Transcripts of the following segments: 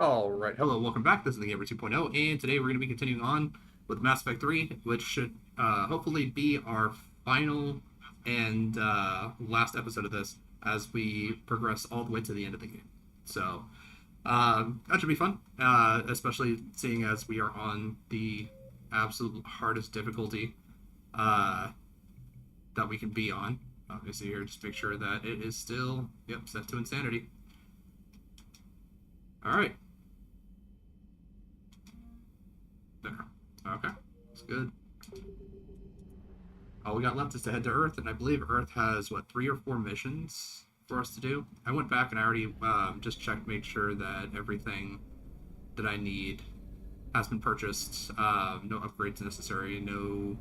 All right, hello, welcome back. This is the Gamer 2.0, and today we're going to be continuing on with Mass Effect 3, which should hopefully be our final and last episode of this as we progress all the way to the end of the game. So that should be fun, especially seeing as we are on the absolute hardest difficulty uh, that we can be on. Obviously, here, just make sure that it is still, yep, set to insanity. All right. There. Okay. That's good. All we got left is to head to Earth, and I believe Earth has, what, 3 or 4 missions for us to do? I went back and I already just checked, make sure that everything that I need has been purchased. No upgrades necessary. No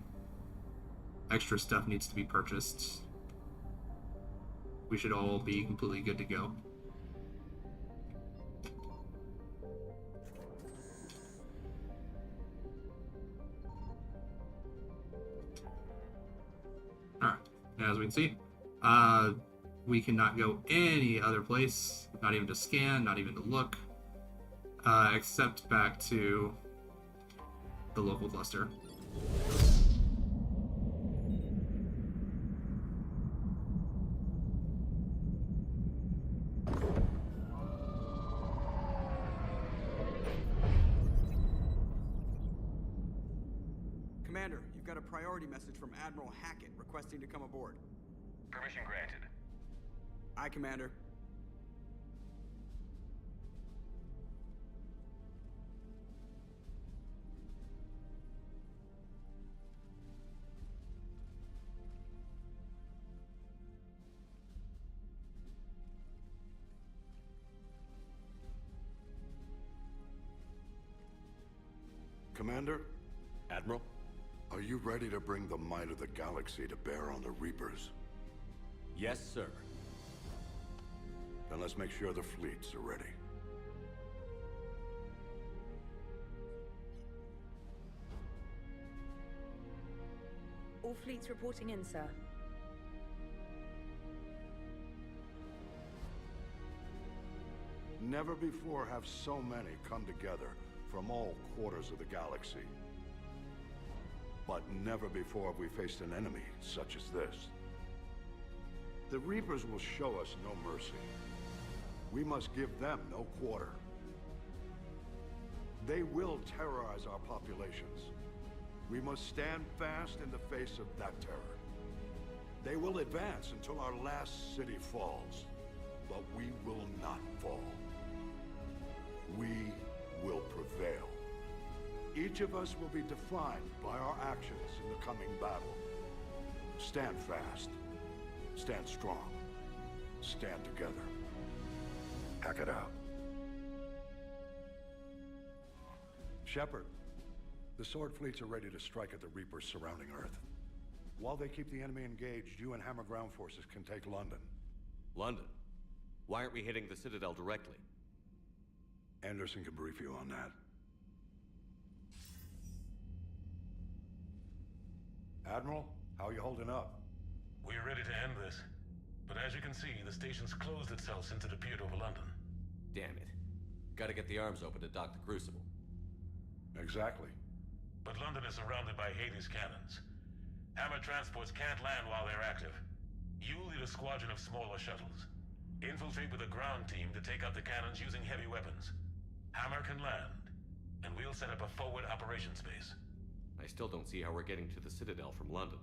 extra stuff needs to be purchased. We should all be completely good to go. Alright, as we can see, we cannot go any other place, not even to scan, not even to look, except back to the local cluster. Commander, you've got a priority message from Admiral Hackett requesting to come aboard. Permission granted. Aye, Commander. Commander, Admiral? are you ready to bring the might of the galaxy to bear on the Reapers? Yes, sir. Then let's make sure the fleets are ready. All fleets reporting in, sir. Never before have so many come together from all quarters of the galaxy. But never before have we faced an enemy such as this. The Reapers will show us no mercy. We must give them no quarter. They will terrorize our populations. We must stand fast in the face of that terror. They will advance until our last city falls, but we will not fall. We will prevail. Each of us will be defined by our actions in the coming battle. Stand fast. Stand strong. Stand together. Hack it out. Shepard, the Sword fleets are ready to strike at the Reapers surrounding Earth. While they keep the enemy engaged, you and Hammer ground forces can take London. London? Why aren't we hitting the Citadel directly? Anderson can brief you on that. Admiral, how are you holding up? We're ready to end this. But as you can see, the station's closed itself since it appeared over London. Damn it. Gotta get the arms open to dock the Crucible. Exactly. But London is surrounded by Hades cannons. Hammer transports can't land while they're active. You'll lead a squadron of smaller shuttles. Infiltrate with a ground team to take out the cannons using heavy weapons. Hammer can land, and we'll set up a forward operations base. I still don't see how we're getting to the Citadel from London.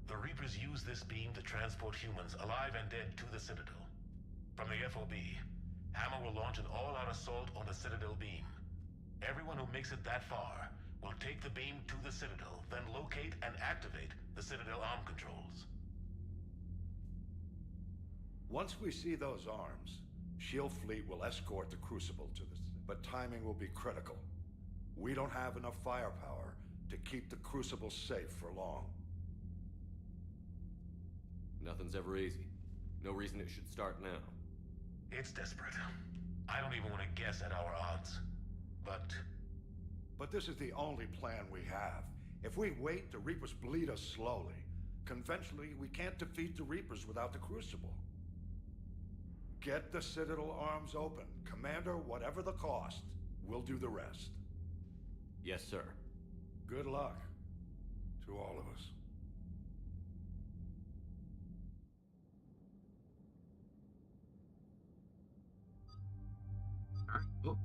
The Reapers use this beam to transport humans, alive and dead, to the Citadel. From the FOB, Hammer will launch an all-out assault on the Citadel beam. Everyone who makes it that far will take the beam to the Citadel, then locate and activate the Citadel arm controls. Once we see those arms, SHIELD fleet will escort the Crucible to the... But timing will be critical. We don't have enough firepower to keep the Crucible safe for long. Nothing's ever easy. No reason it should start now. It's desperate. I don't even want to guess at our odds. But this is the only plan we have. If we wait, the Reapers bleed us slowly. Conventionally, we can't defeat the Reapers without the Crucible. Get the Citadel arms open. Commander, whatever the cost, we'll do the rest. Yes, sir. Good luck to all of us. Alright, well,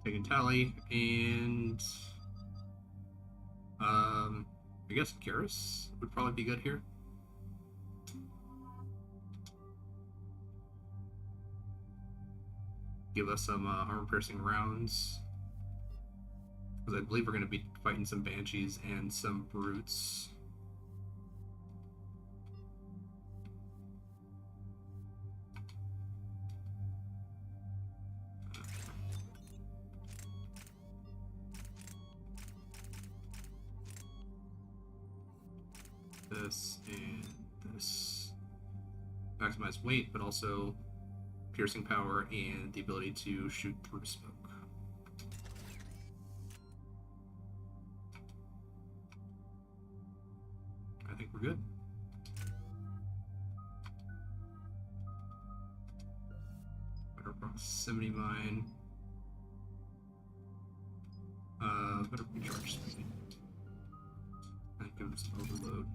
taking tally, and I guess Garrus would probably be good here. Give us some armor-piercing rounds, because I believe we're going to be fighting some Banshees and some Brutes. This and this. Maximize weight, but also piercing power and the ability to shoot through smoke. I think we're good. Better proximity mine. Better recharge speed. And give him some overload.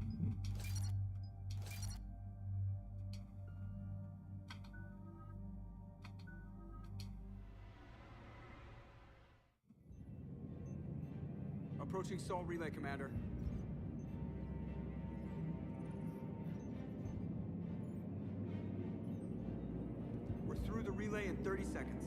Approaching Sol Relay, Commander. We're through the relay in 30 seconds.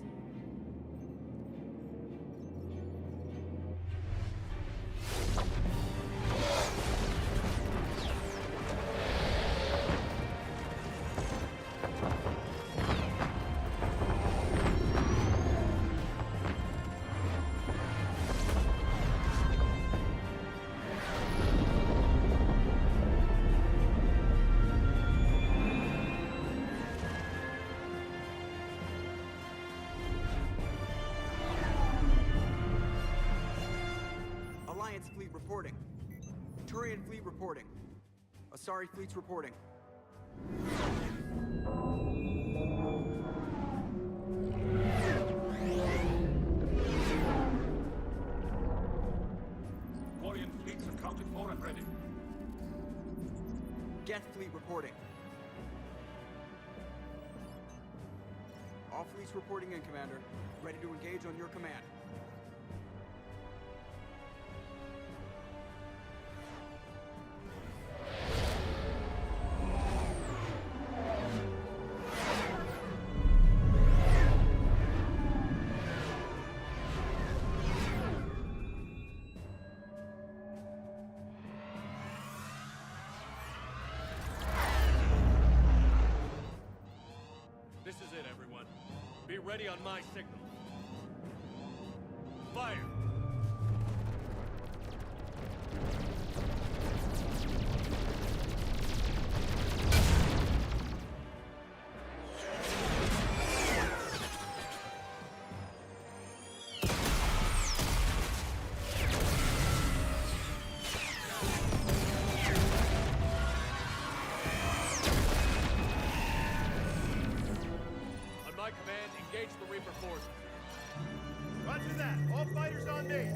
Alliance fleet reporting. Turian fleet reporting. Asari fleet's reporting. Quarian fleets accounted for and ready. Geth fleet reporting. All fleets reporting in, Commander. Ready to engage on your command. This is it, everyone. Be ready on my signal. Fire! On my command, engage the Reaper forces. Roger that. All fighters on me.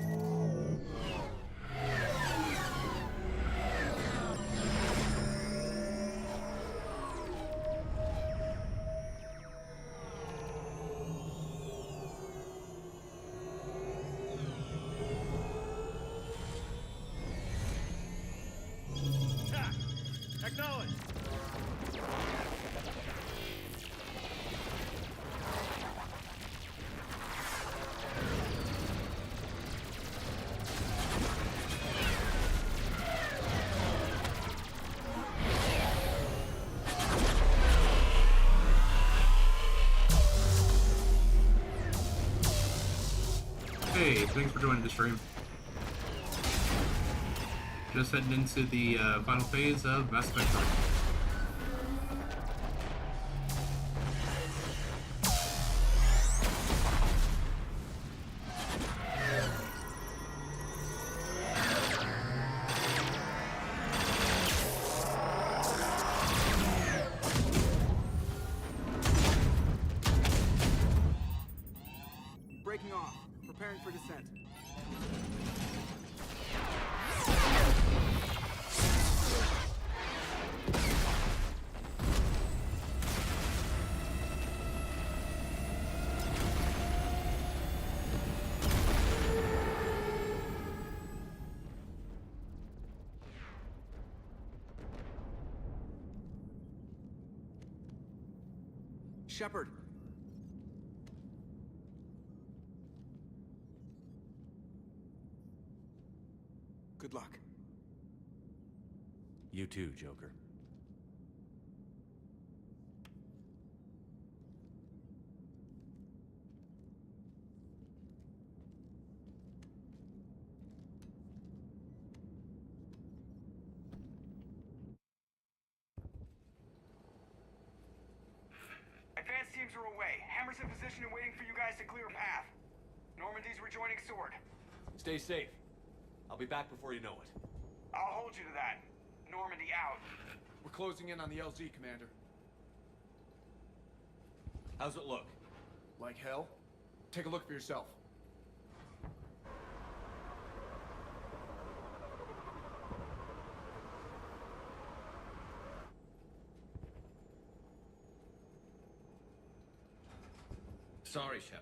Attack! Acknowledge! Hey, thanks for joining the stream. Just heading into the final phase of Mass Effect 3. Shepard. Good luck. You too, Joker. Advance teams are away. Hammer's in position and waiting for you guys to clear a path. Normandy's rejoining Sword. Stay safe. I'll be back before you know it. I'll hold you to that. Normandy out. We're closing in on the LZ, Commander. How's it look? Like hell? Take a look for yourself. Sorry, Shepard.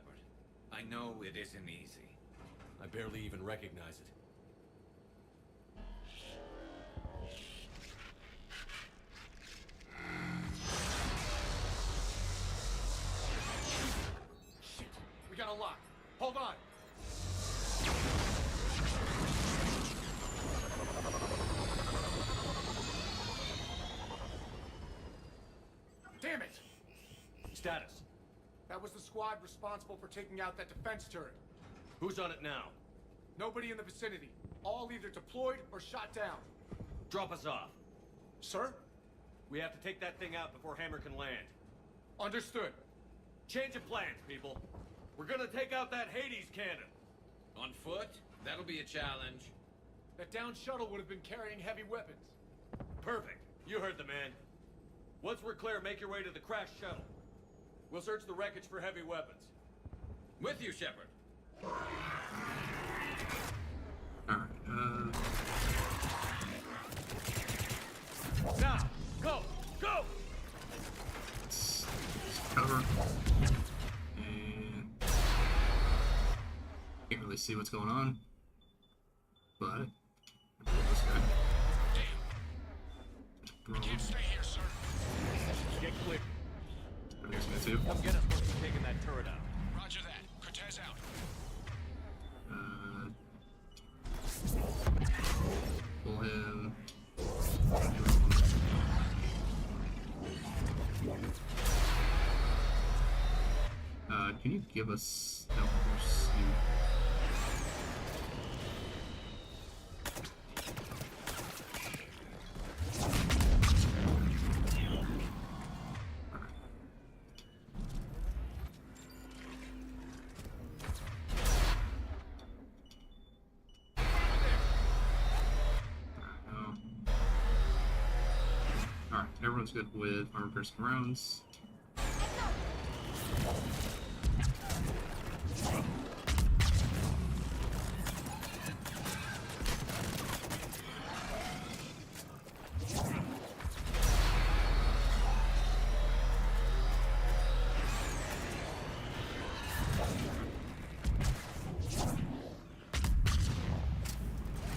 I know it isn't easy. I barely even recognize it. Shit! We got a lock. Hold on! Damn it! Status. That was the squad responsible for taking out that defense turret. Who's on it now? Nobody in the vicinity. All either deployed or shot down. Drop us off. Sir? We have to take that thing out before Hammer can land. Understood. Change of plans, people. We're gonna take out that Hades cannon. On foot? That'll be a challenge. That down shuttle would have been carrying heavy weapons. Perfect. You heard the man. Once we're clear, make your way to the crashed shuttle. We'll search the wreckage for heavy weapons. With you, Shepard. Alright, Now, go! Go! let's cover. And can't really see what's going on, but I pull this guy. Throw him. Get clear. There's me too. Come get us once we've taken that turret out. Roger that. Cortez out. Pull him. Can you give us no horse? Alright, everyone's good with armor piercing rounds.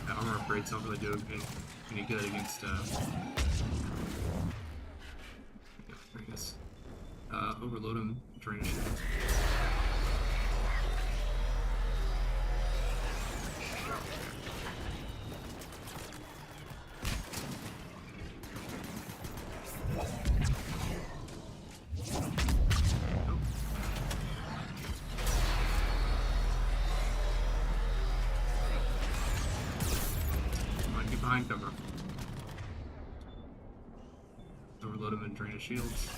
Armor upgrades don't really do any good against overload him, drain it. Come on, get behind cover. Overload him and drain his shields.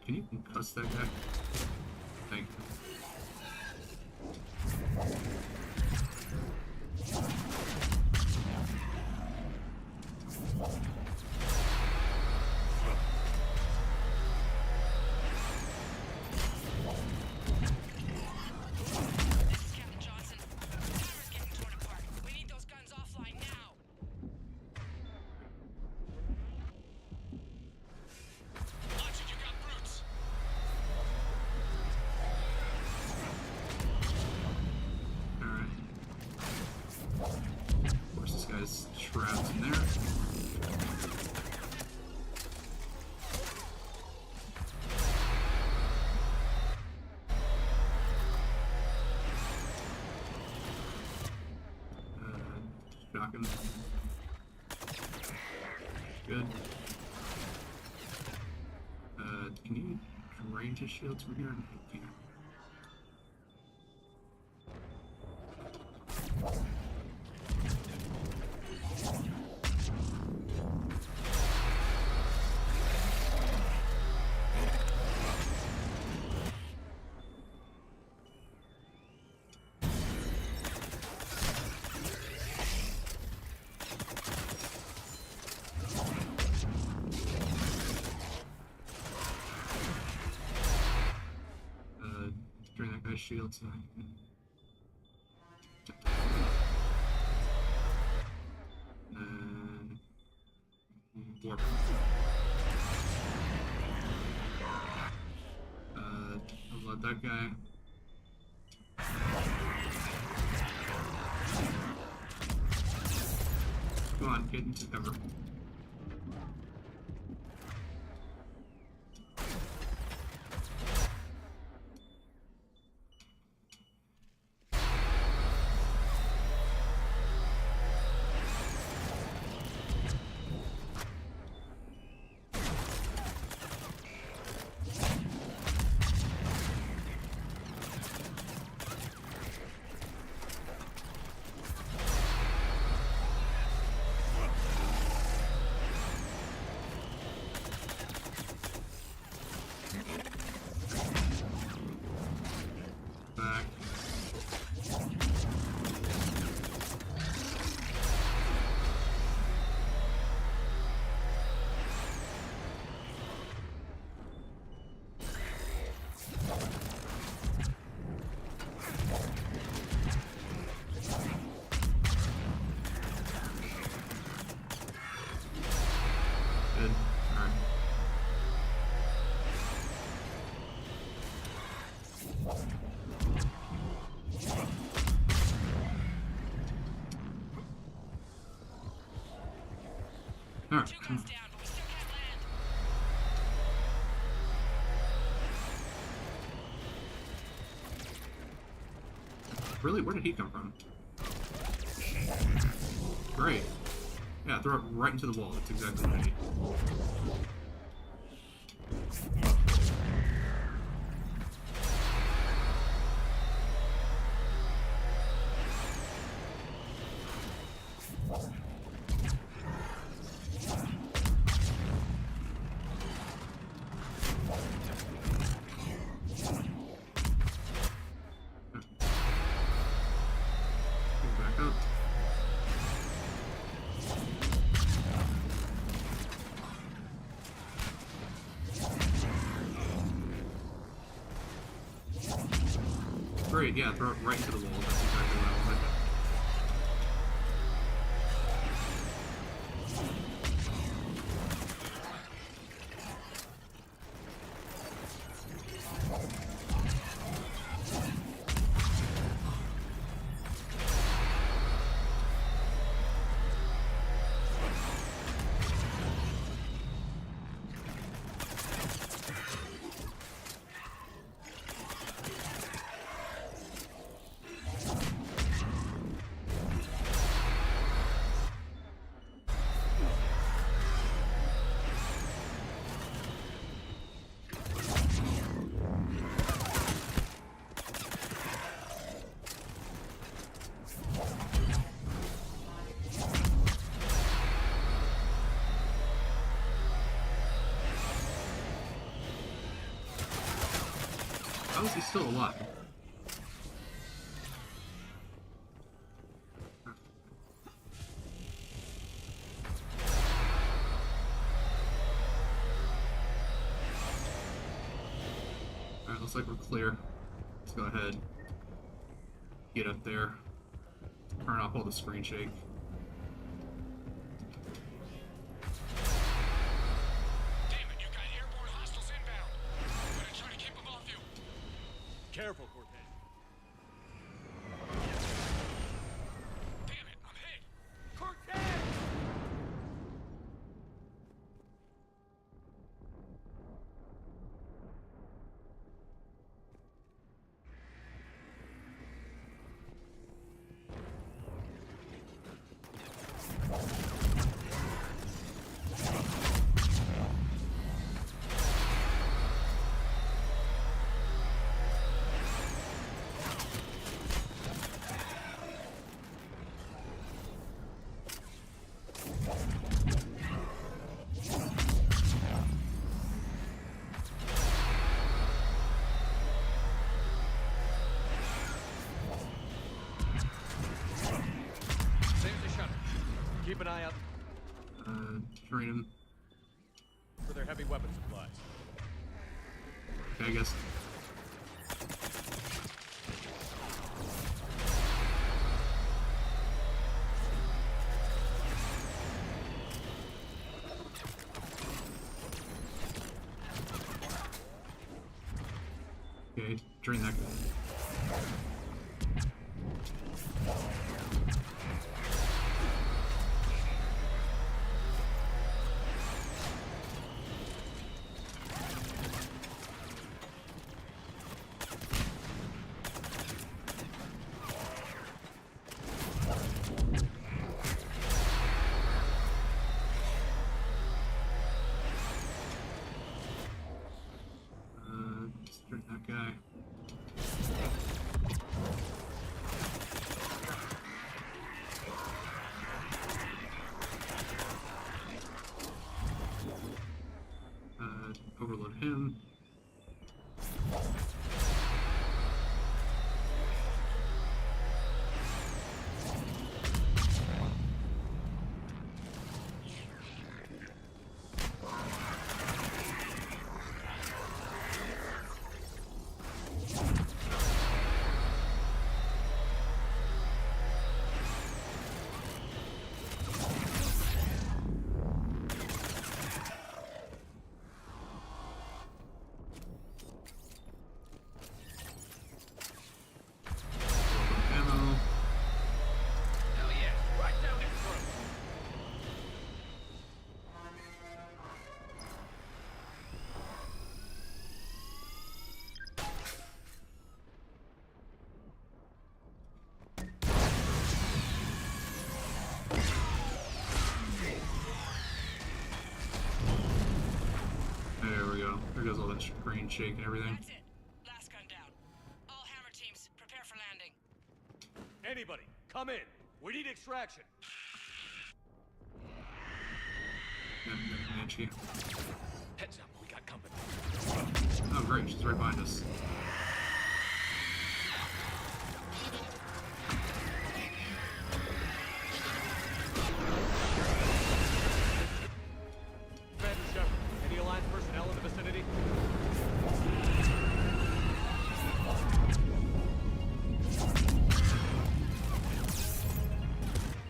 Can you concuss that guy? Thank you. grabs in there. Shotgun. Good. Can you range his shields from here? Yeah. Drain that guy's shield so I can and warp. I'll let that guy. Come on, get into cover. Back. Good. Alright. Alright. Really? Where did he come from? Great. Yeah, throw it right into the wall. That's exactly what I need. Back up. Great, yeah, throw it right into the wall. That's exactly what I wanted. How is he still alive? Alright, looks like we're clear. Let's go ahead. Get up there. Turn off all the screen shake. Careful, Cortez. Damn it, I'm hit! Cortez! Keep an eye out Train him. for their heavy weapon supplies. Okay, I guess. Okay, drain that guy. Just drain that guy. Overload him. Ammo. Hell yeah, right down his throat. There we go. There goes all that screen shake and everything. That's it. Last gun down. All hammer teams, prepare for landing. Anybody, come in. We need extraction. Banshee. Heads up, we got company. Oh great, she's right behind us. Commander Shepard, any Alliance personnel in the vicinity?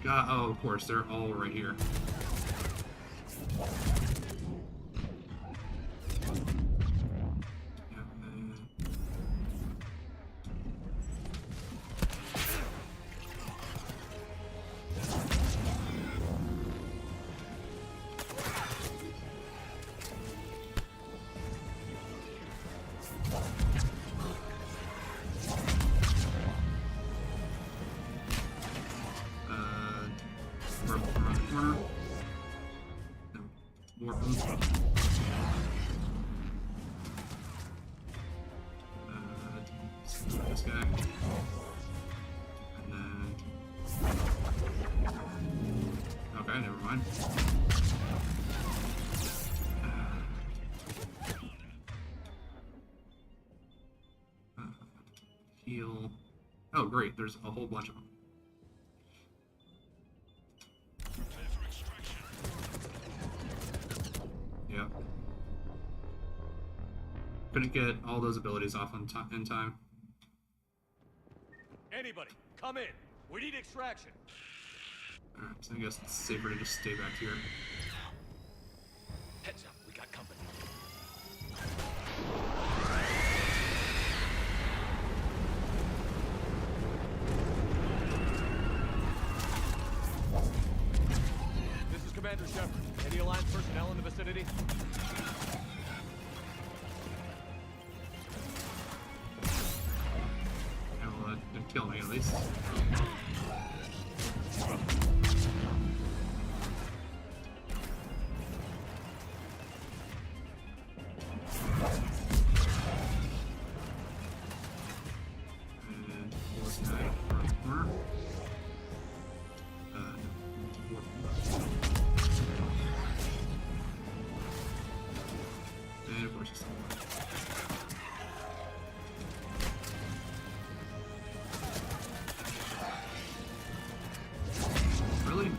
God, oh, of course, they're all right here. Yeah, around the corner. No, warp them. This guy. And then... Okay, never mind. Heal. Oh, great, there's a whole bunch of them. Yeah. Couldn't get all those abilities off in time. Anybody, come in. We need extraction. Alright, so I guess it's safer to just stay back here. Heads up, we got company. This is Commander Shepard. Any Alliance personnel in the vicinity? Yeah, well, that didn't kill me at least. And this guy around the corner. And of course, it's really?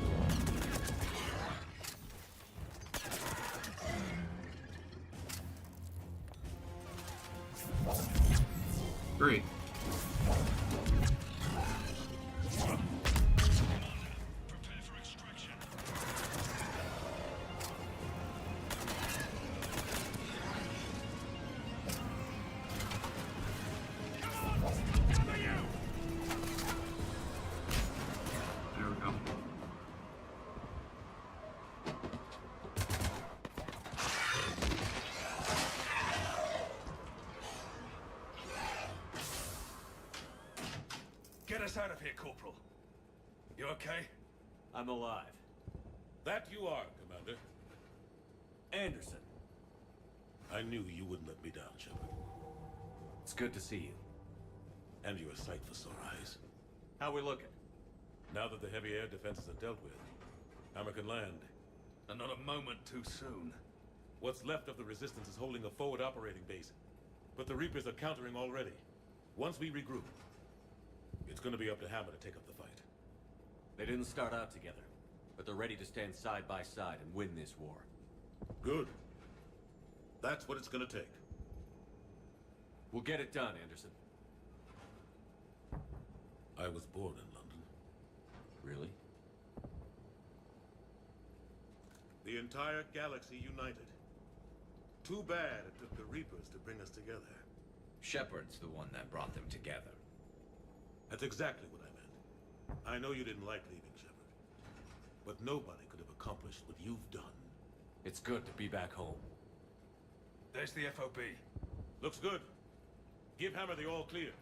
us out of here, Corporal. You okay? I'm alive. That you are, Commander. Anderson. I knew you wouldn't let me down, Shepard. It's good to see you. And you're a sight for sore eyes. How we looking? Now that the heavy air defenses are dealt with, Hammer can land. And not a moment too soon. What's left of the Resistance is holding a forward operating base. But the Reapers are countering already. Once we regroup, it's gonna be up to Hammer to take up the fight. They didn't start out together, but they're ready to stand side by side and win this war. Good. That's what it's gonna take. We'll get it done, Anderson. I was born in London. Really? The entire galaxy united. Too bad it took the Reapers to bring us together. Shepard's the one that brought them together. That's exactly what I meant. I know you didn't like leaving, Shepard. But nobody could have accomplished what you've done. It's good to be back home. There's the FOB. Looks good. Give Hammer the all clear.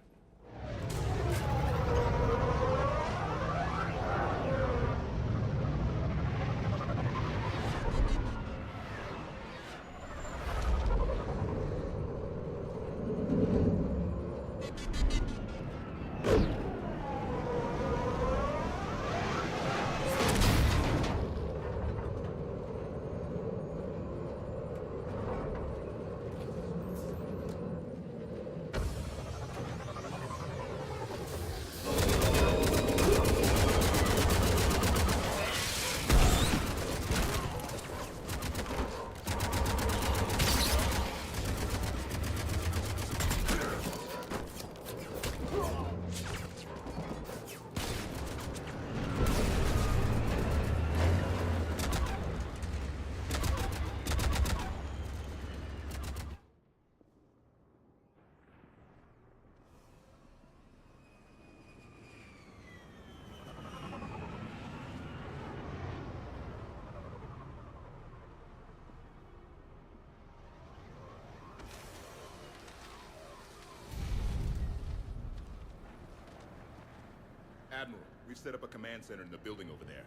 Admiral, we've set up a command center in the building over there.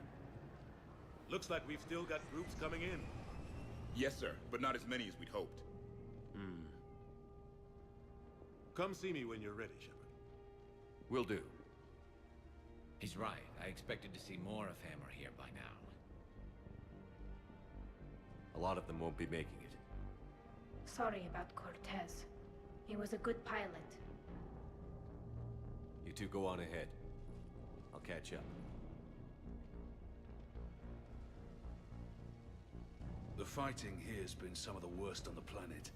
Looks like we've still got groups coming in. Yes, sir, but not as many as we'd hoped. Come see me when you're ready, Shepard. Will do. He's right. I expected to see more of Hammer here by now. A lot of them won't be making it. Sorry about Cortez. He was a good pilot. You two go on ahead. I'll catch up. The fighting here's been some of the worst on the planet.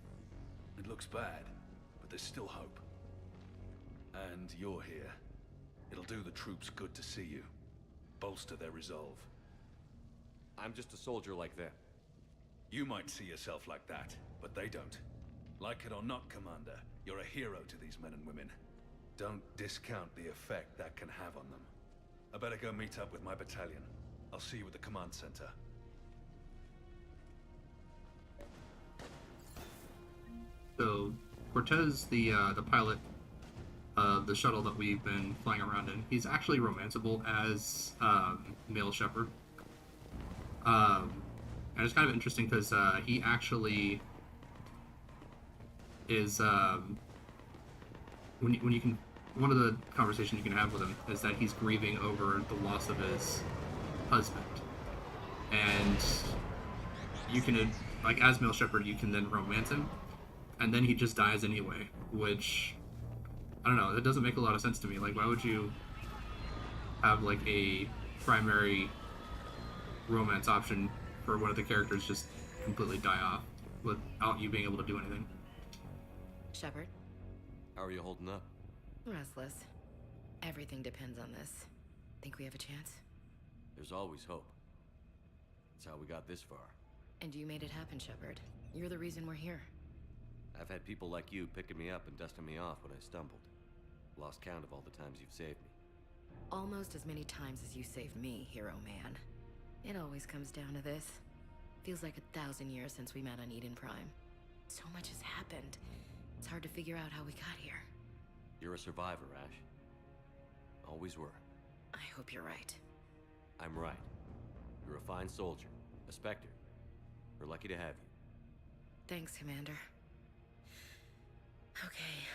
It looks bad, but there's still hope. And you're here. It'll do the troops good to see you. Bolster their resolve. I'm just a soldier like them. You might see yourself like that, but they don't. Like it or not, Commander, you're a hero to these men and women. Don't discount the effect that can have on them. I better go meet up with my battalion. I'll see you at the command center. So, Cortez, the pilot of the shuttle that we've been flying around in, he's actually romanceable as male Shepard. And it's kind of interesting because he actually is when you can, one of the conversations you can have with him is that he's grieving over the loss of his husband, and you can, like, as male Shepard, you can then romance him, and then he just dies anyway, which, I don't know, that doesn't make a lot of sense to me. Like, why would you have, like, a primary romance option for one of the characters just completely die off without you being able to do anything? Shepard? How are you holding up? Restless. Everything depends on this. Think we have a chance? There's always hope. That's how we got this far. And you made it happen, Shepard. You're the reason we're here. I've had people like you picking me up and dusting me off when I stumbled. Lost count of all the times you've saved me. Almost as many times as you saved me, hero man. It always comes down to this. Feels like 1,000 years since we met on Eden Prime. So much has happened. It's hard to figure out how we got here. You're a survivor, Ash. Always were. I hope you're right. I'm right. You're a fine soldier. A Spectre. We're lucky to have you. Thanks, Commander. Okay.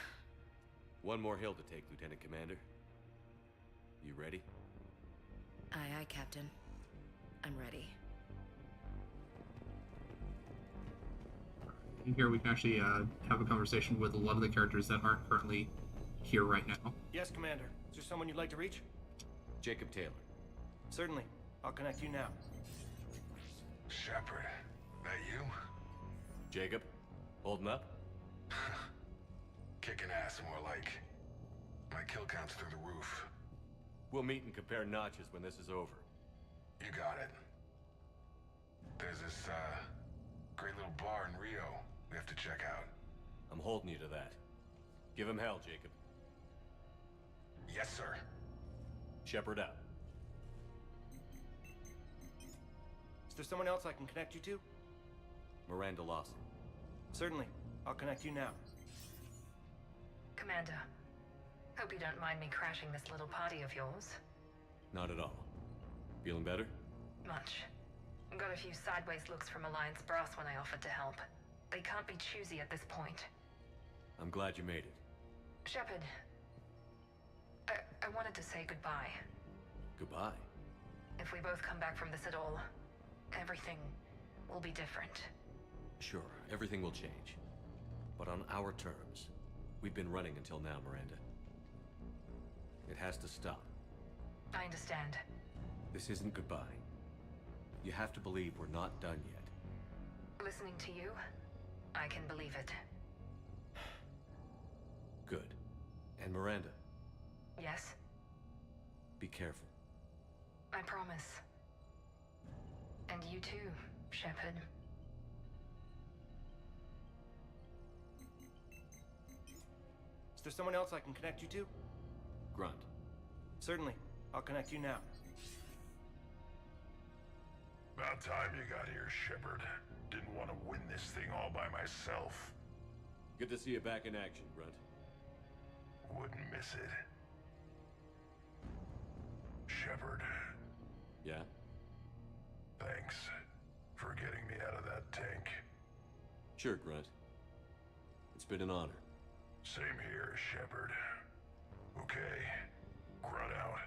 One more hill to take, Lieutenant Commander. You ready? Aye, aye, Captain. I'm ready. In here, we can actually have a conversation with a lot of the characters that aren't currently here right now. Yes, Commander. Is there someone you'd like to reach? Jacob Taylor. Certainly. I'll connect you now. Shepard, that you? Jacob, holding up? Kicking ass, more like. My kill count's through the roof. We'll meet and compare notches when this is over. You got it. There's this, great little bar in Rio we have to check out. I'm holding you to that. Give him hell, Jacob. Yes, sir. Shepard out. Is there someone else I can connect you to? Miranda Lawson. Certainly. I'll connect you now. Commander, hope you don't mind me crashing this little party of yours. Not at all. Feeling better? Much. Got a few sideways looks from Alliance brass when I offered to help. They can't be choosy at this point. I'm glad you made it. Shepard, I wanted to say goodbye. Goodbye. If we both come back from this at all, everything will be different. Sure, everything will change. But on our terms. We've been running until now, Miranda. It has to stop. I understand. This isn't goodbye. You have to believe we're not done yet. Listening to you, I can believe it. Good. And Miranda, Yes, be careful. I promise. And you too, Shepard. Is there someone else I can connect you to? Grunt. Certainly. I'll connect you now. About time you got here, Shepard. Didn't want to win this thing all by myself. Good to see you back in action, Grunt. Wouldn't miss it. Shepard, Yeah? thanks for getting me out of that tank. Sure, Grunt. It's been an honor. Same here, Shepard. Okay, Grunt out.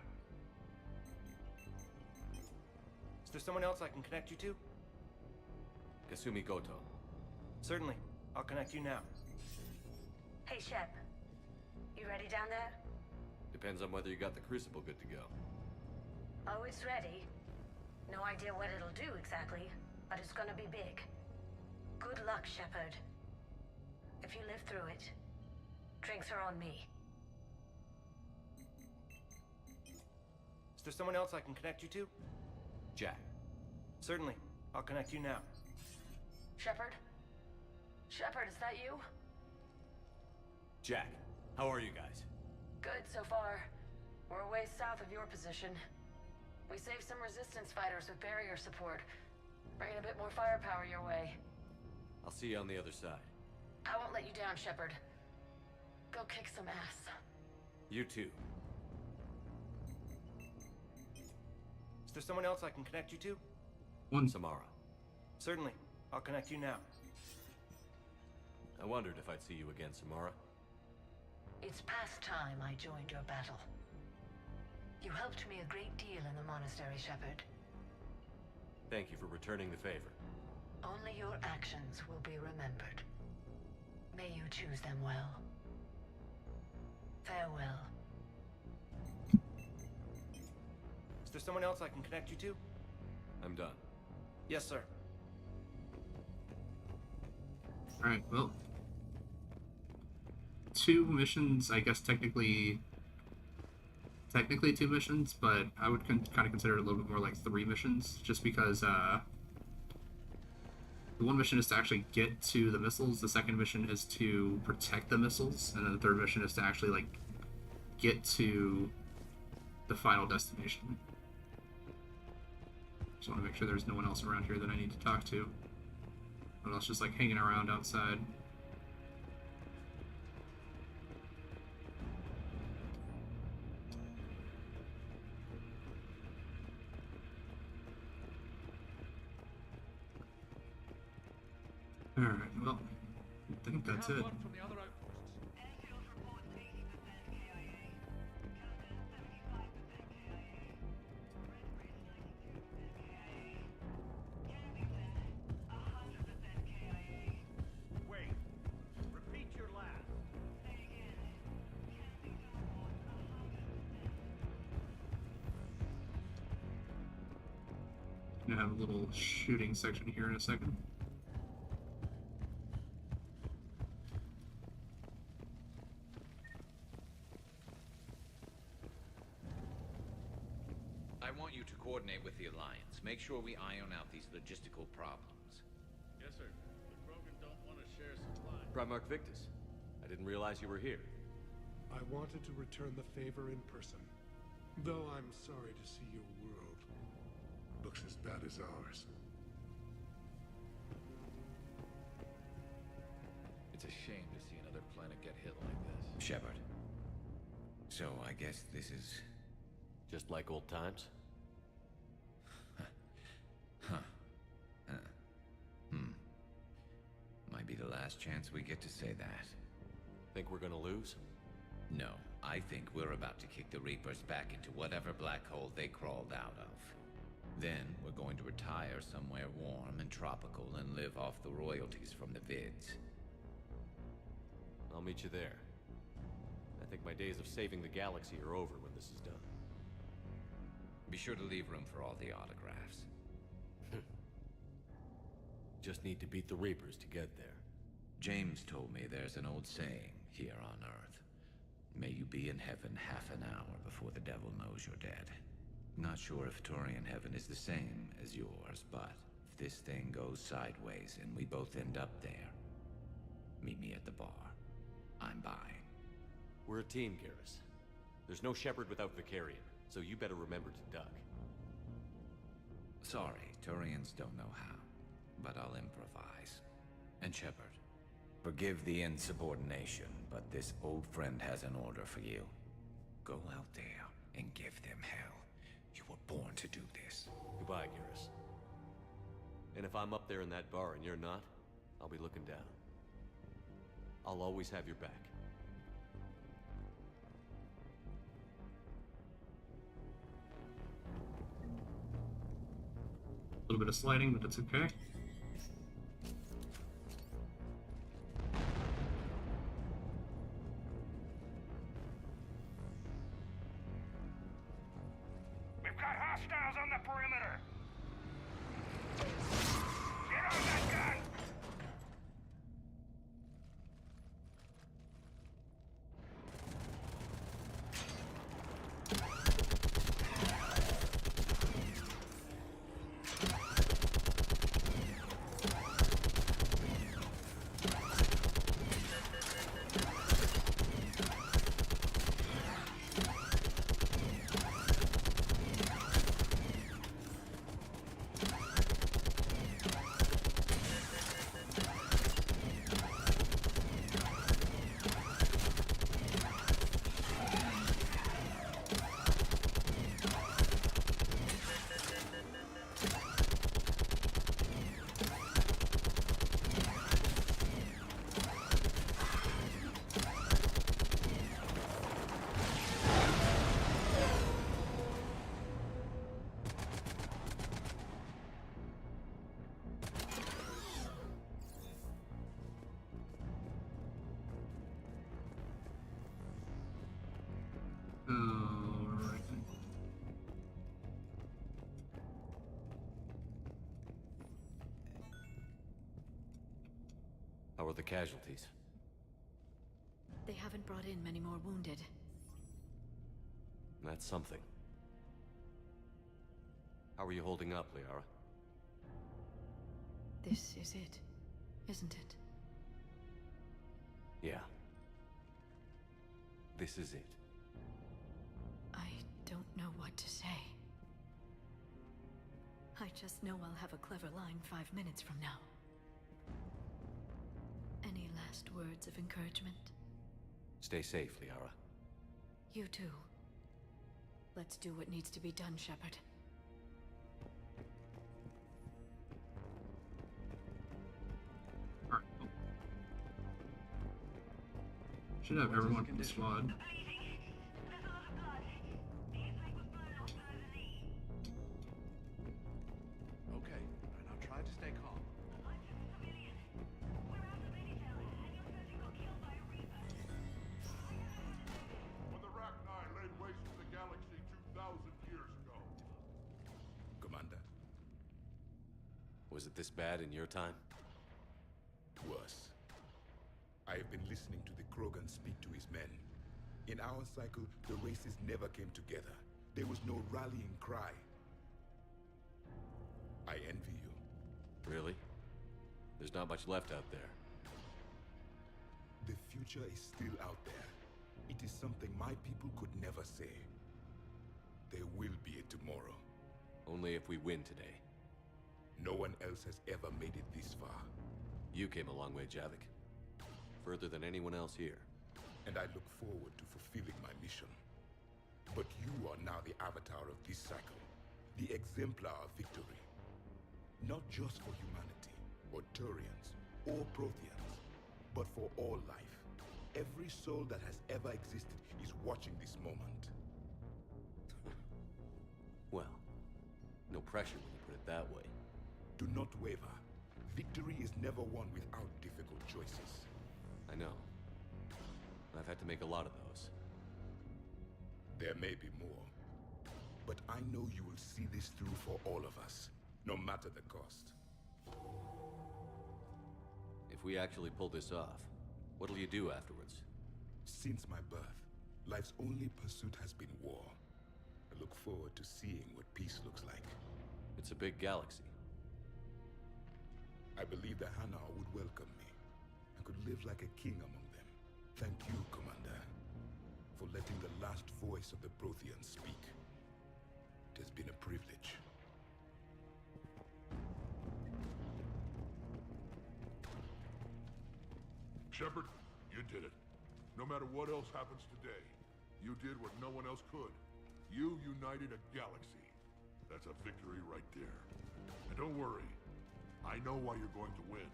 Is there someone else I can connect you to? Kasumi Goto. Certainly. I'll connect you now. Hey, Shep. You ready down there? Depends on whether you got the crucible good to go. Always ready. No idea what it'll do exactly, but it's gonna be big. Good luck, Shepard. If you live through it, drinks are on me. Is there someone else I can connect you to? Jack. Certainly. I'll connect you now. Shepard? Shepard, is that you? Jack, how are you guys? Good so far. We're a ways south of your position. We saved some resistance fighters with barrier support. Bringing a bit more firepower your way. I'll see you on the other side. I won't let you down, Shepard. Go kick some ass. You too. Is there someone else I can connect you to? Samara. Certainly. I'll connect you now. I wondered if I'd see you again, Samara. It's past time I joined your battle. You helped me a great deal in the monastery, Shepard. Thank you for returning the favor. Only your actions will be remembered. May you choose them well. Farewell. Is there someone else I can connect you to? I'm done. Yes, sir. Alright, well. 2 missions, I guess technically 2 missions, but I would kind of consider it a little bit more like 3 missions, just because the one mission is to actually get to the missiles, the second mission is to protect the missiles, and then the third mission is to actually, like, get to the final destination. Just want to make sure there's no one else around here that I need to talk to. Or else just, like, hanging around outside. Alright, well, I think that's it. Wait. Repeat your last. Gonna have a little shooting section here in a second. I want you to coordinate with the Alliance. Make sure we iron out these logistical problems. Yes, sir. The Krogan don't want to share supplies. Primarch Victus, I didn't realize you were here. I wanted to return the favor in person. Though I'm sorry to see your world looks as bad as ours. It's a shame to see another planet get hit like this. Shepard. So I guess this is... Just like old times? Might be the last chance we get to say that. Think we're gonna lose? No, I think we're about to kick the Reapers back into whatever black hole they crawled out of. Then we're going to retire somewhere warm and tropical and live off the royalties from the vids. I'll meet you there. I think my days of saving the galaxy are over when this is done. Be sure to leave room for all the autographs. Just need to beat the Reapers to get there. James told me there's an old saying here on Earth. May you be in heaven half an hour before the devil knows you're dead. Not sure if Turian heaven is the same as yours, but if this thing goes sideways and we both end up there, meet me at the bar. I'm buying. We're a team, Garrus. There's no Shepard without Vicarian, so you better remember to duck. Sorry, Turians don't know how, but I'll improvise. And Shepard, forgive the insubordination, but this old friend has an order for you. Go out there and give them hell. You were born to do this. Goodbye, Garrus. And if I'm up there in that bar and you're not, I'll be looking down. I'll always have your back. A little bit of sliding, but it's okay. We've got hostiles on the perimeter. Get on that gun! Alright. How are the casualties? They haven't brought in many more wounded. That's something. How are you holding up, Liara? This is it, isn't it? Yeah. This is it. I don't know what to say. I just know I'll have a clever line 5 minutes from now. Any last words of encouragement? Stay safe, Liara. You too. Let's do what needs to be done, Shepard. Alright. Should have everyone from the squad. Okay, and I'll try to stay calm. When the Rachni laid waste to the galaxy 2,000 years ago. Commander, Was it this bad in your time? worse. I have been listening to the Krogan speak to his men. In our cycle, the races never came together. There was no rallying cry. I envy you. Really? There's not much left out there. The future is still out there. It is something my people could never say. There will be a tomorrow. Only if we win today. No one else has ever made it this far. You came a long way, Javik. Further than anyone else here. And I look forward to fulfilling my mission. But you are now the avatar of this cycle. The exemplar of victory. Not just for humanity, or Turians, or Protheans, but for all life. Every soul that has ever existed is watching this moment. Well, no pressure when you put it that way. Do not waver. Victory is never won without difficult choices. I know. I've had to make a lot of those. There may be more. But I know you will see this through for all of us, no matter the cost. If we actually pull this off, what'll you do afterwards? Since my birth, life's only pursuit has been war. I look forward to seeing what peace looks like. It's a big galaxy. I believe the Hanar would welcome me. I could live like a king among them. Thank you, Commander, for letting the last voice of the Protheans speak. It has been a privilege. Shepard, you did it. No matter what else happens today, you did what no one else could. You united a galaxy. That's a victory right there. And don't worry, I know why you're going to win.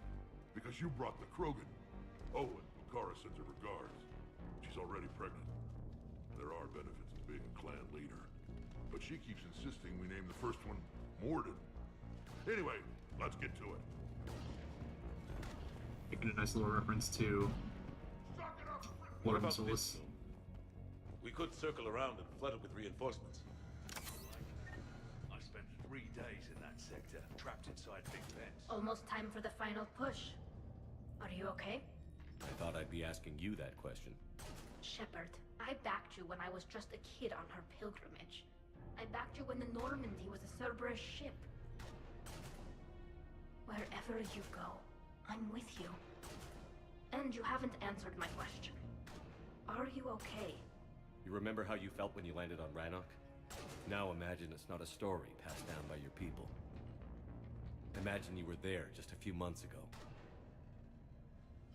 Because you brought the Krogan. Oh, and Lucara sends her regards. She's already pregnant. There are benefits to being a clan leader. But she keeps insisting we name the first one Morden. Anyway, let's get to it. Making a nice little reference to What Morgan about Solus. this zone? We could circle around and flood it with reinforcements. I spent 3 days in that sector, trapped inside big vents. Almost time for the final push. Are you okay? I thought I'd be asking you that question. Shepard, I backed you when I was just a kid on her pilgrimage. I backed you when the Normandy was a Cerberus ship. Wherever you go, I'm with you. And you haven't answered my question. Are you okay? You remember how you felt when you landed on Rannoch? Now imagine it's not a story passed down by your people. Imagine you were there just a few months ago.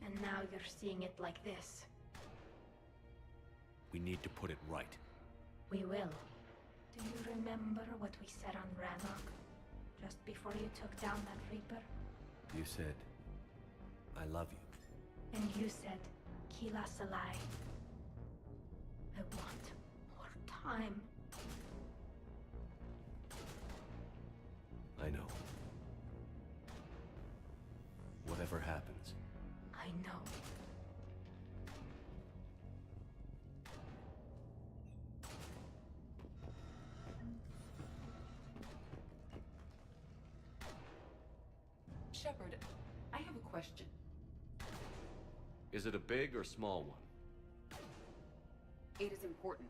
And now you're seeing it like this. We need to put it right. We will. Do you remember what we said on Rannoch? Just before you took down that Reaper? You said, I love you. And you said, Kila Salai. I want more time. I know. Whatever happens. I know. Shepard, I have a question. Is it a big or small one? It is important.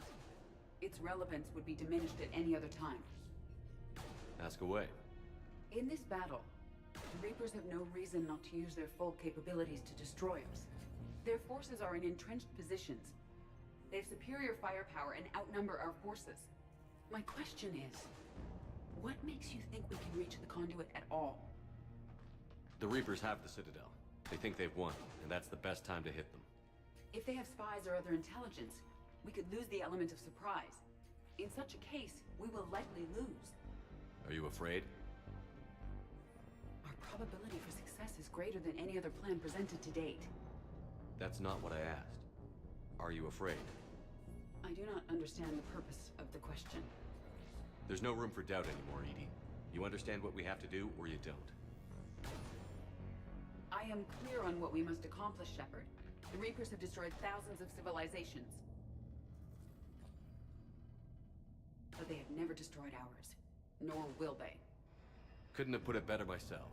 Its relevance would be diminished at any other time. Ask away. In this battle, the Reapers have no reason not to use their full capabilities to destroy us. Their forces are in entrenched positions. They have superior firepower and outnumber our forces. My question is, what makes you think we can reach the conduit at all? The Reapers have the Citadel. They think they've won, and that's the best time to hit them. If they have spies or other intelligence, we could lose the element of surprise. In such a case, we will likely lose. Are you afraid? Our probability for success is greater than any other plan presented to date. That's not what I asked. Are you afraid? I do not understand the purpose of the question. There's no room for doubt anymore, Edie. You understand what we have to do, or you don't. I am clear on what we must accomplish, Shepard. The Reapers have destroyed thousands of civilizations. But they have never destroyed ours. Nor will they. Couldn't have put it better myself.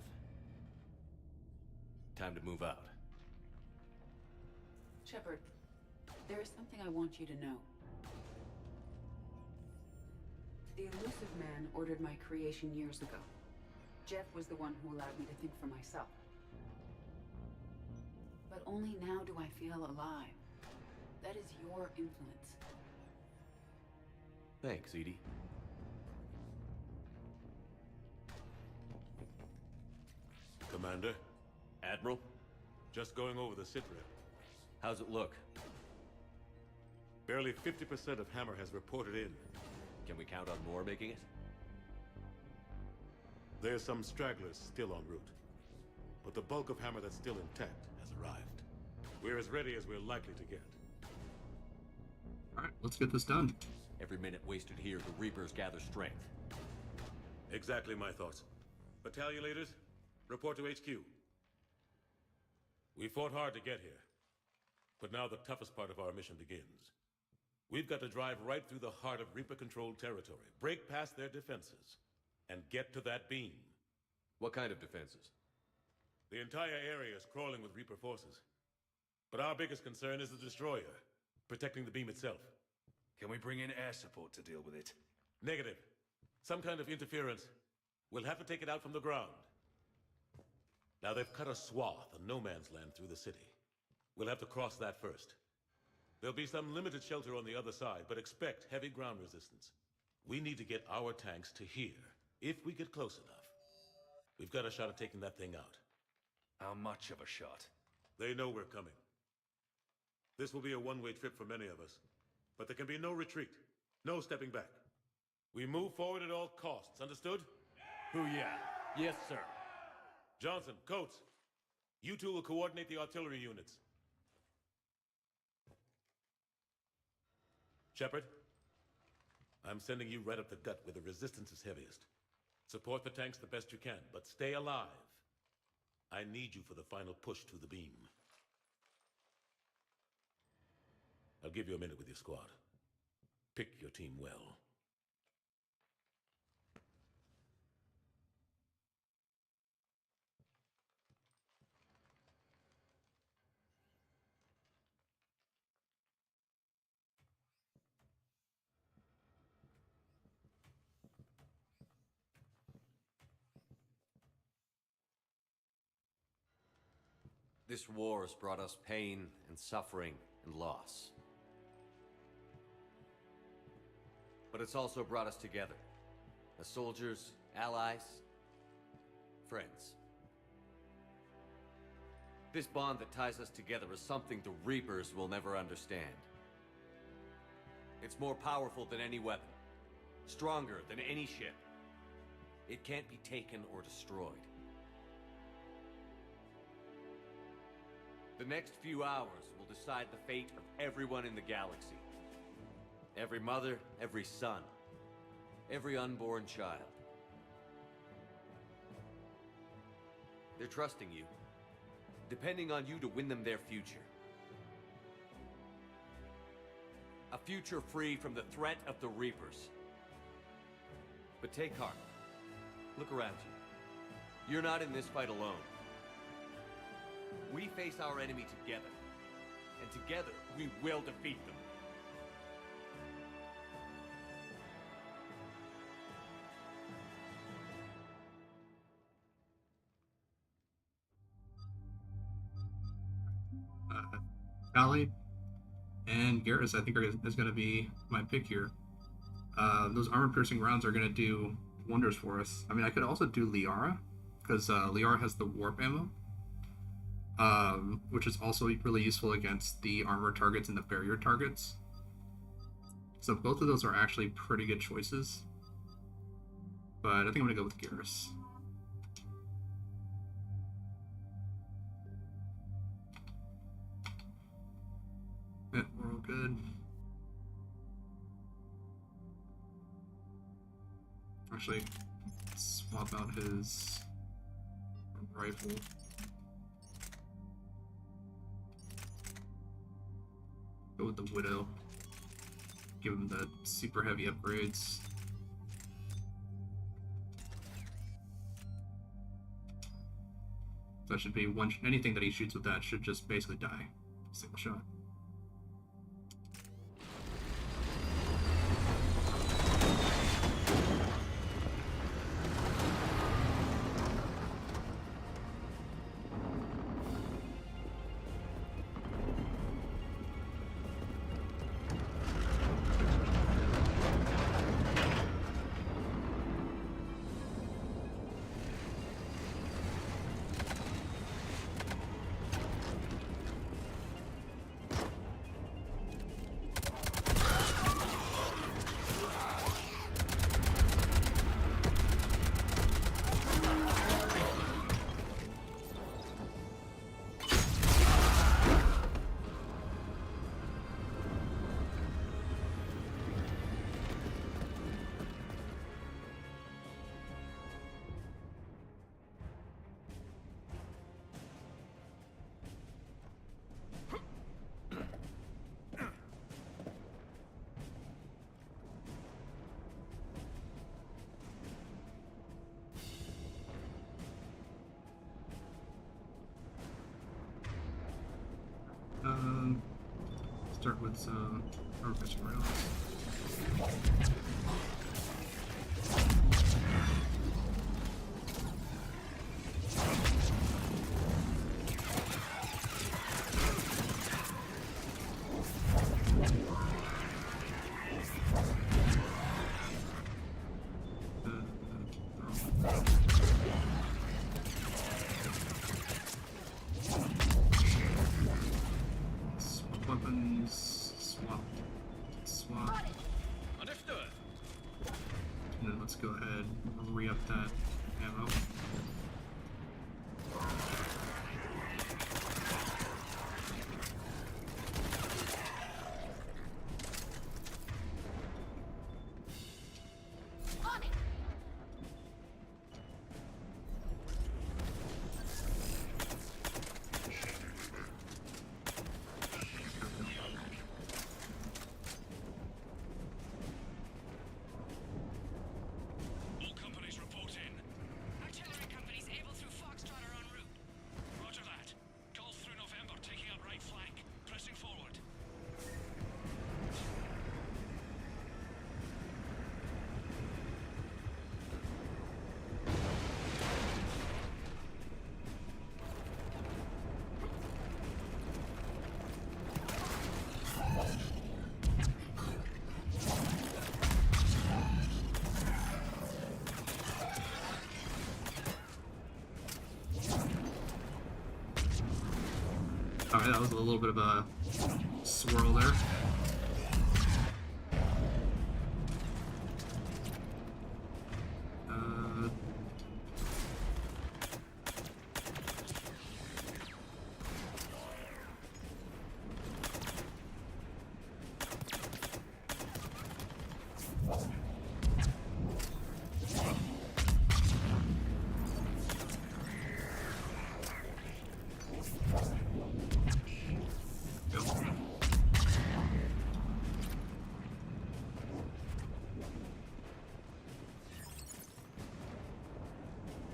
Time to move out. Shepard, there is something I want you to know. The elusive man ordered my creation years ago. Jeff was the one who allowed me to think for myself. But only now do I feel alive. That is your influence. Thanks, Edie. Commander? Admiral? Just going over the sit rep. How's it look? Barely 50% of Hammer has reported in. Can we count on more making it? There's some stragglers still en route. But the bulk of Hammer that's still intact has arrived. We're as ready as we're likely to get. Alright, let's get this done. Every minute wasted here, the Reapers gather strength. Exactly my thoughts. Battalion leaders, report to HQ. We fought hard to get here. But now the toughest part of our mission begins. We've got to drive right through the heart of Reaper-controlled territory, break past their defenses, and get to that beam. What kind of defenses? The entire area is crawling with Reaper forces. But our biggest concern is the destroyer, protecting the beam itself. Can we bring in air support to deal with it? Negative. Some kind of interference. We'll have to take it out from the ground. Now they've cut a swath of no man's land through the city. We'll have to cross that first. There'll be some limited shelter on the other side, but expect heavy ground resistance. We need to get our tanks to here, if we get close enough. We've got a shot at taking that thing out. How much of a shot? They know we're coming. This will be a one-way trip for many of us, but there can be no retreat, no stepping back. We move forward at all costs, understood? Hoo-yeah. Yes, sir. Johnson, Coates, you two will coordinate the artillery units. Shepard, I'm sending you right up the gut where the resistance is heaviest. Support the tanks the best you can, but stay alive. I need you for the final push to the beam. I'll give you a minute with your squad. Pick your team well. This war has brought us pain and suffering and loss. But it's also brought us together. As soldiers, allies, friends. This bond that ties us together is something the Reapers will never understand. It's more powerful than any weapon. Stronger than any ship. It can't be taken or destroyed. The next few hours will decide the fate of everyone in the galaxy. Every mother, every son, every unborn child. They're trusting you, depending on you to win them their future. A future free from the threat of the Reapers. But take heart. Look around you. You're not in this fight alone. We face our enemy together, and together we will defeat them. Callie and Garrus, I think, is going to be my pick here. Those armor-piercing rounds are going to do wonders for us. I mean, I could also do Liara, because Liara has the warp ammo. Which is also really useful against the armor targets and the barrier targets. So both of those are actually pretty good choices. But I think I'm going to go with Garrus. Yeah, we're good. Actually, swap out his rifle. Go with the Widow. Give him the super heavy upgrades. That should be one. Anything that he shoots with that should just basically die. Single shot. Start with some Cerberus rails. Go ahead and re-up that ammo. Alright, that was a little bit of a swirl there.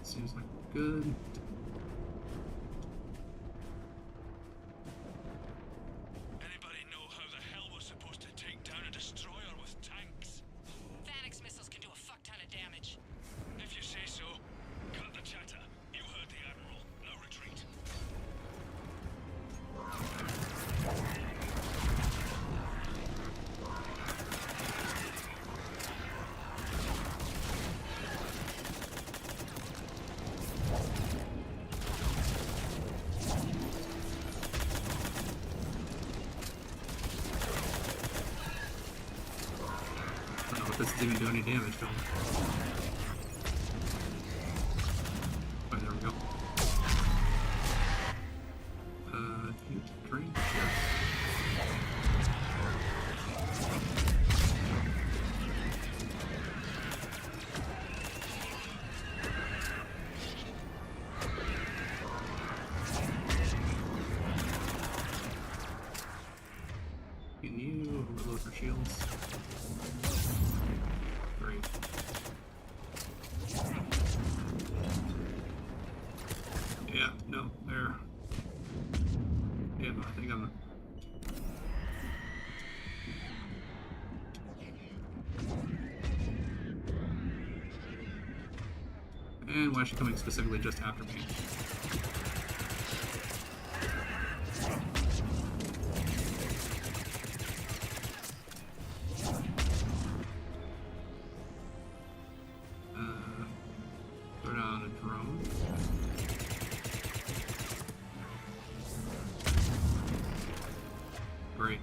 Seems like good. Anybody know how the hell we're supposed to take down a destroyer with tanks? Phanex missiles can do a fuck ton of damage. If you say so. Cut the chatter. You heard the Admiral. No retreat. I don't know if this is even doing any damage to him. Oh, there we go. Drink, yes. those are shields. Great. Yeah, no, there. Yeah, I think I'm... And why is she coming specifically just after me? Throw down a drone. Great.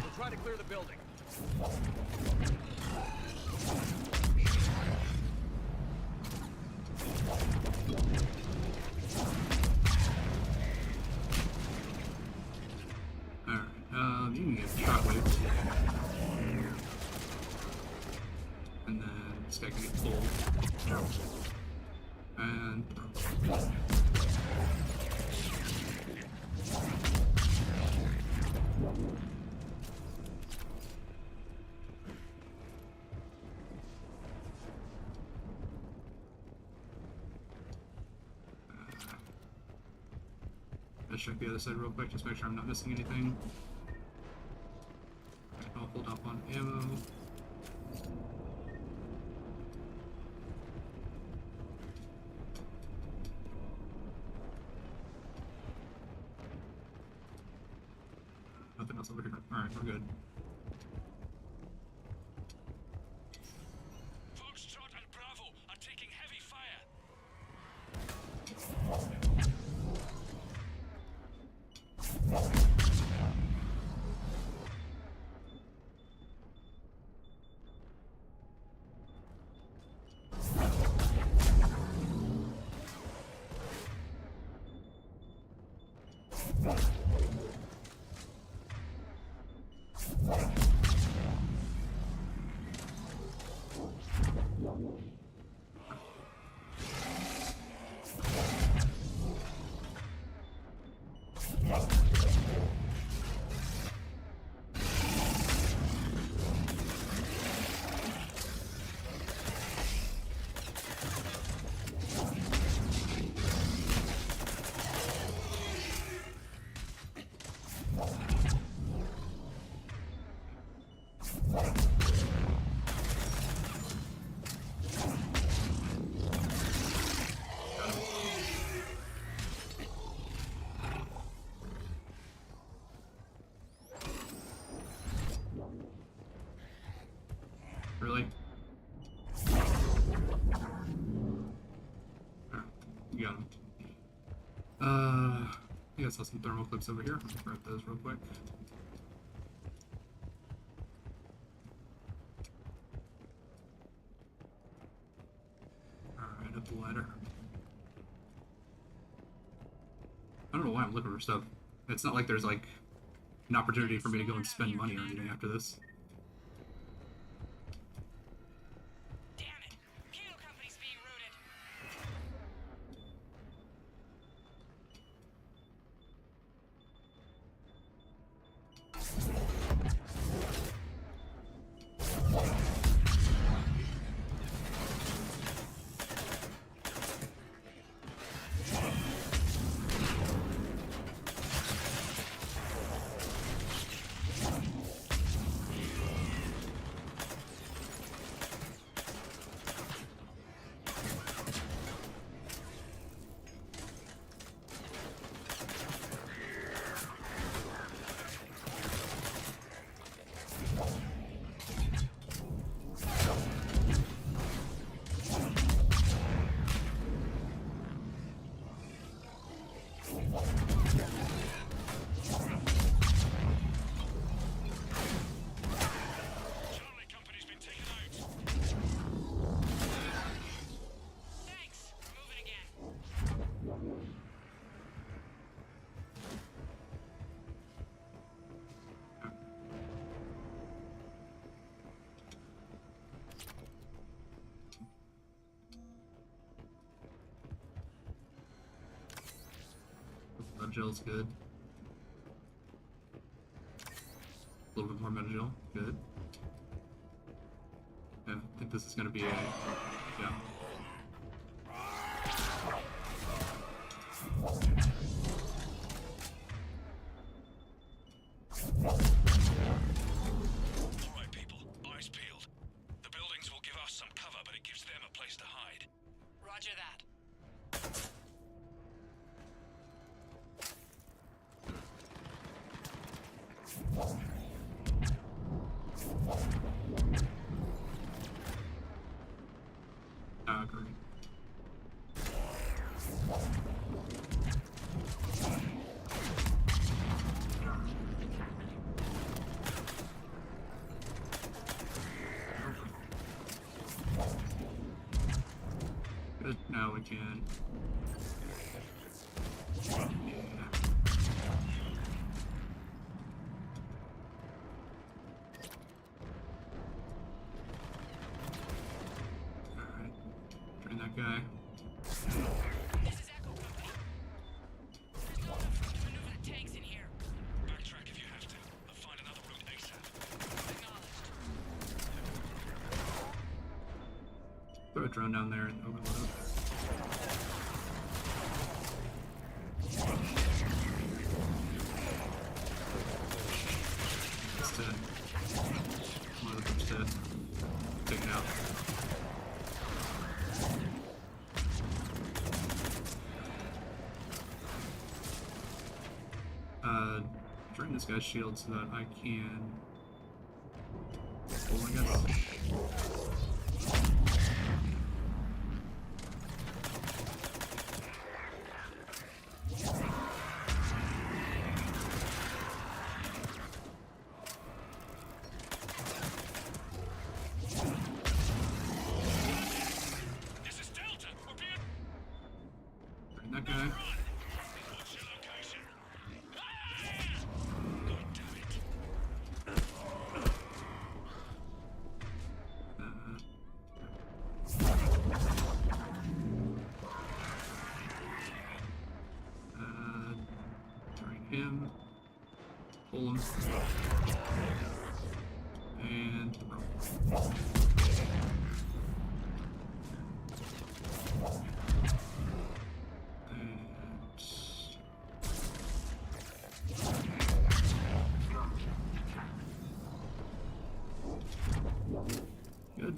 We'll try to clear the building. Alright, you can get shockwaves. And then this guy can get pulled. And... let's check the other side real quick, just make sure I'm not missing anything. I'll hold up on ammo. Nothing else over here. Alright, we're good. Foxtrot and Bravo are taking heavy fire. Really? Alright, you got him. I guess I saw some thermal clips over here. Let's grab those real quick. Alright, up the ladder. I don't know why I'm looking for stuff. It's not like there's like an opportunity for me to go and spend money or anything after this. Metagel's good. A little bit more Metagel, good. Yeah, I think this is gonna be a, yeah. Alright, people. Eyes peeled. The buildings will give us some cover, but it gives them a place to hide. Roger that. Great. Good, now we can. Yeah. Alright, train that guy. This is Echo Company. There's no enough room to maneuver the tanks in here. Backtrack if you have to. I'll find another route ASAP. Acknowledged. Throw a drone down there and overload. It's dead. One of them's dead. Take it out. Drain this guy's shield so that I can. Oh my god. This is Delta. We're being... Drain that guy. What's your location? God damn it. Drain him. Pull him. And throw. Good.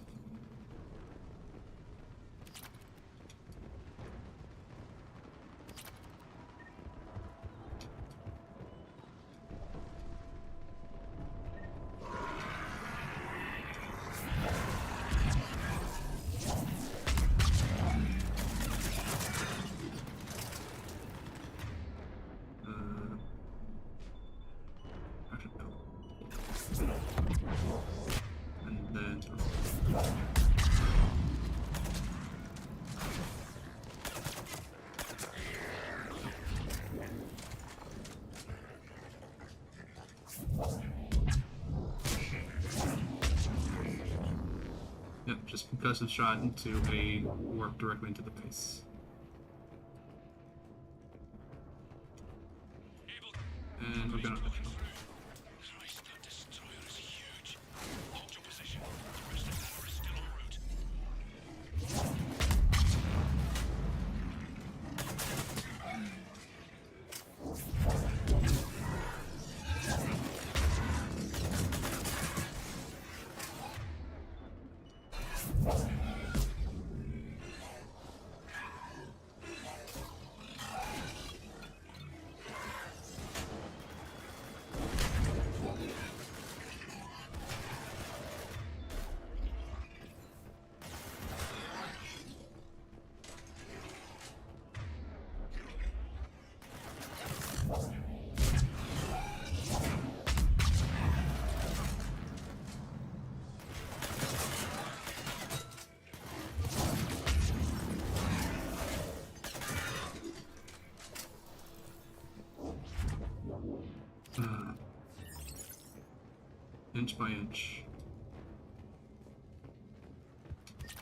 Actually, no. And then yep, just concussive shot into a warp directly into the face. And we're gonna. Christ, that destroyer is huge. Hold your position. The rest of Hammer is still en route. Inch by inch.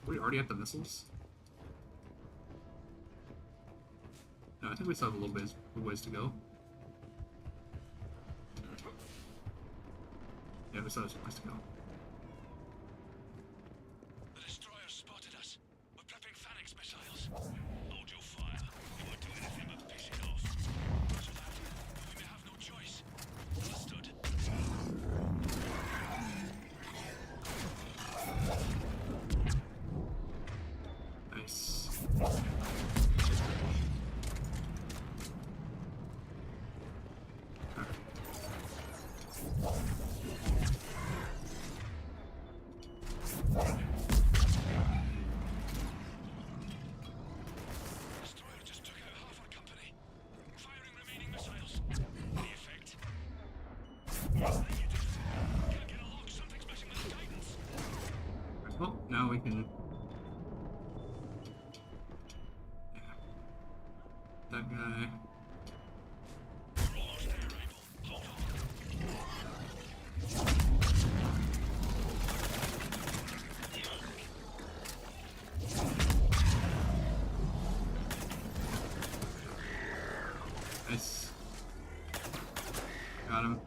We already at the missiles? No, I think we still have a little ways to go. this other place to go. The destroyer spotted us. We're prepping Phalanx missiles. Hold your fire. We won't do anything but piss it off. Roger that. We may have no choice. Understood. Nice. Destroyer just took out half our company. Firing remaining missiles. Any effect? Can't get along. Something's messing with the guidance. Well, now we can. Yeah. That guy. Nice. Got him.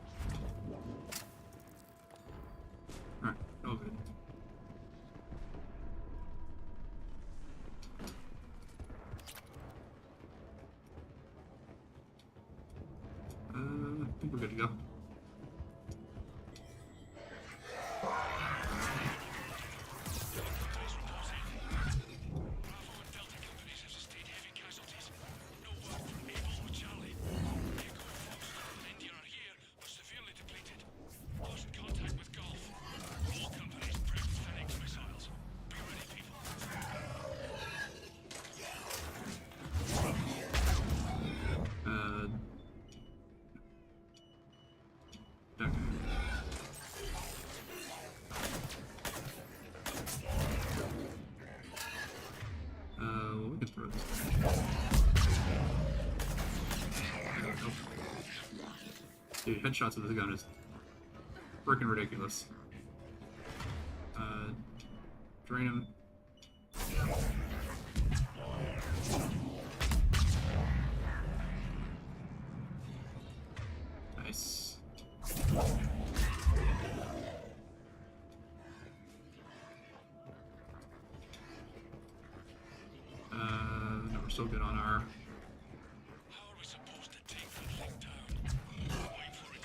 Alright, all good. I think we're good to go. We can throw this. There we go. Dude, headshots with this gun is freaking ridiculous. Drain him. Nice. No, we're still good on our. How are we supposed to take that thing down? Wait for it.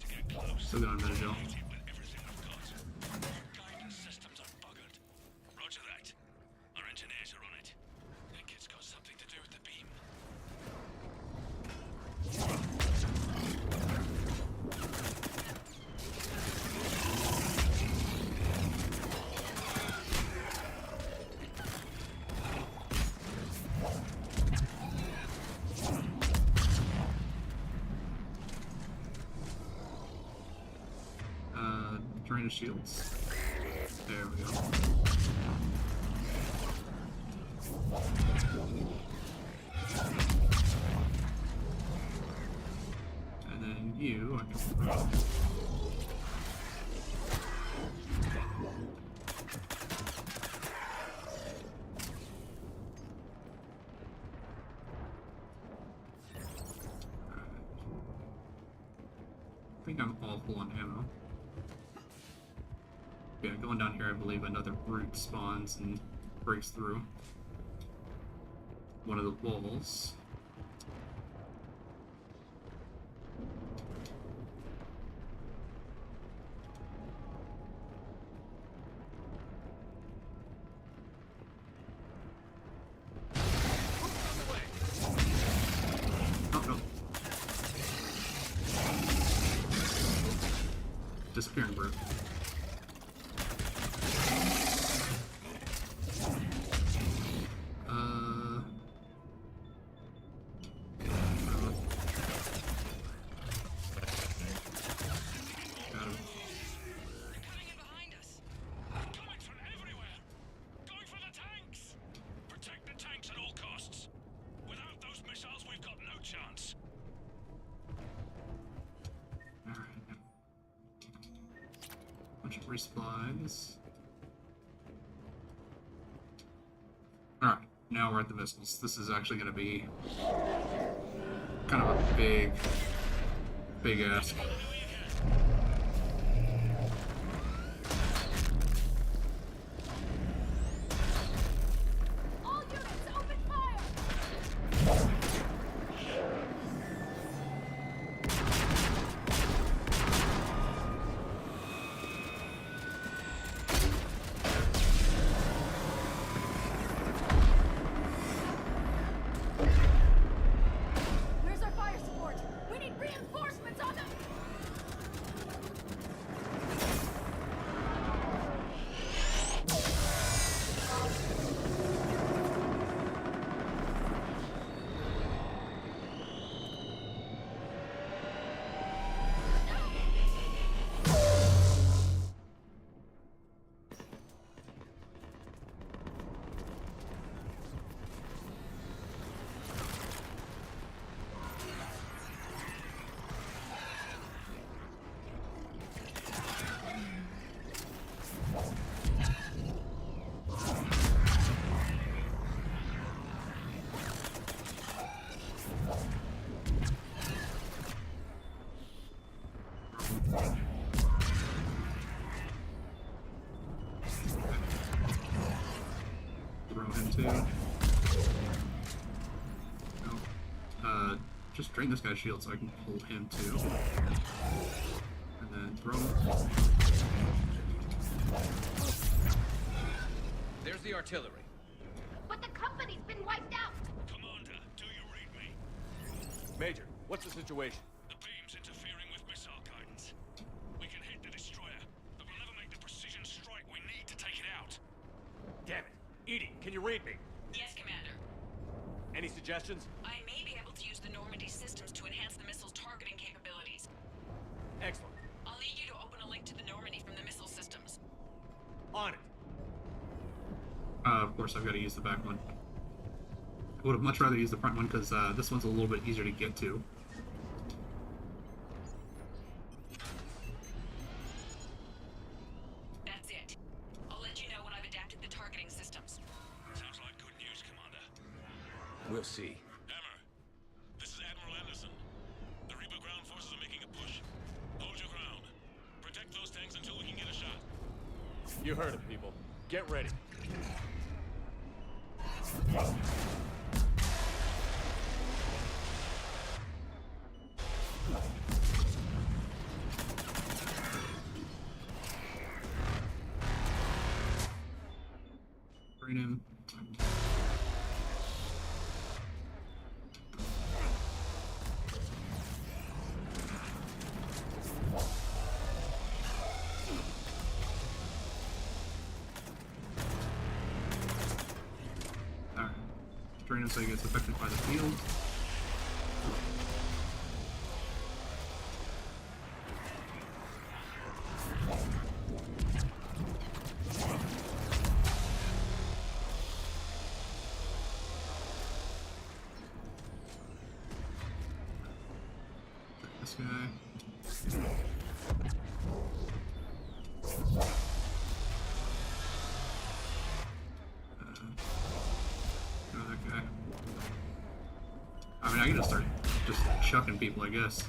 To get close. Still good on Metagel. With everything I've got. Our guidance systems are buggered. Roger that. Our engineers are on it. Think it's got something to do with the beam. Drain the shields. There we go. And then you, I can throw. I think I'm all full on ammo. Yeah, going down here, I believe another brute spawns and breaks through one of the walls. Oh, no. Disappearing brute. Resupplies. Alright, now we're at the missiles. This is actually going to be kind of a big ask. too. No. Just drain this guy's shield so I can pull him too. And then throw him. There's the artillery. But the company's been wiped out! Commander, do you read me? Major, what's the situation? The beam's interfering with missile guidance. We can hit the destroyer, but we'll never make the precision strike we need to take it out. Damn it. Edie, can you read me? Yes, Commander. Any suggestions? I may be able to use the Normandy systems to enhance the missile's targeting capabilities. Excellent. I'll need you to open a link to the Normandy from the missile systems. On it. Of course, I've got to use the back one. I would have much rather used the front one because this one's a little bit easier to get to. That's it. I'll let you know when I've adapted the targeting systems. Sounds like good news, Commander. We'll see. Hammer, this is Admiral Anderson. The Reaper ground forces are making a push. Hold your ground. Protect those tanks until we can get a shot. You heard it, people. Get ready. Bring him. Alright. Drain him so he gets affected by the field. This guy. That guy. I mean, I can just start just chucking people, I guess.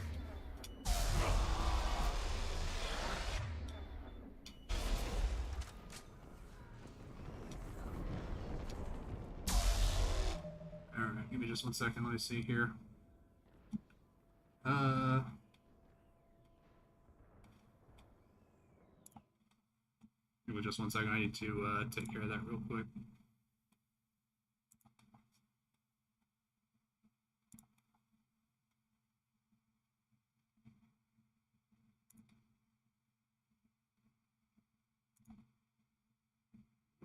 Alright, give me just 1 second, let me see here. Give me just 1 second, I need to take care of that real quick.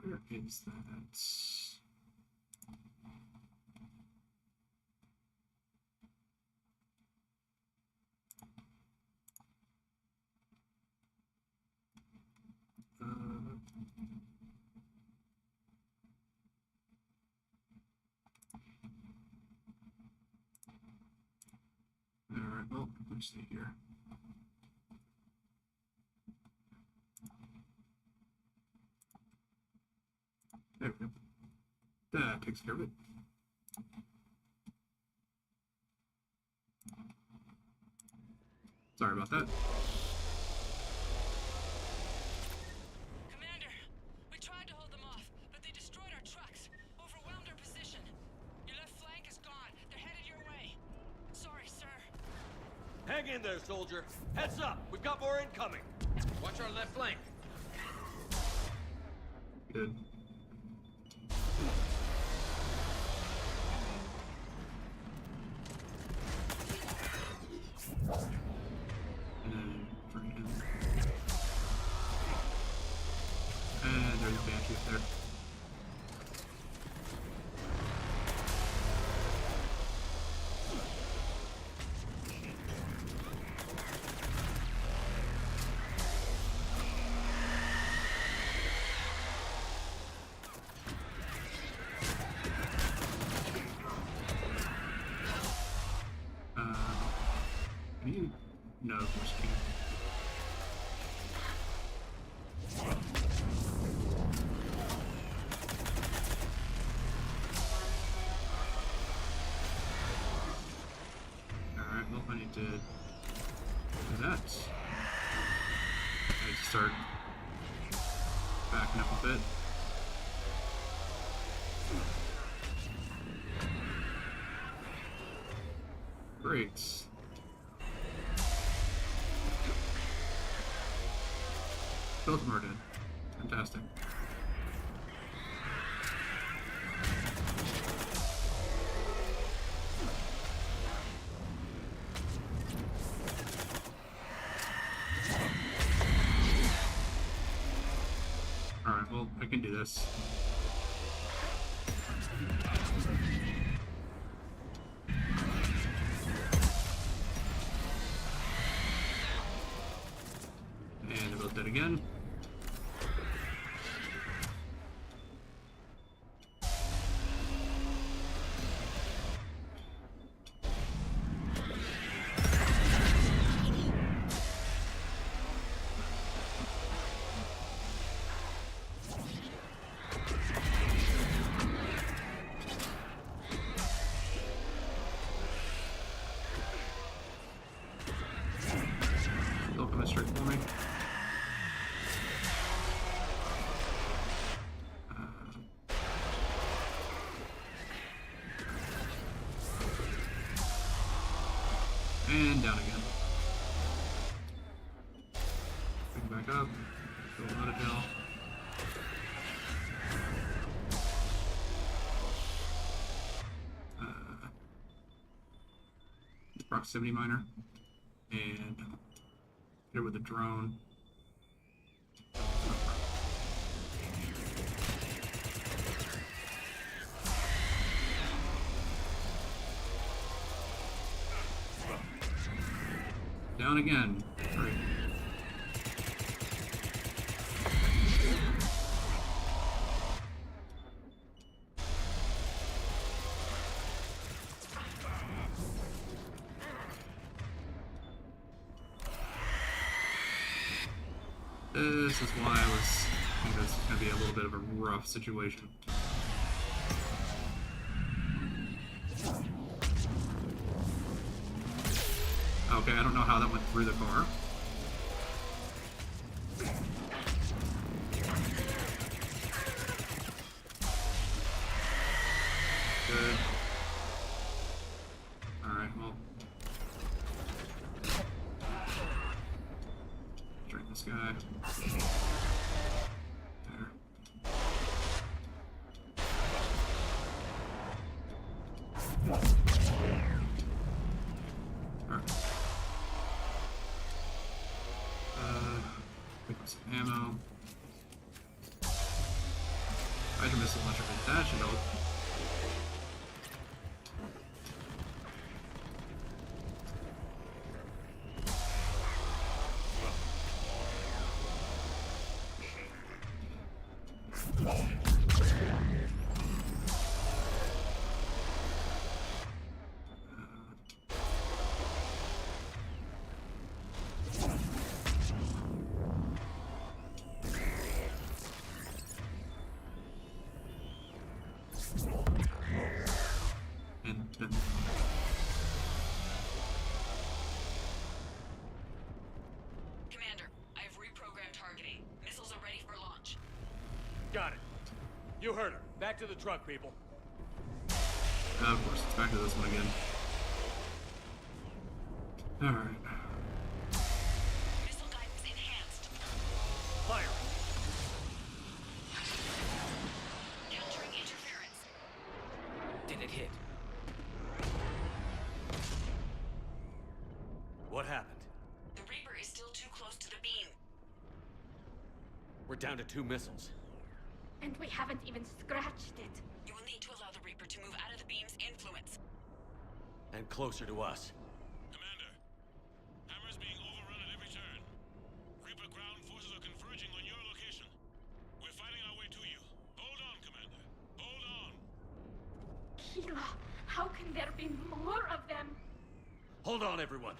Where is that? Alright, well, let's see here. There we go. That takes care of it. Sorry about that. Commander, we tried to hold them off, but they destroyed our trucks, overwhelmed our position. Your left flank is gone. They're headed your way. Sorry, sir. Hang in there, soldier. Heads up. We've got more incoming. Watch our left flank. Good. And then bring him. And there's a Banshee up there. Can you? No, of course you can't. Alright, well, I need to do that. I need to start backing up a bit. Great. Both of them are dead. Fantastic. Alright, well, I can do this. And they're both dead again. Still coming straight for me. And down again. Pick back up. Go another hill. Proximity miner. And here with the drone. Down again. Great. This is why I think this is going to be a little bit of a rough situation. Okay, I don't know how that went through the car. Good. Alright, well. Drink this guy. There. Alright. Pick up some ammo. Hydro missile launcher, that should help. And then Commander, I have reprogrammed targeting. Missiles are ready for launch. Got it. You heard her. Back to the truck, people. of course, it's back to this one again. Alright. Missile guidance enhanced. Fire! Countering interference. Did it hit? What happened? The Reaper is still too close to the beam. We're down to 2 missiles. And we haven't even scratched it. You will need to allow the Reaper to move out of the beam's influence. And closer to us. Commander, Hammer's being overrun at every turn. Reaper ground forces are converging on your location. We're fighting our way to you. Hold on, Commander. Hold on. Kila, how can there be more of them? Hold on, everyone.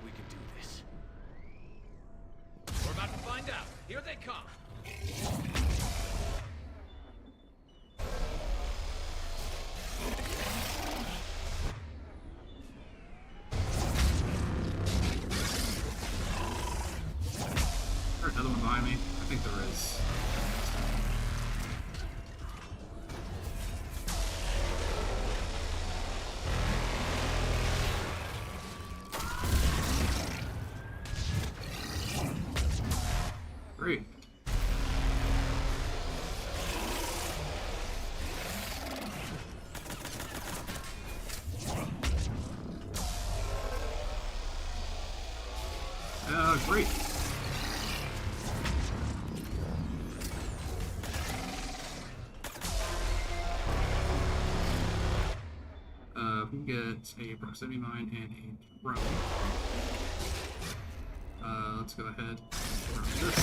We can do this. We're about to find out. Here they come. Is there another one behind me? I think there is. get a proximity mine and a drone. Let's go ahead and run this.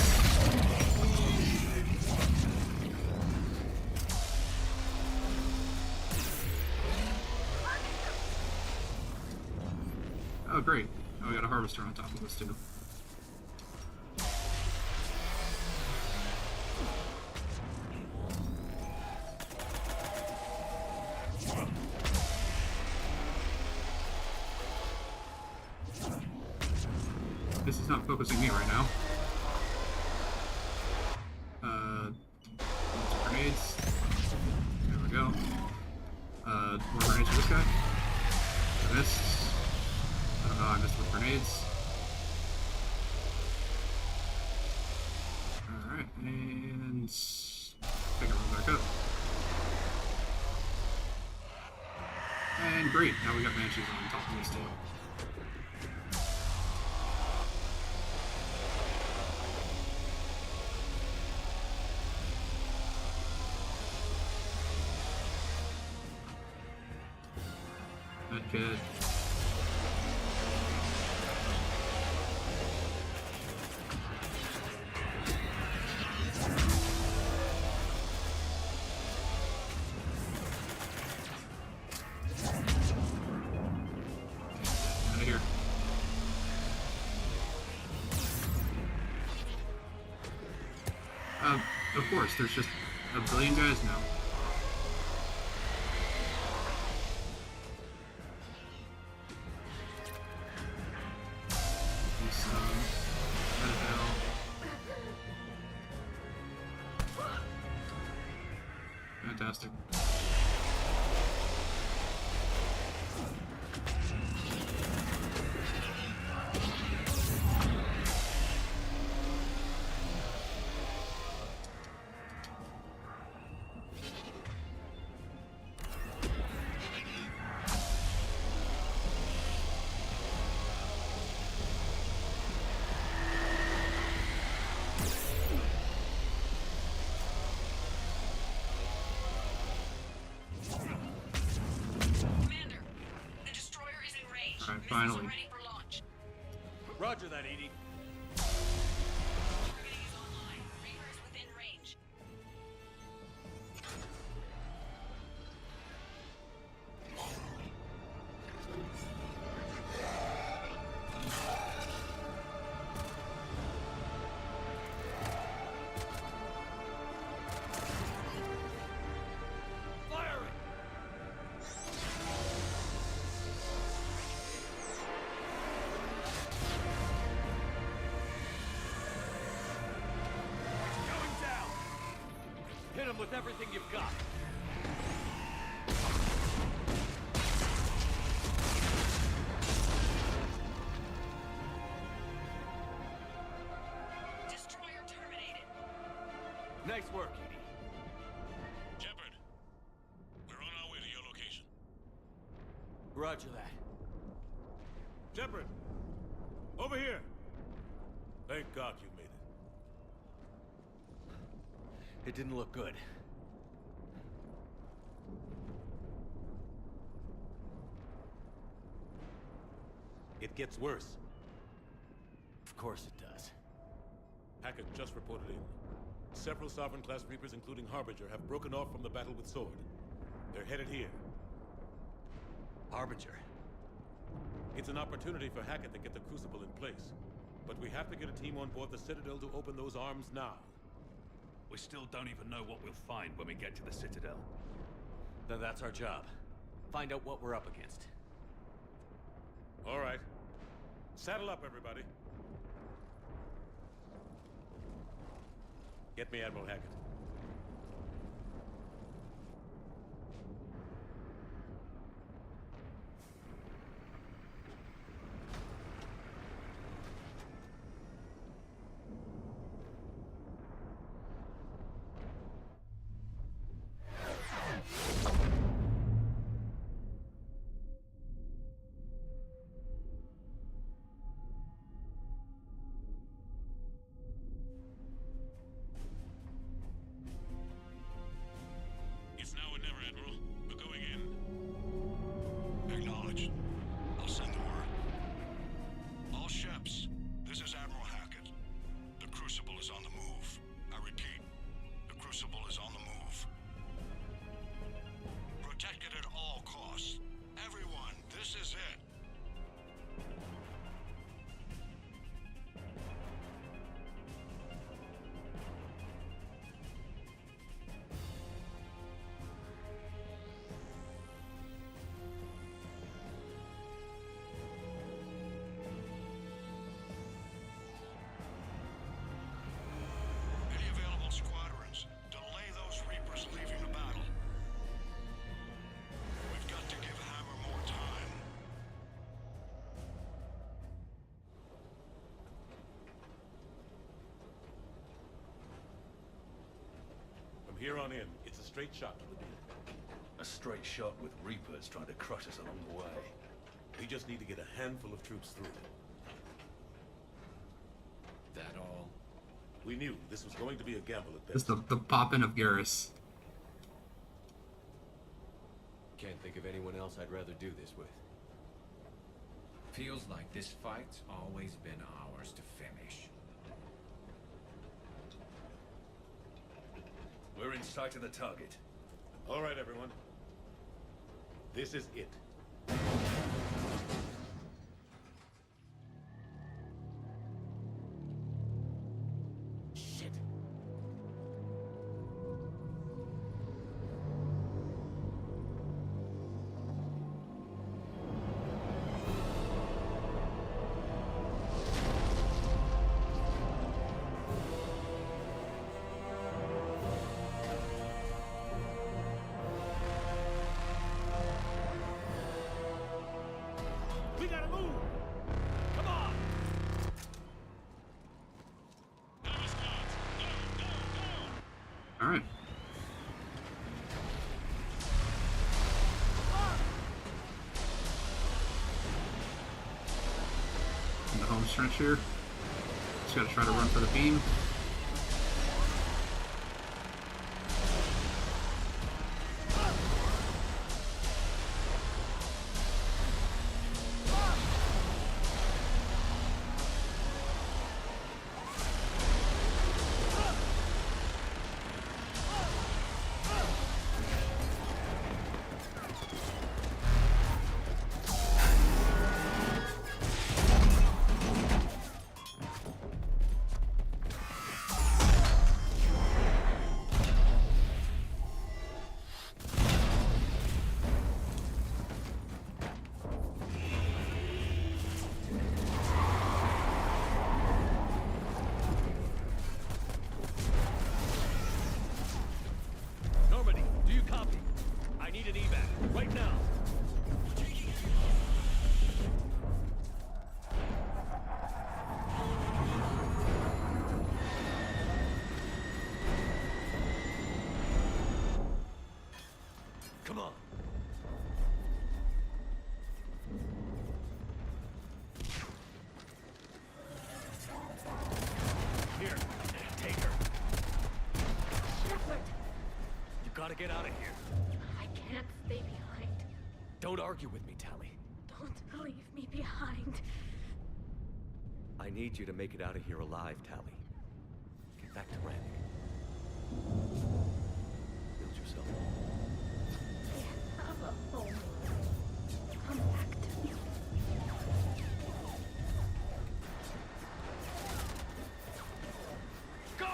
Oh, great. Oh, we got a harvester on top of this, too. This is not focusing me right now. Grenades. There we go. More grenades for this guy. I missed. I don't know, I missed with grenades. Alright, and pick everyone back up. And great, now we got Banshees on top of this too. Medkit. Out of here. Of course, there's just a billion guys now. Fantastic. Alright, finally. Roger that, Edie. Hit him with everything you've got. Destroyer terminated. Nice work, Edie. Shepard, we're on our way to your location. Roger that. Shepard, over here. Thank God you made it. It didn't look good. It gets worse. Of course it does. Hackett just reported in. Several Sovereign-class Reapers, including Harbinger, have broken off from the battle with Sword. They're headed here. Harbinger? It's an opportunity for Hackett to get the Crucible in place. But we have to get a team on board the Citadel to open those arms now. We still don't even know what we'll find when we get to the Citadel. Then that's our job. Find out what we're up against. All right. Saddle up, everybody. Get me Admiral Hackett. here on in, it's a straight shot to the beam. A straight shot with Reapers trying to crush us along the way. We just need to get a handful of troops through. That all? We knew this was going to be a gamble at Just best. the popping of Garrus. Can't think of anyone else I'd rather do this with. Feels like this fight's always been ours to finish. We're in sight of the target. All right, everyone. This is it. Shit. We gotta move! Come on! All right. In the home stretch here. Just gotta try to run for the beam. Normandy, do you copy? I need an evac, right now. Come on. Here, take her. Shepard! You gotta get out of here. I can't stay behind. Don't argue with me, Tally. Don't leave me behind. I need you to make it out of here alive, Tally. Get back to Rannick. Build yourself a home. I have a home. Come back to me. Go!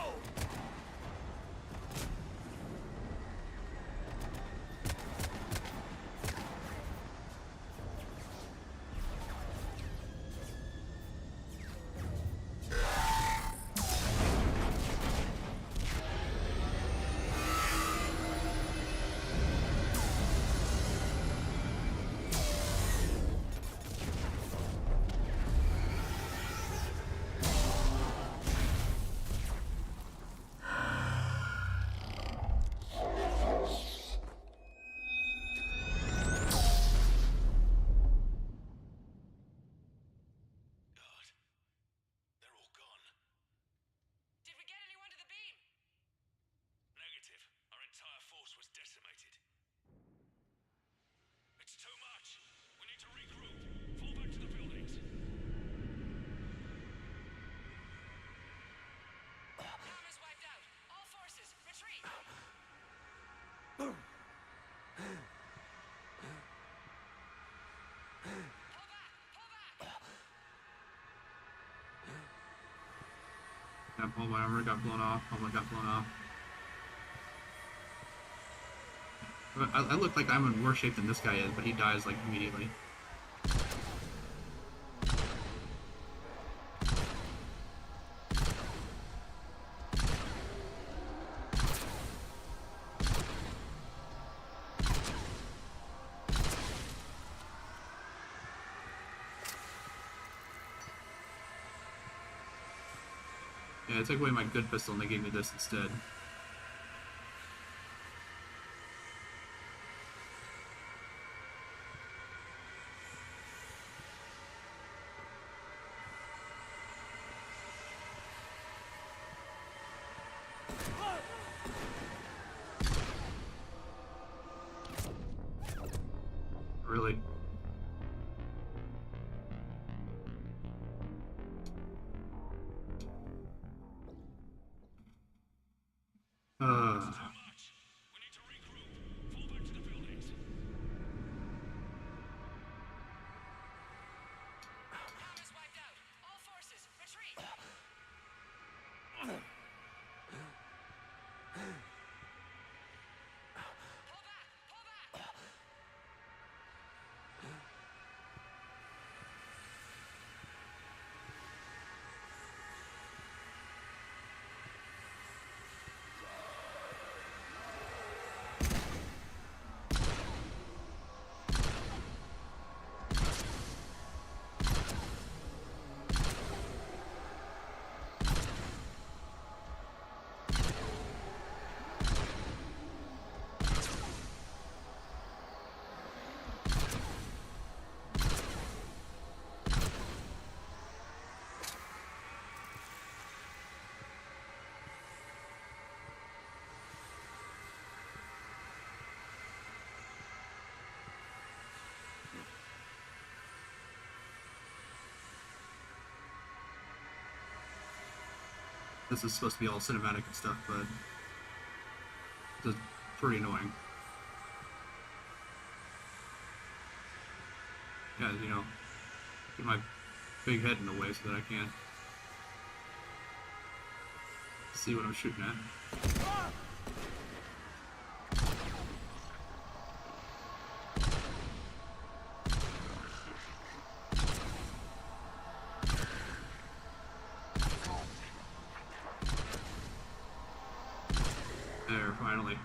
Did we get anyone to the beam? Negative. Our entire force was decimated. It's too much. We need to regroup. Fall back to the buildings. Hammer's wiped out. All forces, retreat. Yep, all my armor got blown off. All my got blown off. I look like I'm in worse shape than this guy is, but he dies like immediately. Yeah, they took away my good pistol and they gave me this instead. Really? Hammer's wiped out. All forces, retreat. Pull back! Pull back! This is supposed to be all cinematic and stuff, but it's pretty annoying. Yeah, you know, get my big head in the way so that I can't see what I'm shooting at. There, finally.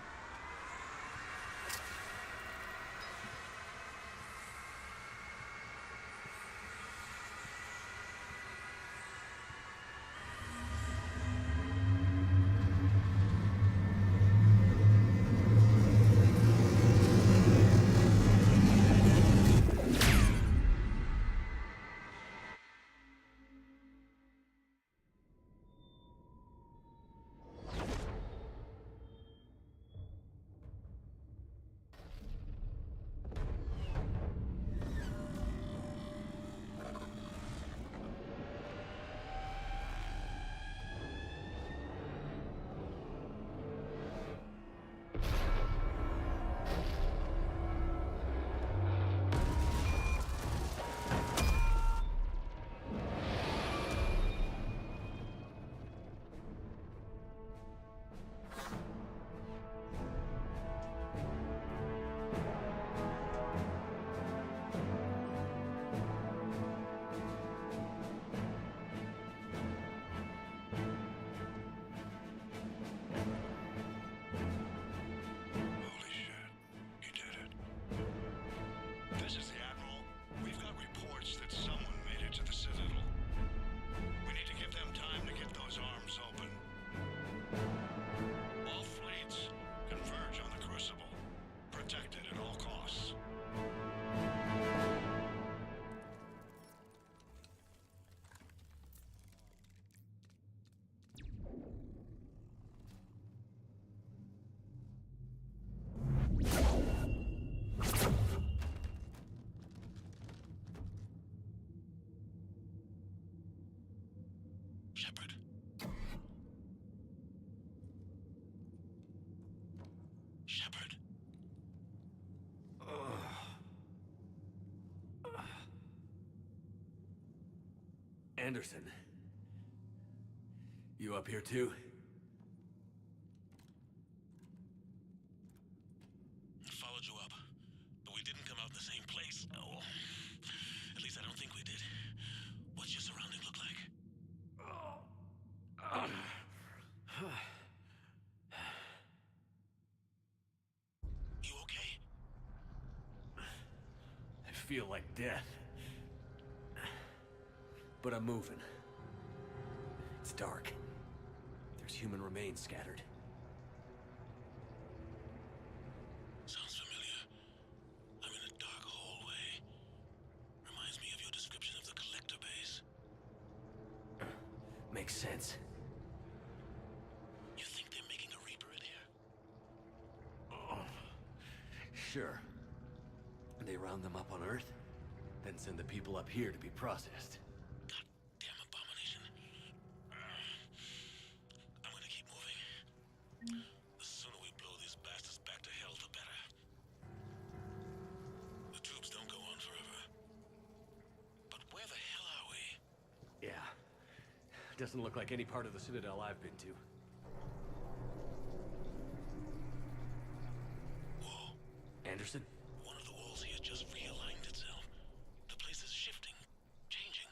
This is the Admiral. We've got reports that someone made it to the Citadel. We need to give them time to get those arms open. All fleets converge on the Crucible. Protect it at all costs. Shepard. Shepard. Anderson. You up here too? Followed you up, but we didn't come out in the same place. Oh, at least I don't think we did. What's your surrounding look like? You okay? I feel like death. But I'm moving. It's dark. There's human remains scattered. Sounds familiar. I'm in a dark hallway. Reminds me of your description of the Collector base. Makes sense. You think they're making a Reaper in here? Sure. They round them up on Earth, then send the people up here to be processed. Damn abomination. I'm gonna keep moving. The sooner we blow these bastards back to hell, the better. The tubes don't go on forever. But where the hell are we? Yeah. Doesn't look like any part of the Citadel I've been to. Whoa. Anderson? One of the walls here just realigned itself. The place is shifting, changing.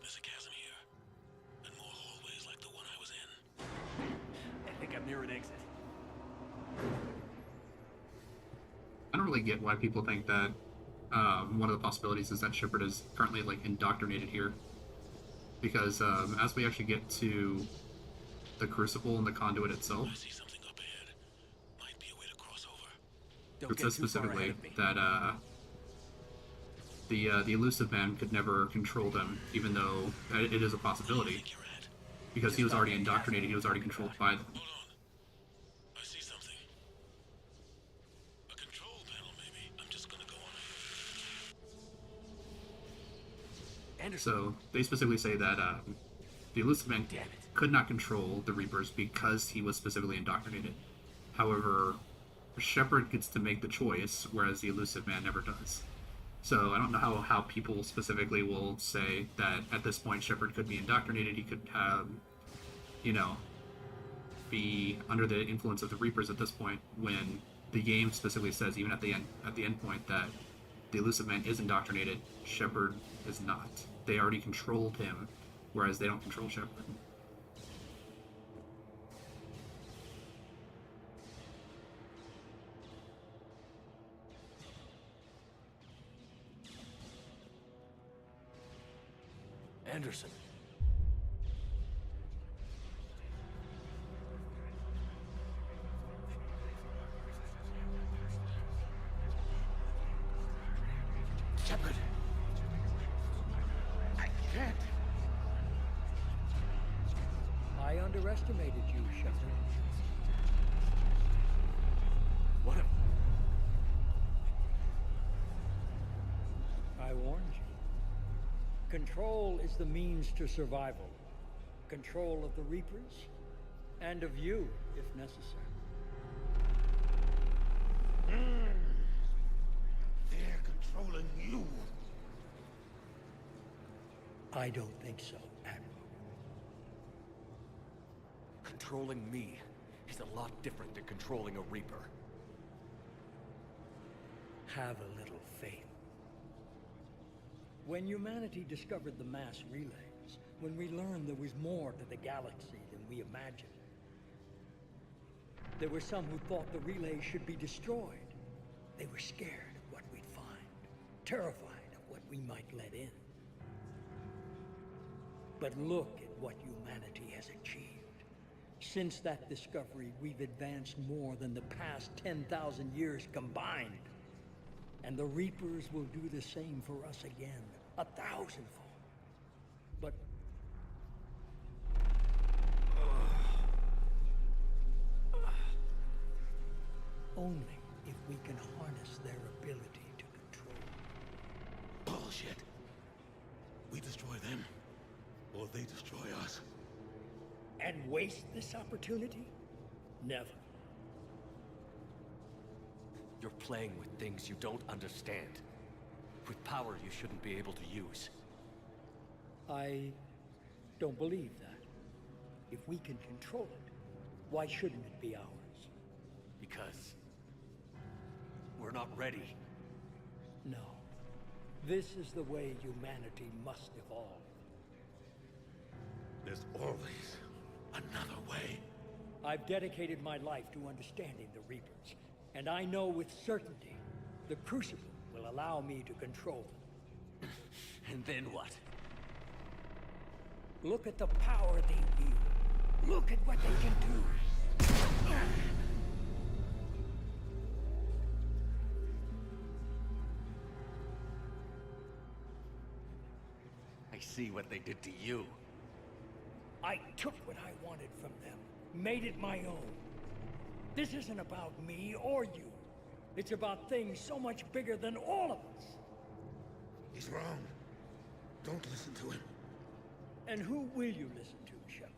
There's a chasm here, and more hallways like the one I was in. I think I'm near an exit. I don't really get why people think that one of the possibilities is that Shepard is currently like indoctrinated here, because as we actually get to the Crucible and the conduit itself, I see something up ahead. Might be a way to cross over. it says specifically that the elusive man could never control them, even though it is a possibility, because he was already indoctrinated, he was already controlled by them. I see something. A control panel, maybe. I'm just gonna go on. So they specifically say that the elusive man could not control the Reapers because he was specifically indoctrinated. However, Shepard gets to make the choice, whereas the elusive man never does. So I don't know how people specifically will say that at this point Shepard could be indoctrinated, he could have, be under the influence of the Reapers at this point, when the game specifically says, even at the end point, that the elusive man is indoctrinated, Shepard is not. They already controlled him, whereas they don't control Shepard. Anderson. Shepard. I can't. I underestimated you, Shepard. What a... I warned you. Control is the means to survival. Control of the Reapers, and of you, if necessary. They're controlling you. I don't think so, Admiral. Controlling me is a lot different than controlling a Reaper. Have a little faith. When humanity discovered the mass relays, when we learned there was more to the galaxy than we imagined, there were some who thought the relays should be destroyed. They were scared of what we'd find, terrified of what we might let in. But look at what humanity has achieved. Since that discovery, we've advanced more than the past 10,000 years combined. And the Reapers will do the same for us again, 1,000-fold. But... only if we can harness their ability to control. Bullshit. We destroy them, or they destroy us. And waste this opportunity? Never. You're playing with things you don't understand. With power you shouldn't be able to use. I don't believe that. If we can control it, why shouldn't it be ours? Because... we're not ready. No. This is the way humanity must evolve. There's always another way. I've dedicated my life to understanding the Reapers, and I know with certainty the Crucible will allow me to control them. And then what? Look at the power they wield. Look at what they can do. I see what they did to you. I took what I wanted from them, made it my own. This isn't about me or you. It's about things so much bigger than all of us. He's wrong. Don't listen to him. And who will you listen to, Shepard?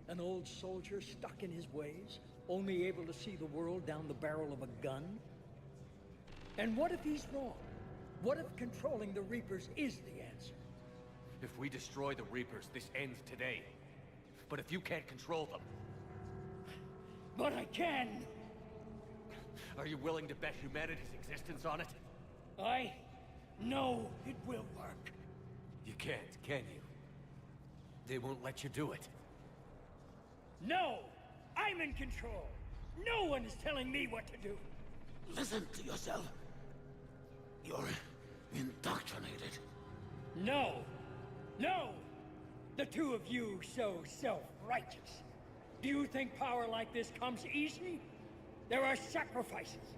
An old soldier stuck in his ways, only able to see the world down the barrel of a gun? And what if he's wrong? What if controlling the Reapers is the answer? If we destroy the Reapers, this ends today. But if you can't control them... But I can! Are you willing to bet humanity's existence on it? I know it will work. You can't, can you? They won't let you do it. No! I'm in control! No one is telling me what to do! Listen to yourself. You're indoctrinated. No! No! The two of you so self-righteous. Do you think power like this comes easy? There are sacrifices.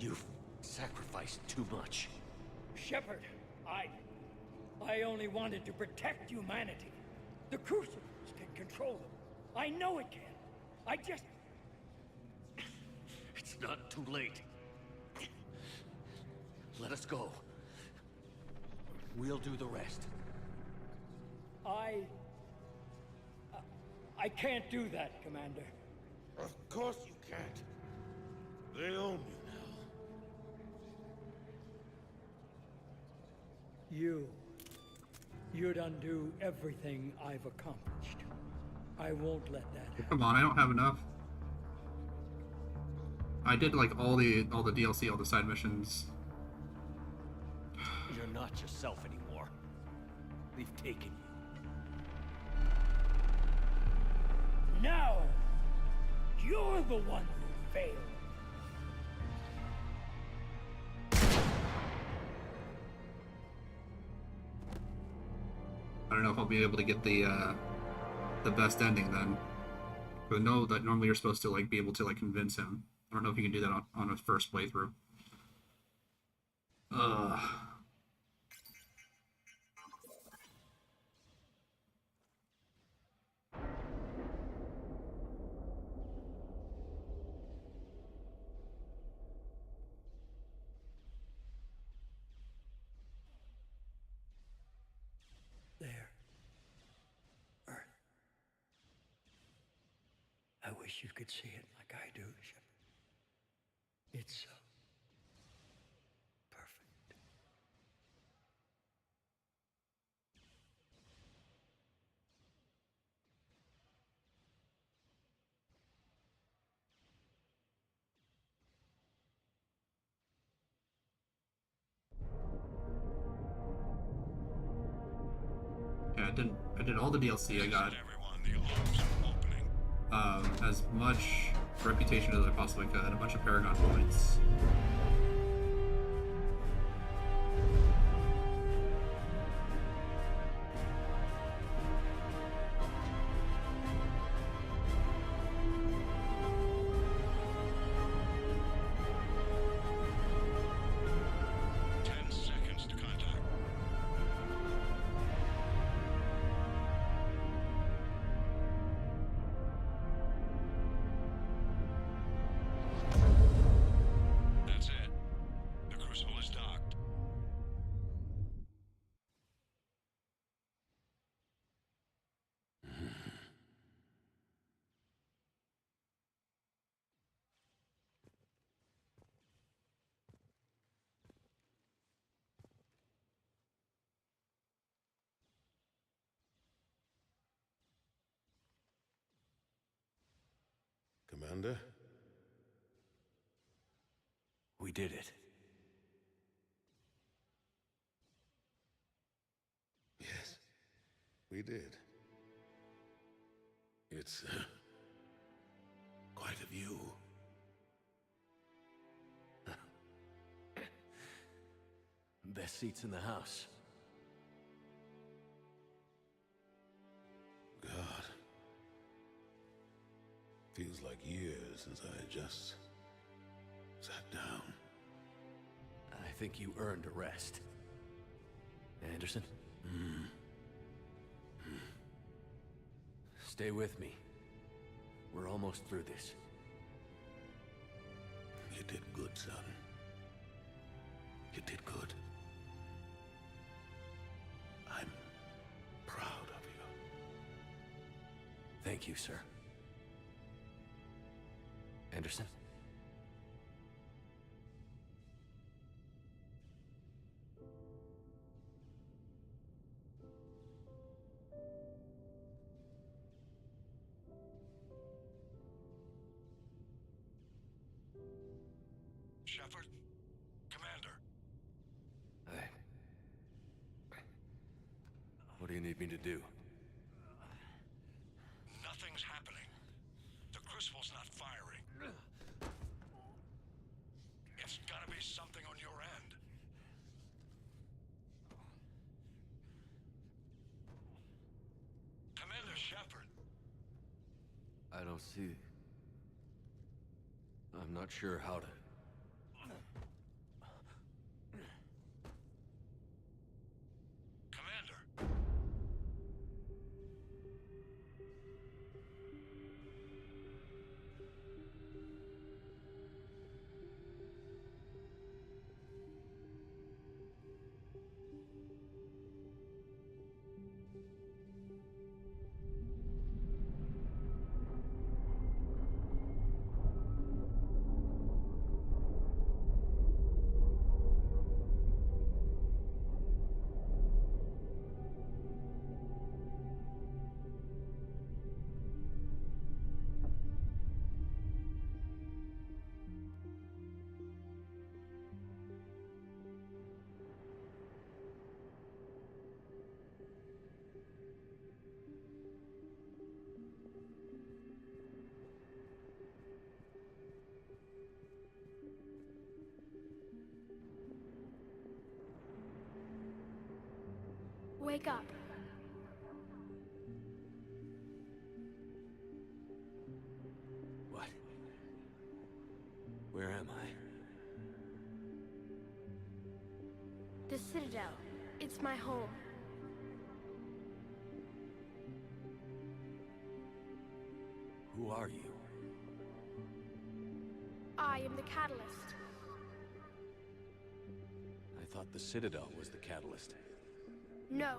You've sacrificed too much. Shepard, I only wanted to protect humanity. The Crucibles can control them. I know it can. I just... It's not too late. Let us go. We'll do the rest. I can't do that, Commander. Of course you can't. They own you now. You'd undo everything I've accomplished. I won't let that happen. Come on, I don't have enough. I did like all the DLC, all the side missions. You're not yourself anymore. We've taken you. Now, you're the one who failed. I don't know if I'll be able to get the best ending then. But I know that normally you're supposed to like be able to like convince him. I don't know if you can do that on a first playthrough. I wish you could see it like I do, Shepard. It's so perfect. Yeah, I did all the DLC. I got as much reputation as I possibly could, a bunch of Paragon points. Commander? We did it. Yes, we did. It's quite a view. Best seats in the house. God. Feels like years since I just sat down. I think you earned a rest. Anderson? Stay with me. We're almost through this. You did good, son. You did good. I'm proud of you. Thank you, sir. Anderson? Shepard? Commander? What do you need me to do? Nothing's happening. The Crucible's not firing. It's gotta be something on your end. Commander Shepard! I don't see... I'm not sure how to... Commander! Wake up. What? Where am I? The Citadel. It's my home. Who are you? I am the Catalyst. I thought the Citadel was the catalyst. No,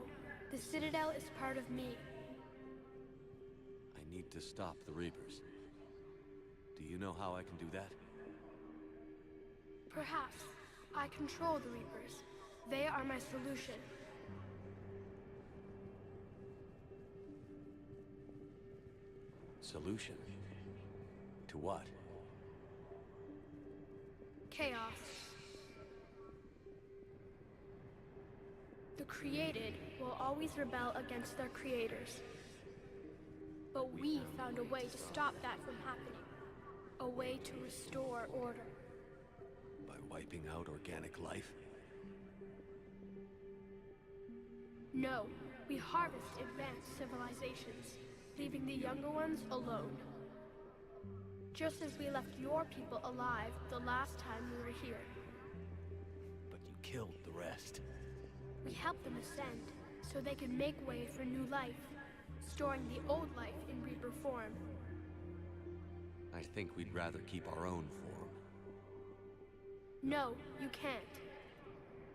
the Citadel is part of me. I need to stop the Reapers. Do you know how I can do that? Perhaps. I control the Reapers. They are my solution. Solution? To what? Chaos. The created will always rebel against their creators. But we found a way to stop that from happening. A way to restore order. By wiping out organic life? No, we harvest advanced civilizations, leaving the younger ones alone. Just as we left your people alive the last time we were here. But you killed the rest. We helped them ascend, so they could make way for new life, storing the old life in Reaper form. I think we'd rather keep our own form. No, you can't.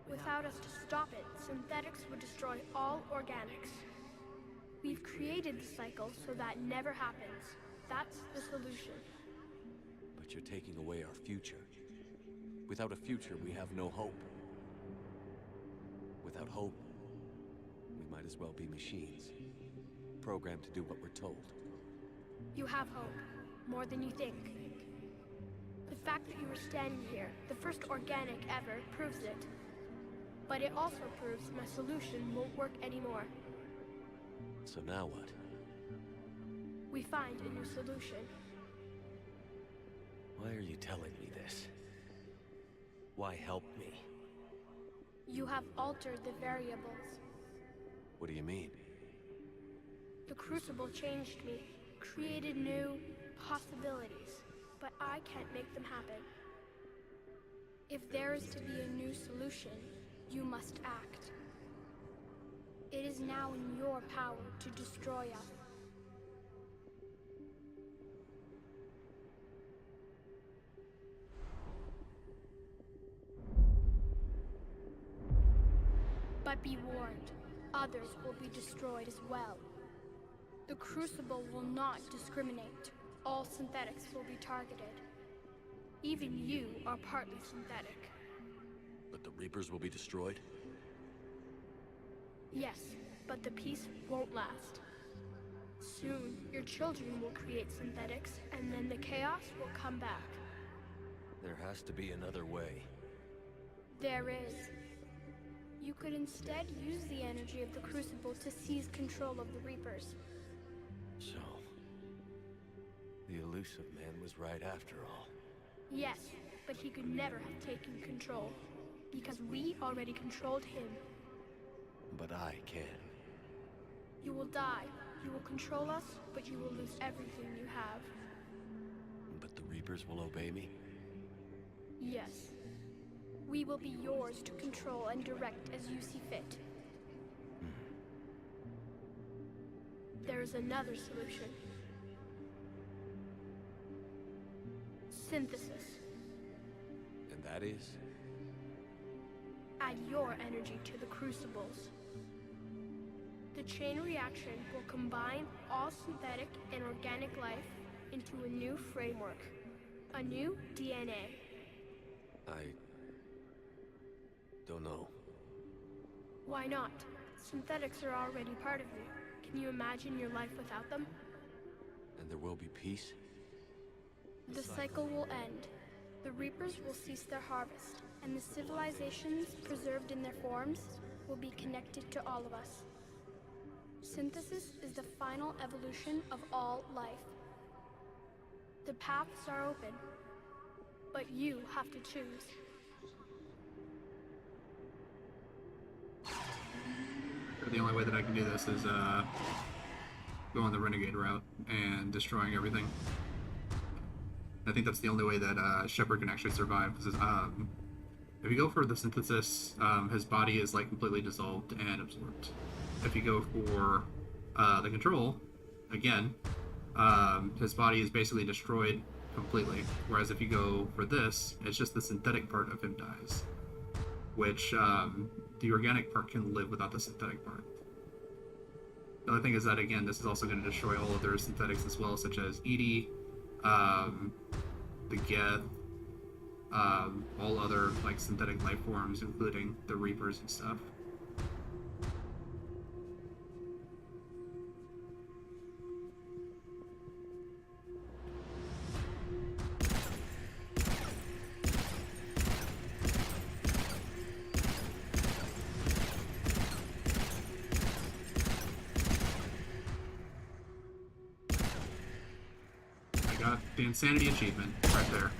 Without us to stop it, synthetics would destroy all organics. We've created the cycle so that never happens. That's the solution. But you're taking away our future. Without a future, we have no hope. Without hope, we might as well be machines. Programmed to do what we're told. You have hope. More than you think. The fact that you are standing here, the first organic ever, proves it. But it also proves my solution won't work anymore. So now what? We find a new solution. Why are you telling me this? Why help me? You have altered the variables. What do you mean? The Crucible changed me, created new possibilities, but I can't make them happen. If there is to be a new solution, you must act. It is now in your power to destroy us. But be warned, others will be destroyed as well. The Crucible will not discriminate. All synthetics will be targeted. Even you are partly synthetic. But the Reapers will be destroyed? Yes, but the peace won't last. Soon, your children will create synthetics, and then the chaos will come back. There has to be another way. There is. You could instead use the energy of the Crucible to seize control of the Reapers. So, the elusive man was right after all. Yes, but he could never have taken control, because we already controlled him. But I can. You will die. You will control us, but you will lose everything you have. But the Reapers will obey me? Yes. We will be yours to control and direct as you see fit. There is another solution. Synthesis. And that is? Add your energy to the Crucibles. The chain reaction will combine all synthetic and organic life into a new framework. A new DNA. I don't know. Why not? Synthetics are already part of you. Can you imagine your life without them? And there will be peace? The cycle will end. The Reapers will cease their harvest, and the civilizations preserved in their forms will be connected to all of us. Synthesis is the final evolution of all life. The paths are open, but you have to choose. The only way that I can do this is go on the Renegade route and destroying everything. I think that's the only way that Shepard can actually survive. Because if you go for the synthesis, his body is like completely dissolved and absorbed. If you go for the control, again, his body is basically destroyed completely. Whereas if you go for this, it's just the synthetic part of him dies, which the organic part can live without the synthetic part. The other thing is that, again, this is also going to destroy all of their synthetics as well, such as Edie, the Geth, all other like synthetic life forms, including the Reapers and stuff. The insanity achievement right there.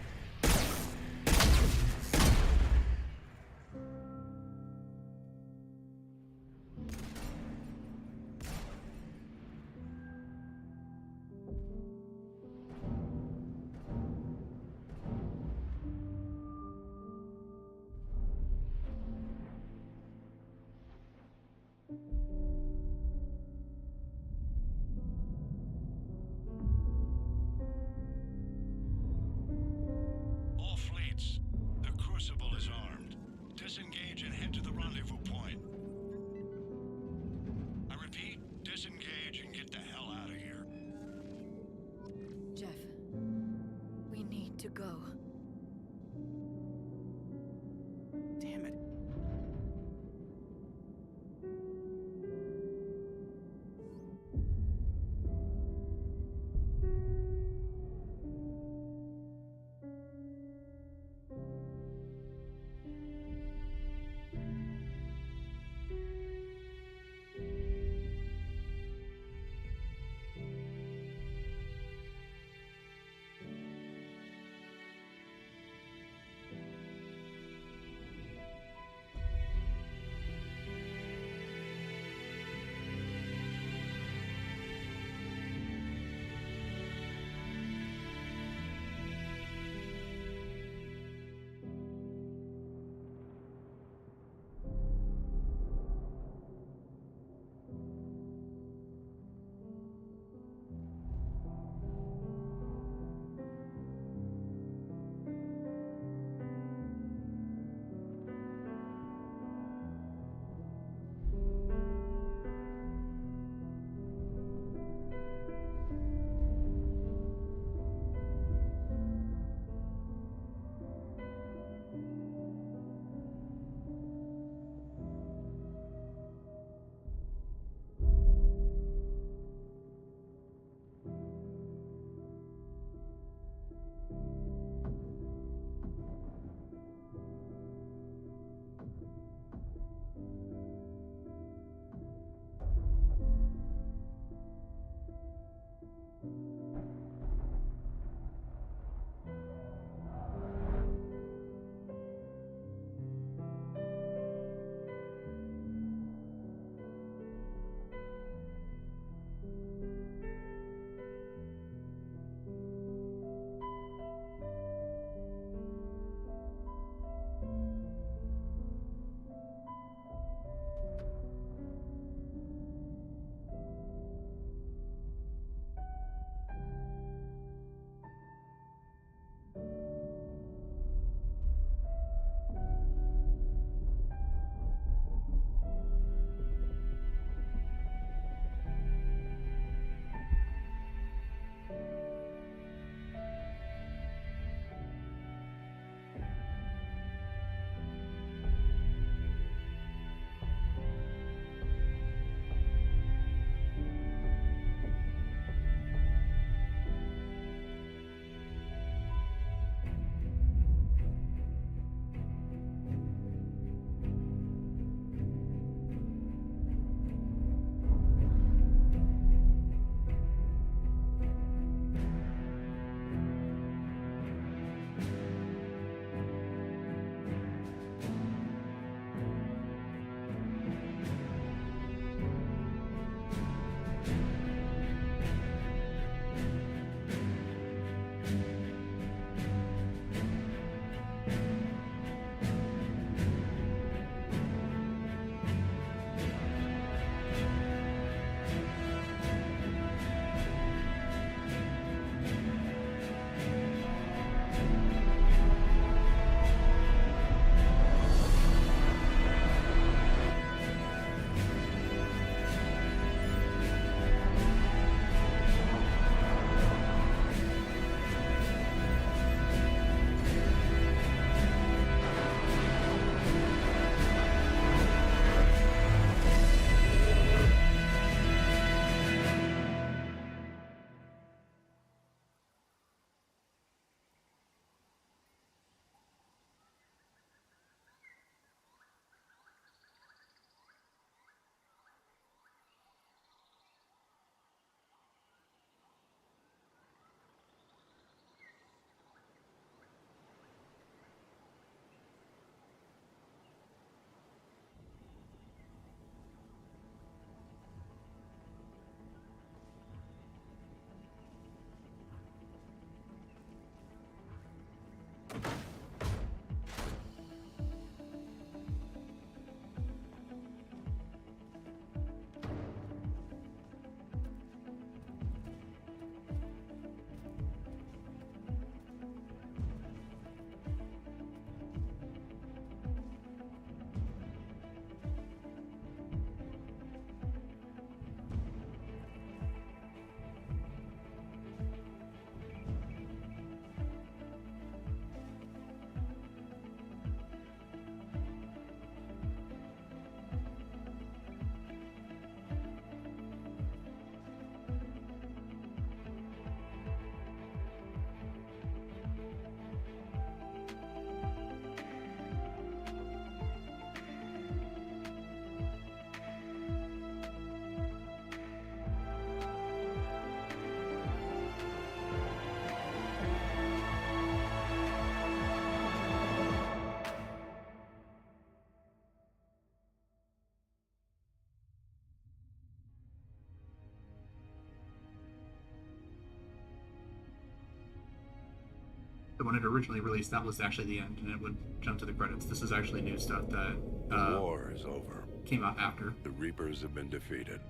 So when it originally released, that was actually the end, and it would jump to the credits. This is actually new stuff that The war is over. came out after. The Reapers have been defeated.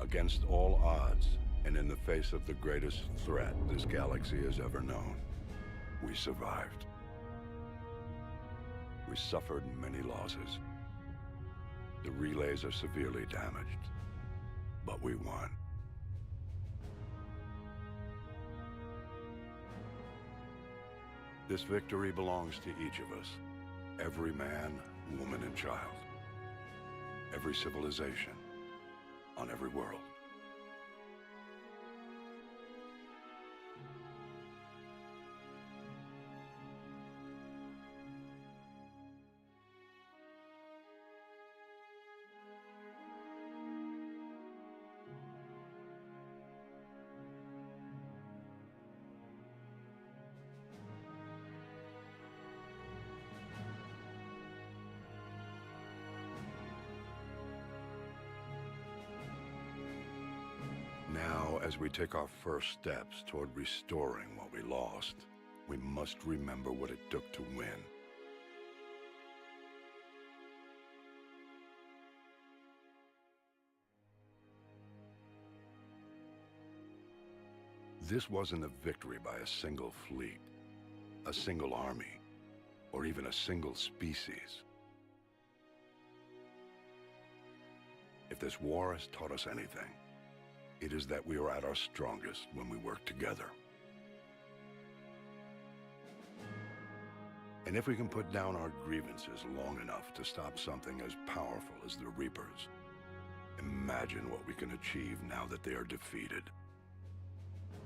Against all odds, and in the face of the greatest threat this galaxy has ever known, we survived. We suffered many losses. The relays are severely damaged, but we won. This victory belongs to each of us. Every man, woman, and child. Every civilization. On every world. Now, as we take our first steps toward restoring what we lost, we must remember what it took to win. This wasn't a victory by a single fleet, a single army, or even a single species. If this war has taught us anything, it is that we are at our strongest when we work together. And if we can put down our grievances long enough to stop something as powerful as the Reapers, imagine what we can achieve now that they are defeated.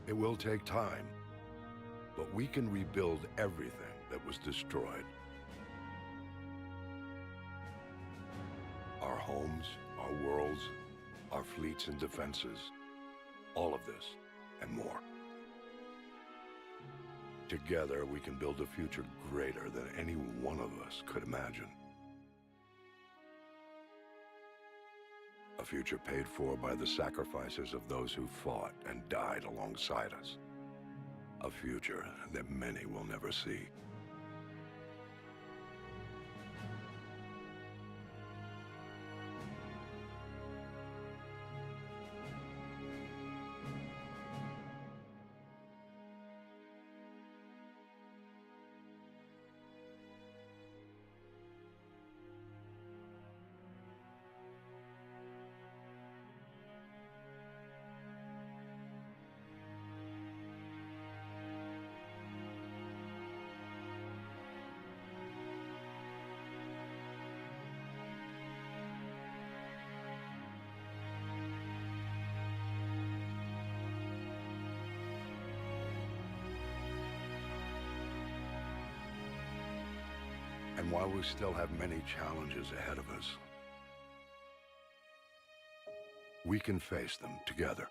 It will take time, but we can rebuild everything that was destroyed. Our homes, our worlds, our fleets and defenses. All of this, and more. Together, we can build a future greater than any one of us could imagine. A future paid for by the sacrifices of those who fought and died alongside us. A future that many will never see. And while we still have many challenges ahead of us, we can face them together.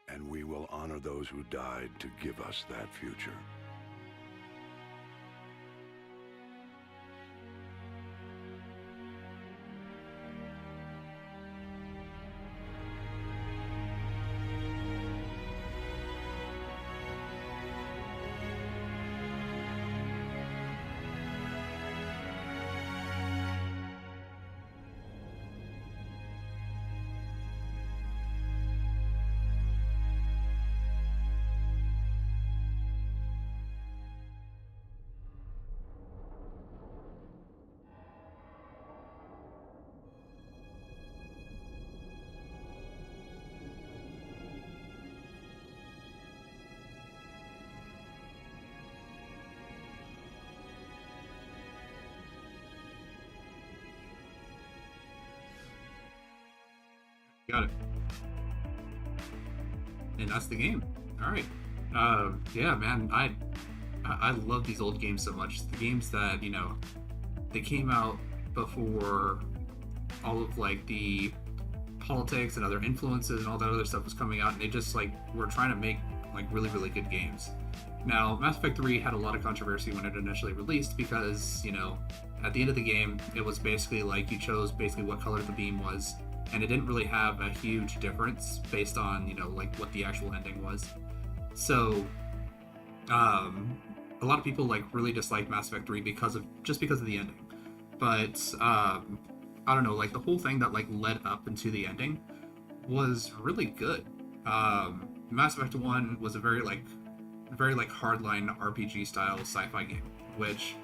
And we will honor those who died to give us that future. Got it. And that's the game. All right. Yeah, man. I love these old games so much. The games that, you know, they came out before all of like the politics and other influences and all that other stuff was coming out, and they just like were trying to make like really, really good games. Now, Mass Effect 3 had a lot of controversy when it initially released because, you know, at the end of the game, it was basically like you chose basically what color the beam was, and it didn't really have a huge difference based on, you know, like what the actual ending was. So, a lot of people like really dislike Mass Effect 3 because of the ending. But I don't know, like the whole thing that like led up into the ending was really good. Mass Effect 1 was a very hardline RPG style sci-fi game, which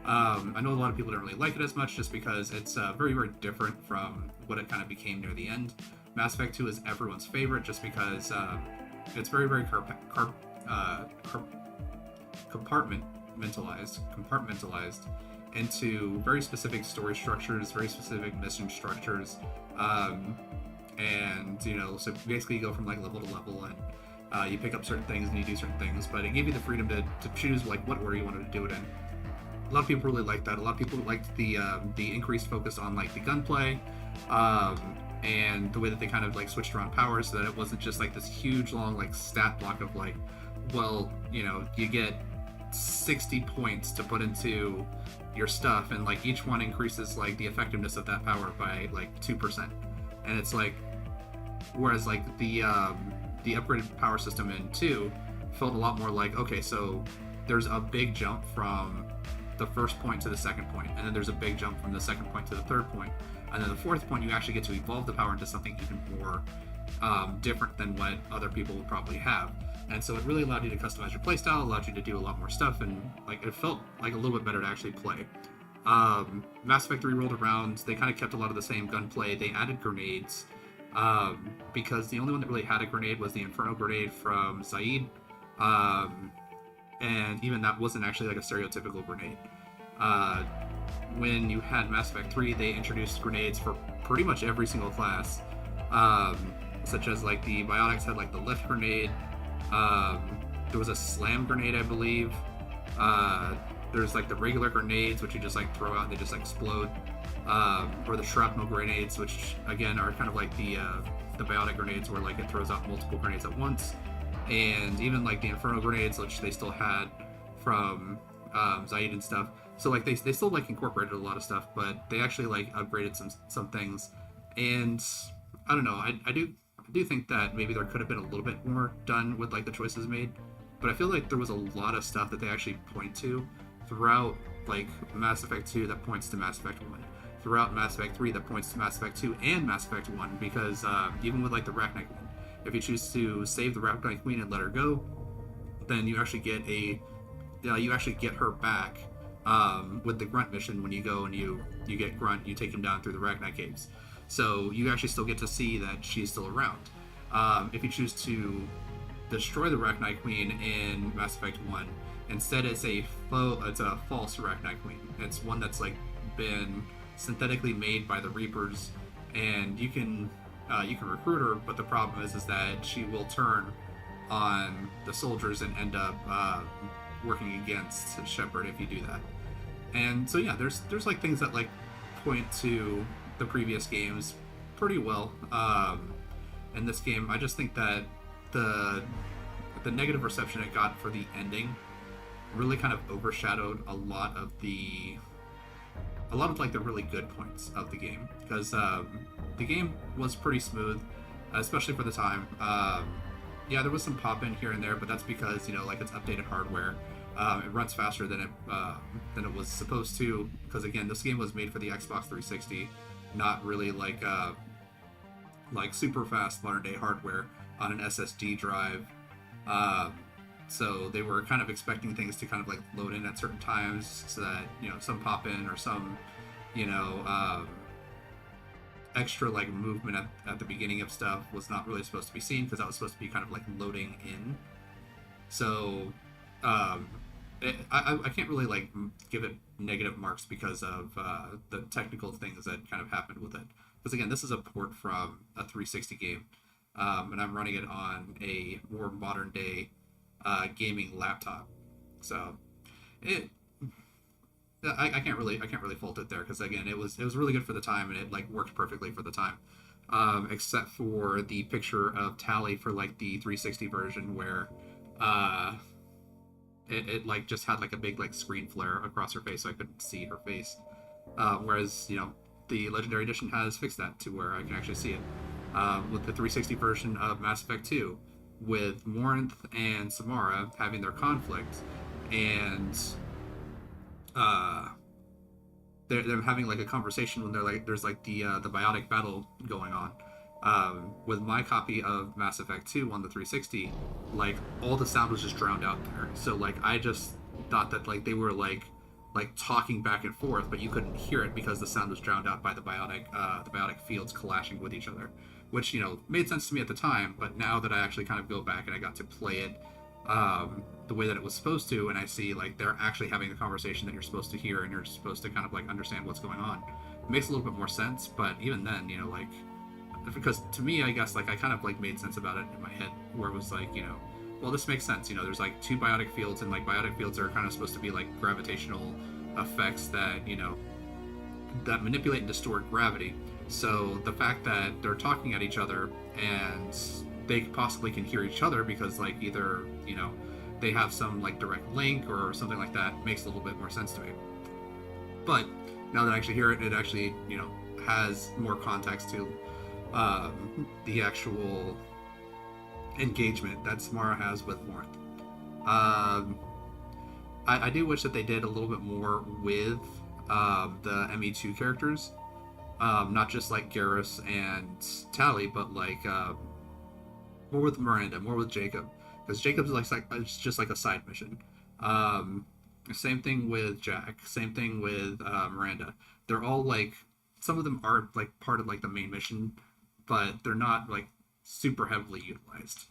I know a lot of people don't really like it as much just because it's very, very different from what it kind of became near the end. Mass Effect 2 is everyone's favorite just because it's very, very compartmentalized into very specific story structures, very specific mission structures, and you know, so basically you go from like level to level, and you pick up certain things and you do certain things, but it gave you the freedom to choose like what order you wanted to do it in. A lot of people really liked that. A lot of people liked the increased focus on like the gunplay, and the way that they kind of like switched around powers so that it wasn't just like this huge long like stat block of like, well, you know, you get 60 points to put into your stuff, and like each one increases like the effectiveness of that power by like 2%. And it's like, whereas like the upgraded power system in 2 felt a lot more like, okay, so there's a big jump from the first point to the second point, and then there's a big jump from the second point to the third point, and then the fourth point you actually get to evolve the power into something even more different than what other people would probably have. And so it really allowed you to customize your playstyle, allowed you to do a lot more stuff, and like it felt like a little bit better to actually play. Mass Effect 3 rolled around, they kind of kept a lot of the same gunplay. They added grenades, because the only one that really had a grenade was the Inferno grenade from Zaid, and even that wasn't actually like a stereotypical grenade. When you had Mass Effect 3, they introduced grenades for pretty much every single class, such as like the Biotics had like the lift grenade. There was a slam grenade, I believe. There's like the regular grenades, which you just like throw out and they just explode. Or the shrapnel grenades, which again are kind of like the biotic grenades, where like it throws out multiple grenades at once. And even like the Inferno grenades, which they still had from Zaid and stuff. So like they still like incorporated a lot of stuff, but they actually like upgraded some things. And I don't know, I do think that maybe there could have been a little bit more done with like the choices made, but I feel like there was a lot of stuff that they actually point to throughout like Mass Effect 2 that points to Mass Effect 1, throughout Mass Effect 3 that points to Mass Effect 2 and Mass Effect 1, because even with like the Rachni Queen, if you choose to save the Rachni Queen and let her go, then you actually get her back with the Grunt mission. When you go and you get Grunt, you take him down through the Rachni Caves. So you actually still get to see that she's still around. If you choose to destroy the Rachni Queen in Mass Effect 1, instead it's a false Rachni Queen. It's one that's like been synthetically made by the Reapers, and you can recruit her, but the problem is that she will turn on the soldiers and end up working against Shepard if you do that. And so yeah, there's like things that like point to the previous games pretty well. In this game, I just think that the negative reception it got for the ending really kind of overshadowed a lot of like the really good points of the game, because the game was pretty smooth, especially for the time. Yeah, there was some pop in here and there, but that's because, you know, like it's updated hardware. It runs faster than it was supposed to, because again, this game was made for the Xbox 360, not really like super fast modern day hardware on an SSD drive. So they were kind of expecting things to kind of like load in at certain times, so that, you know, some pop in or some, you know, extra like movement at the beginning of stuff was not really supposed to be seen, because that was supposed to be kind of like loading in. So I can't really like give it negative marks because of the technical things that kind of happened with it. Because again, this is a port from a 360 game, and I'm running it on a more modern day gaming laptop. So I can't really fault it there, because again, it was really good for the time, and it like worked perfectly for the time, except for the picture of Tali for like the 360 version, where it like just had like a big like screen flare across her face, so I couldn't see her face. Whereas, the Legendary Edition has fixed that to where I can actually see it. With the 360 version of Mass Effect 2, with Morinth and Samara having their conflict, and they're having like a conversation when there's like the biotic battle going on. With my copy of Mass Effect 2 on the 360, like all the sound was just drowned out there. So like I just thought that like they were like talking back and forth, but you couldn't hear it because the sound was drowned out by the biotic fields clashing with each other, which made sense to me at the time. But now that I actually kind of go back and I got to play it the way that it was supposed to, and I see like they're actually having the conversation that you're supposed to hear and you're supposed to kind of like understand what's going on, it makes a little bit more sense. But even then, like, because to me, I guess like I kind of like made sense about it in my head, where it was like, well, this makes sense. There's like two biotic fields, and like biotic fields are kind of supposed to be like gravitational effects that that manipulate and distort gravity. So the fact that they're talking at each other and they possibly can hear each other because like either they have some like direct link or something like that makes a little bit more sense to me. But now that I actually hear it, it actually has more context to the actual engagement that Samara has with Morinth. I do wish that they did a little bit more with the ME2 characters, not just like Garrus and Tali, but like more with Miranda, more with Jacob, because Jacob's like it's just like a side mission. Same thing with Jack, same thing with Miranda. They're all like, some of them are like part of like the main mission, but they're not like super heavily utilized.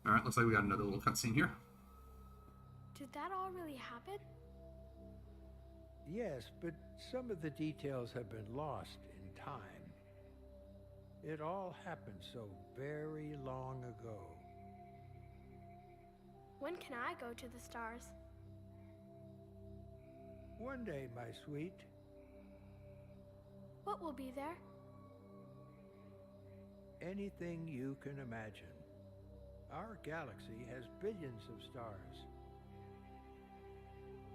All right, looks like we got another little cutscene here. Did that all really happen? Yes, but some of the details have been lost in time. It all happened so very long ago. When can I go to the stars? One day, my sweet. What will be there? Anything you can imagine. Our galaxy has billions of stars.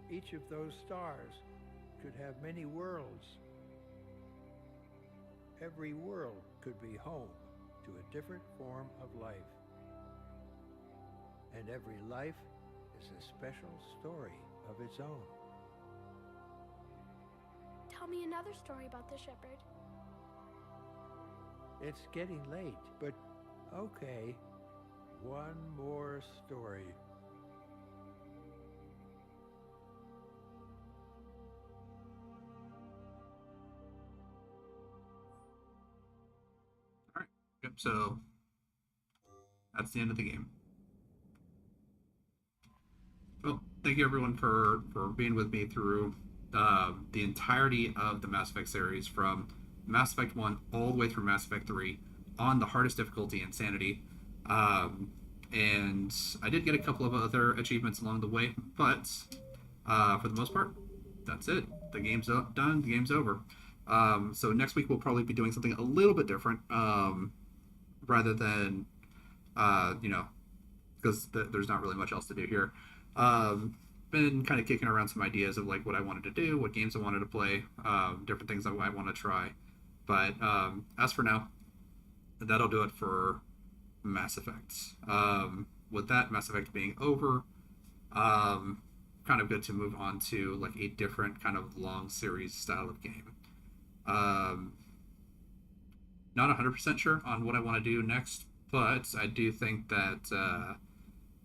Each of those stars could have many worlds. Every world could be home to a different form of life. And every life is a special story of its own. Tell me another story about the shepherd. It's getting late, but okay. One more story. Alright, yep, so that's the end of the game. Well, thank you everyone for being with me through the entirety of the Mass Effect series, from Mass Effect 1 all the way through Mass Effect 3 on the hardest difficulty, Insanity. And I did get a couple of other achievements along the way, but for the most part, that's it. The game's done, the game's over. So next week we'll probably be doing something a little bit different, rather than, because there's not really much else to do here. Been kind of kicking around some ideas of like what I wanted to do, what games I wanted to play, different things that I want to try. But as for now, that'll do it for Mass Effect. With that, Mass Effect being over, kind of good to move on to like a different kind of long series style of game. Not 100% sure on what I want to do next, but I do think that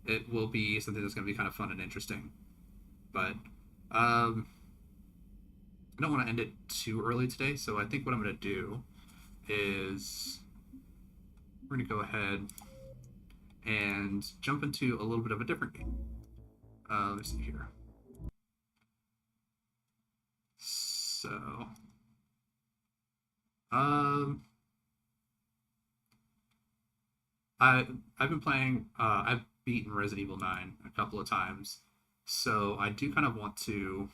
it will be something that's going to be kind of fun and interesting. But I don't want to end it too early today, so I think what I'm going to do is we're going to go ahead and jump into a little bit of a different game. Let's see here. So, I've been playing. I've beaten Resident Evil 9 a couple of times, so I do kind of want to,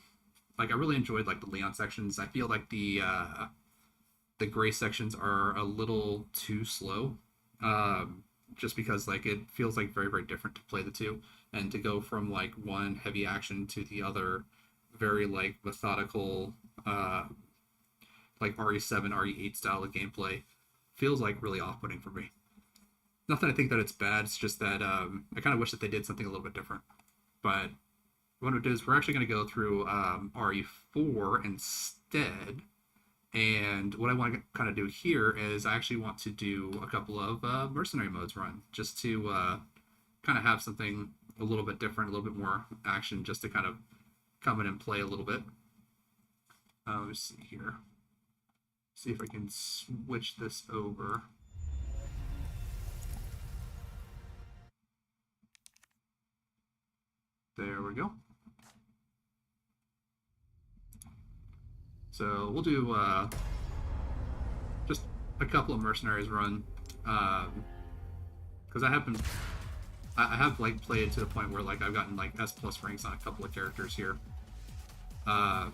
like, I really enjoyed like the Leon sections. I feel like the gray sections are a little too slow, just because like it feels like very, very different to play the two, and to go from like one heavy action to the other very like methodical like RE7, RE8 style of gameplay feels like really off-putting for me. Not that I think that it's bad, it's just that I kind of wish that they did something a little bit different. But what we'll do is we're actually going to go through RE4 instead. And what I want to kind of do here is I actually want to do a couple of mercenary modes run, just to kind of have something a little bit different, a little bit more action, just to kind of come in and play a little bit. Let's see here. See if I can switch this over. There we go. So we'll do just a couple of mercenaries run, because I have like played to the point where like I've gotten like S+ ranks on a couple of characters here, but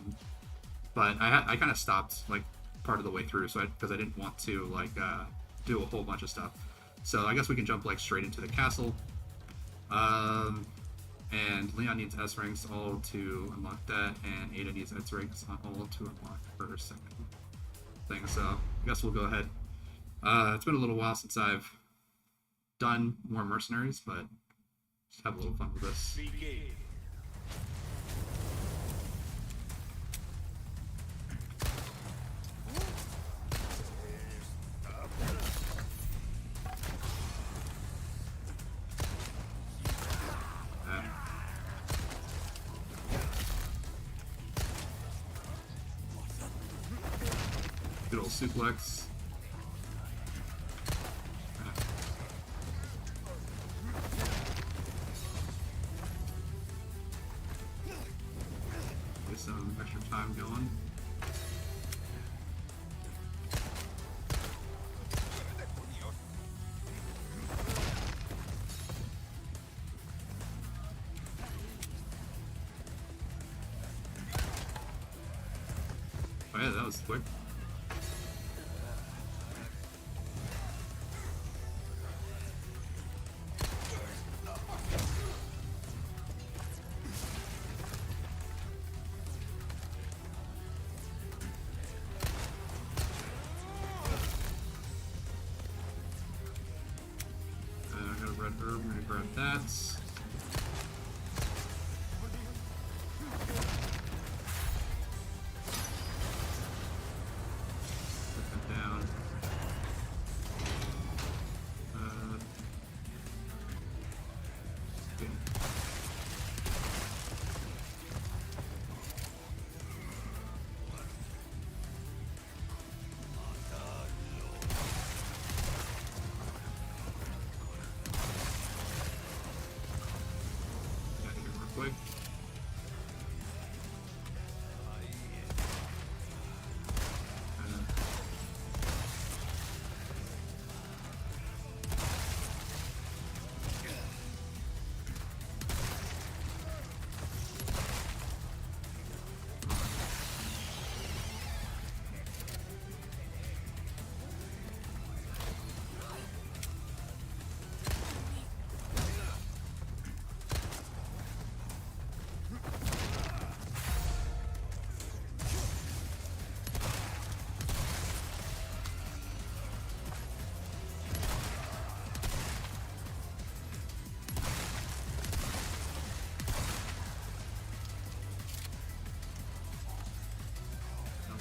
I kind of stopped like part of the way through, so because I didn't want to like do a whole bunch of stuff. So I guess we can jump like straight into the castle. And Leon needs S ranks all to unlock that, and Ada needs S ranks all to unlock her second thing. So I guess we'll go ahead. It's been a little while since I've done more mercenaries, but just have a little fun with this. Good old suplex. Get some extra time going. Oh yeah, that was quick. Red herb, I'm gonna grab that. Put that down. Okay. Quick.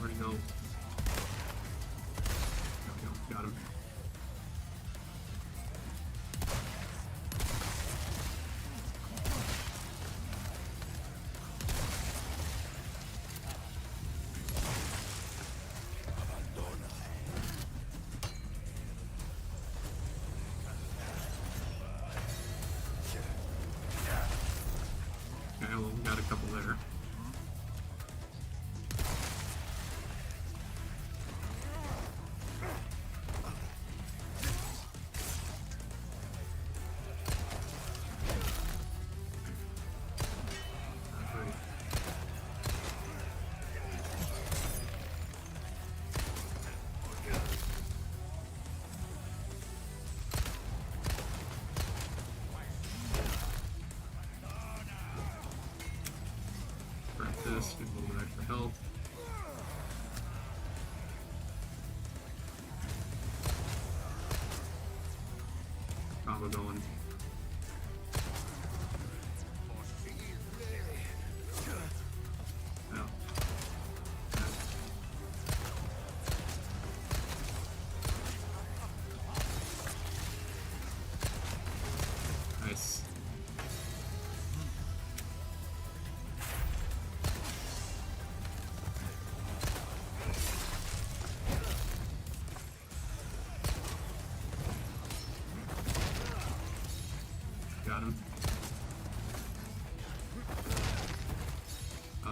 Where'd he go? There we go. Got him. Okay, well, we got a couple there. This, get a little bit extra health.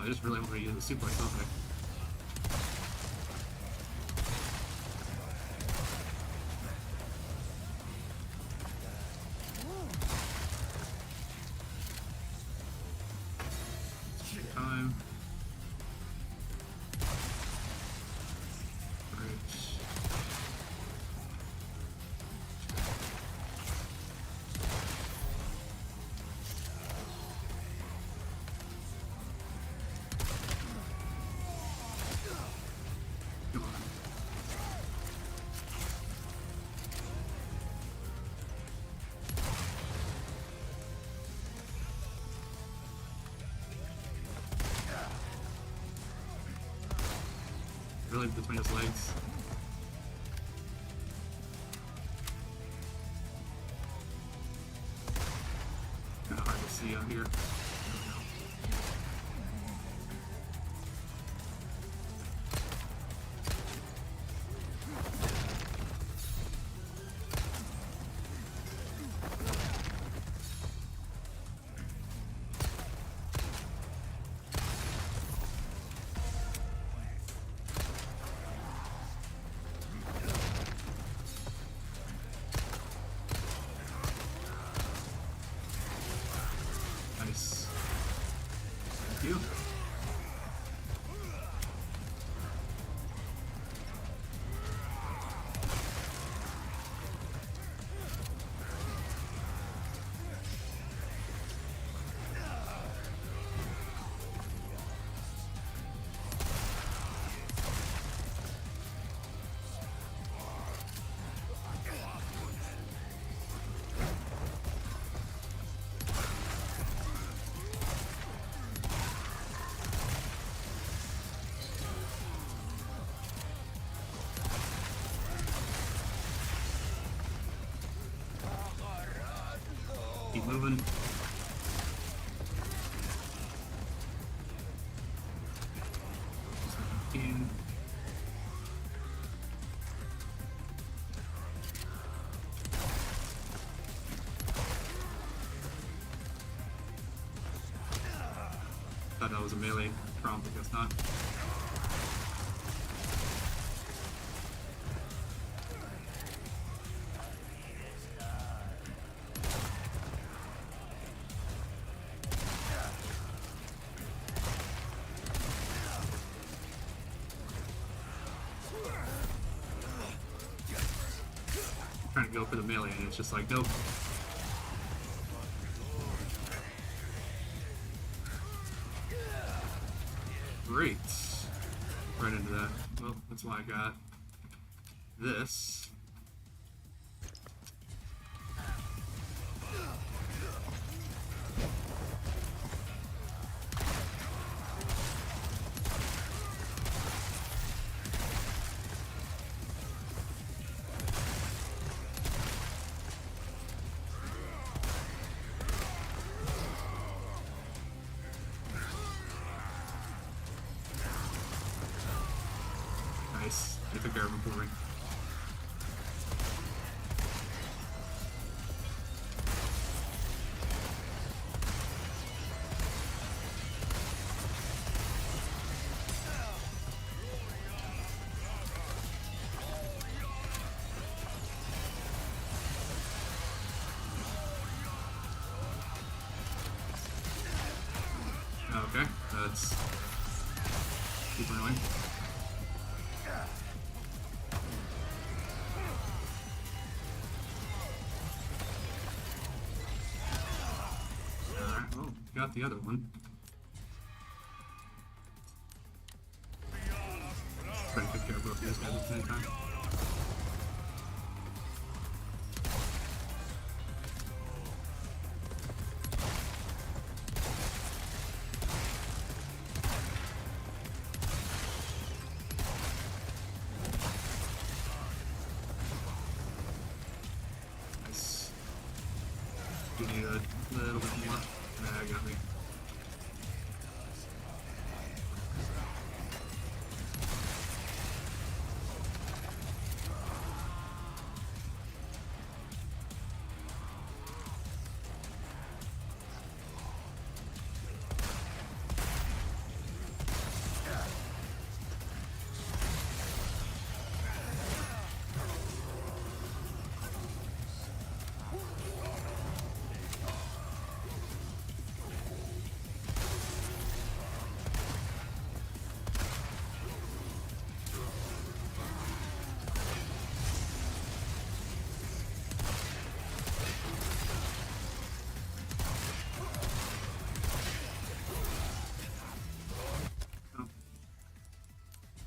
I just really want to use a suplex, don't I? Time. Really between his legs. Kinda hard to see out here. Nice. Thank you. Keep moving. In. Thought that was a melee prompt, I guess not. Trying to go for the melee and it's just like, nope. Great. Right into that. Well, that's why I got this. Nice. They took care of him for me. Okay, that's super annoying. Alright, well, got the other one. Try to take care of both of these guys at the same time. Nice. You need a little bit more. Nah, I got me.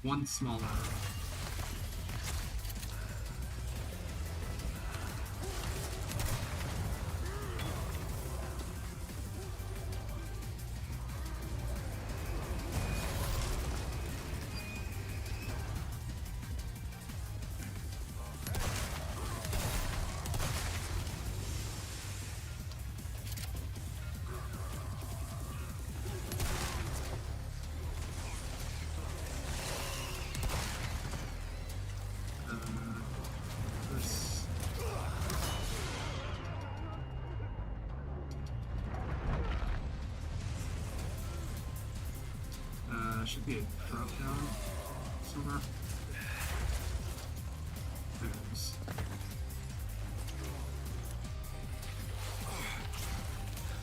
one smaller. Should be a drop down somewhere. There it is.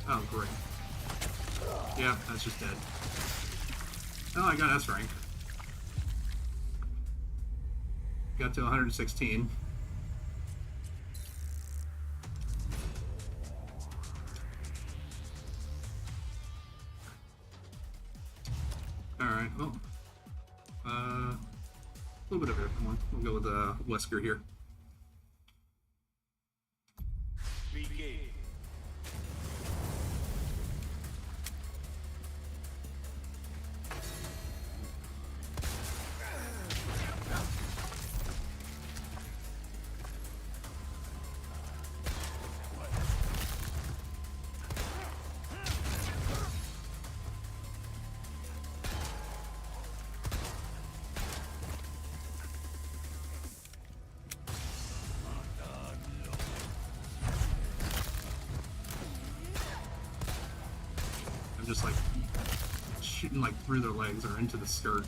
Oh, great. Yeah, that's just dead. Oh, I got S rank. Got to 116. Alright, well, a little bit of everyone. We'll go with Wesker here. Begin. Just like shooting like through their legs or into the skirt.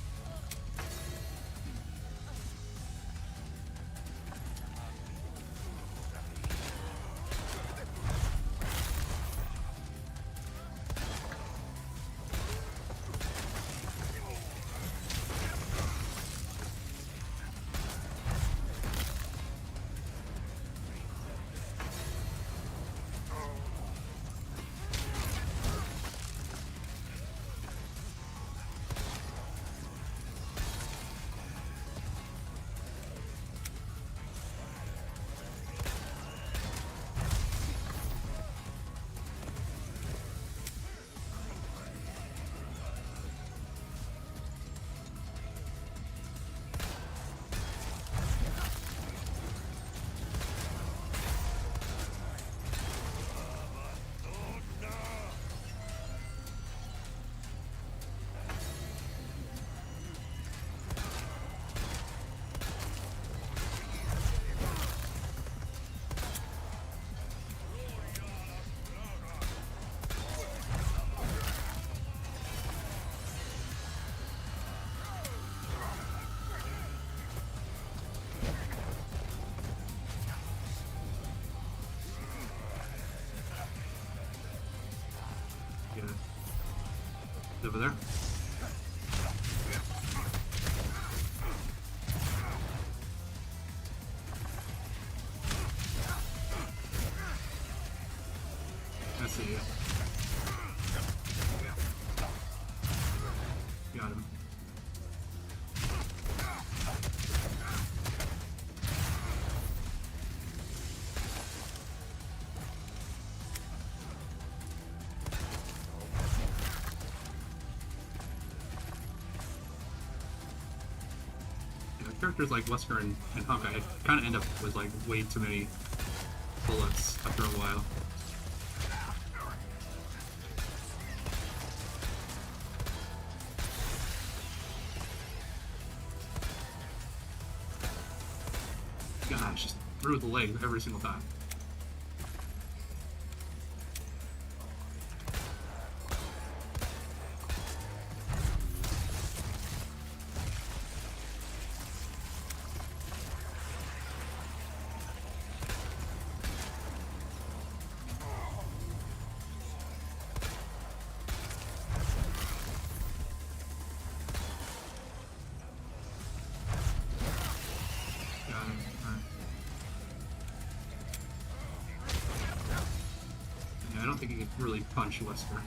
Get it. Over there. I see you. Got him. Characters like Wesker and Hawkeye kind of end up with like way too many bullets after a while. Gosh, just through the leg every single time. I don't think he could really punch Wesker.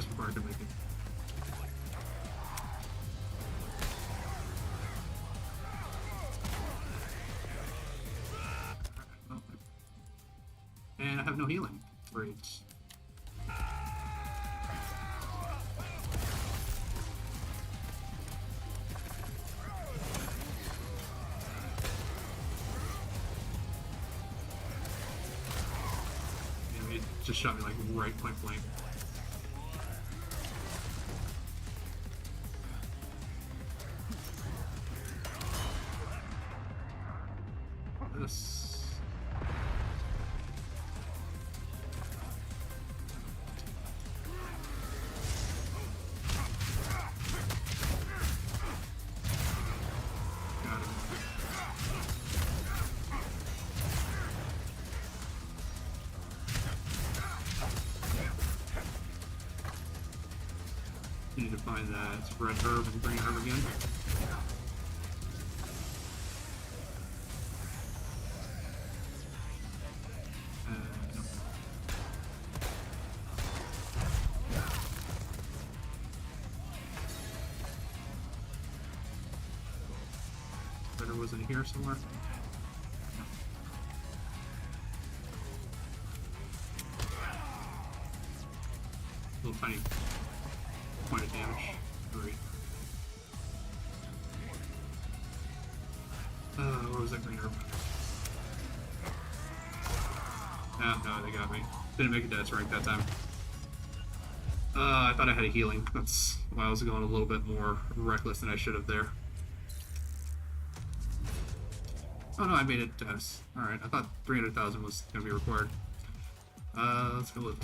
just before I could make it. And I have no healing. Great. Yeah, it just shot me like right point blank. This. You need to find that red herb and bring it herb again. No. Better was in here somewhere. Little tiny point of damage. Great. Where was that green herb? Ah, no, they got me. Didn't make it to its rank that time. I thought I had a healing. That's why I was going a little bit more reckless than I should have there. Oh no, I made it to S. Alright, I thought 300,000 was going to be required. Let's go with...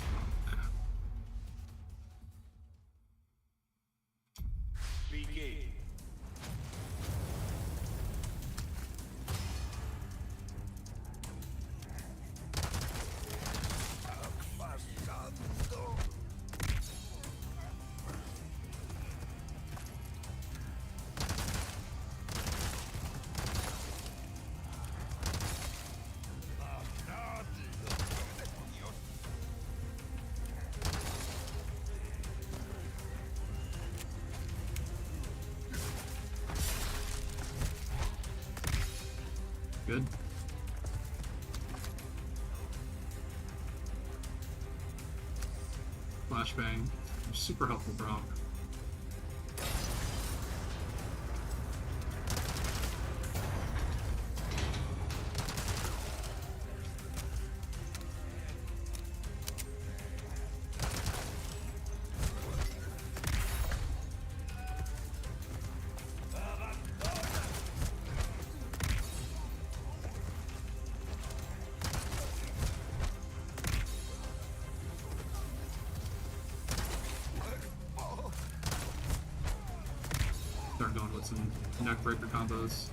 Good. Flashbang. Super helpful, bro. Start going with some neck breaker combos.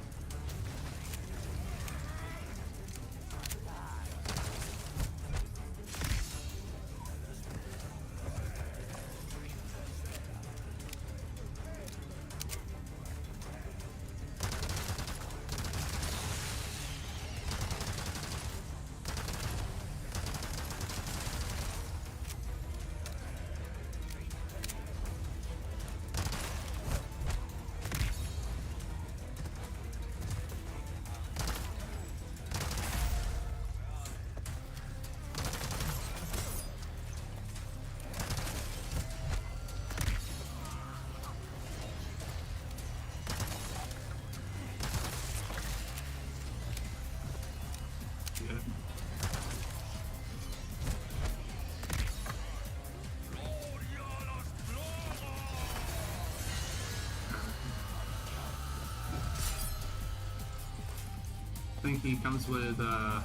I think he comes with some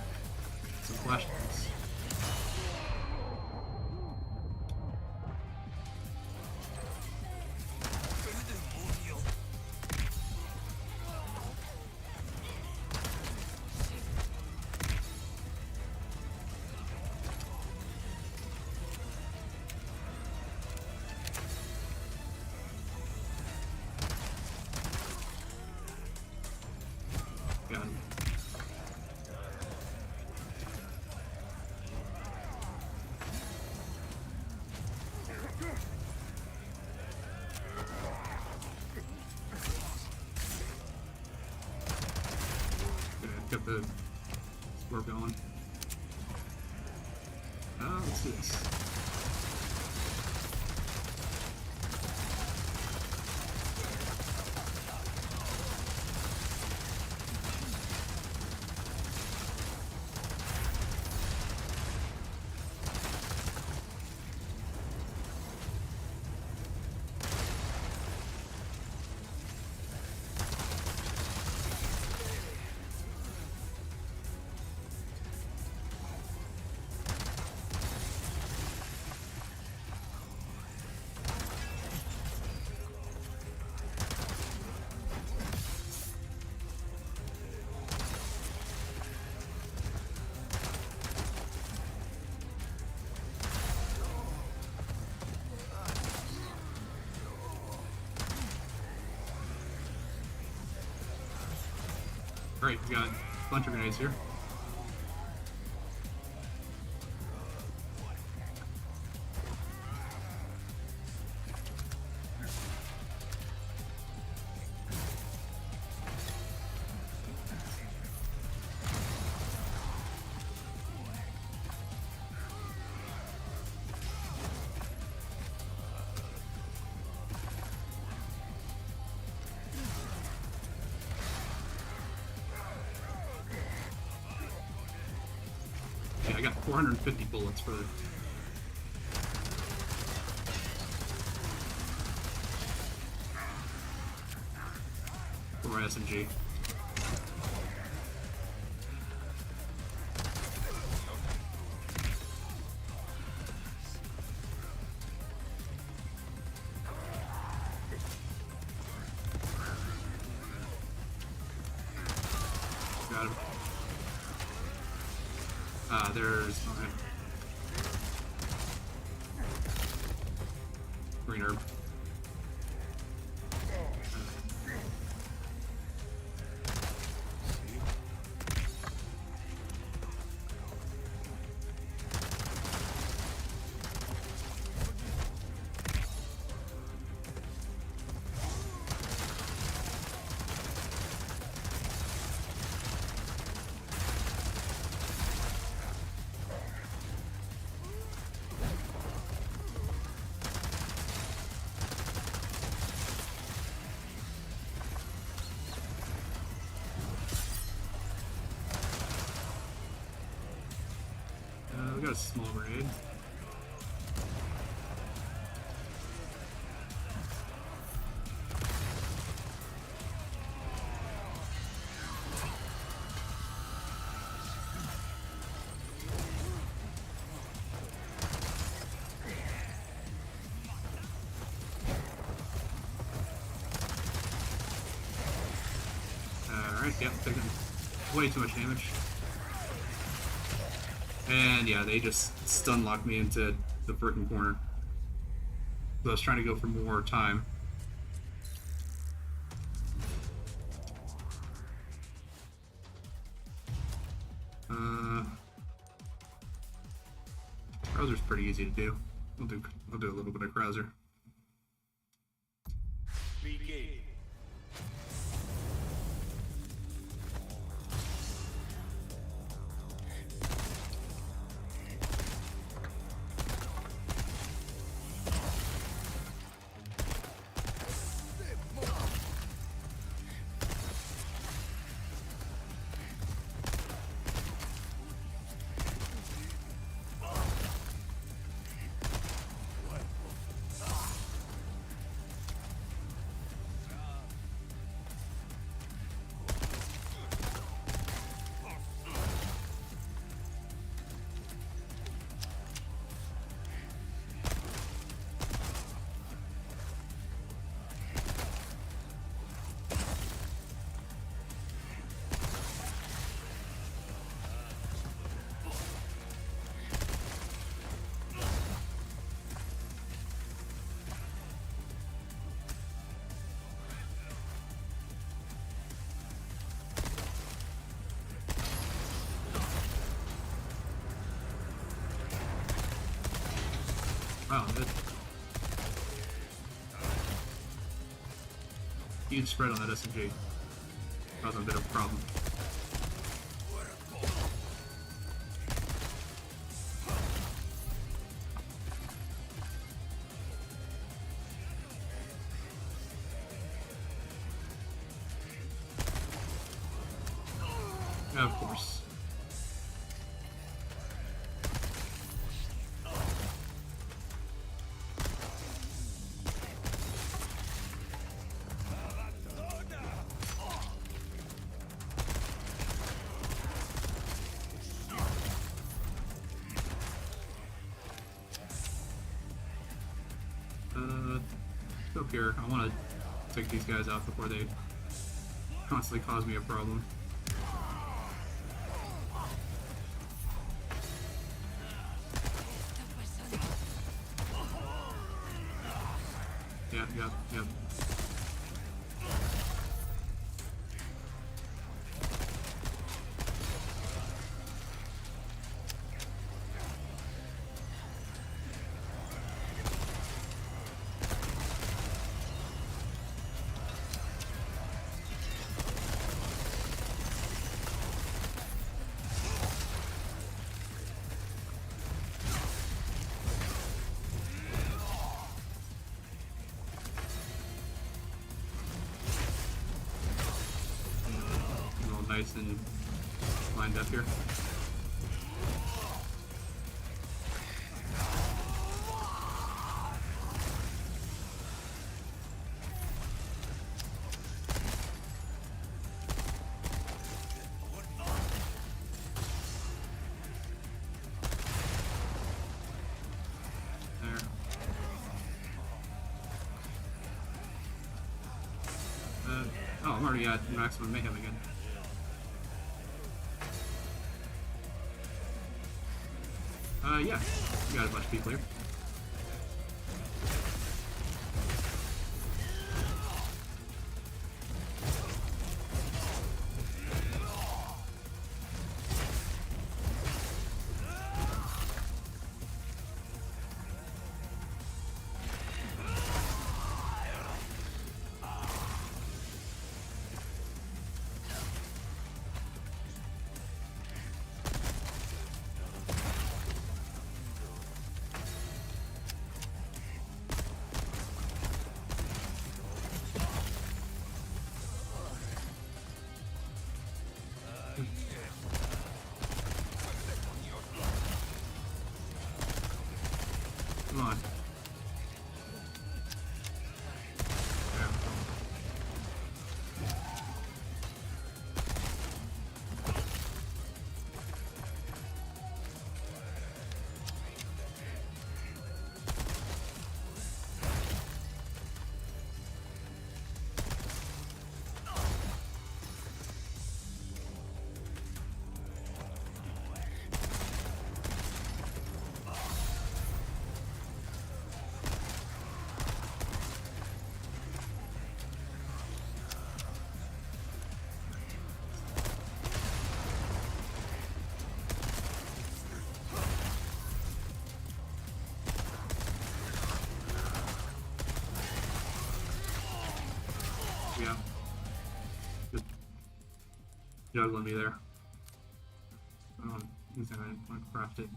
flashbangs. Got him. Get the score going. Let's do this. Great, we got a bunch of grenades here. I got 450 bullets for my SMG. Got him. There's green herb. We got a small grenade. Alright, yep, taking way too much damage. And yeah, they just stun locked me into the freaking corner. So I was trying to go for more time. Krauser's pretty easy to do. I'll do a little bit of Krauser. Begin. Wow, good. Huge spread on that SMG. Causing a bit of a problem. Of course. Go up here. I want to take these guys out before they constantly cause me a problem. Yep. Nice and lined up here. There. Oh, I'm already at maximum mayhem again. Yeah, we got a bunch of people here. Come on. Yeah. Just juggling me there. He's gonna craft it.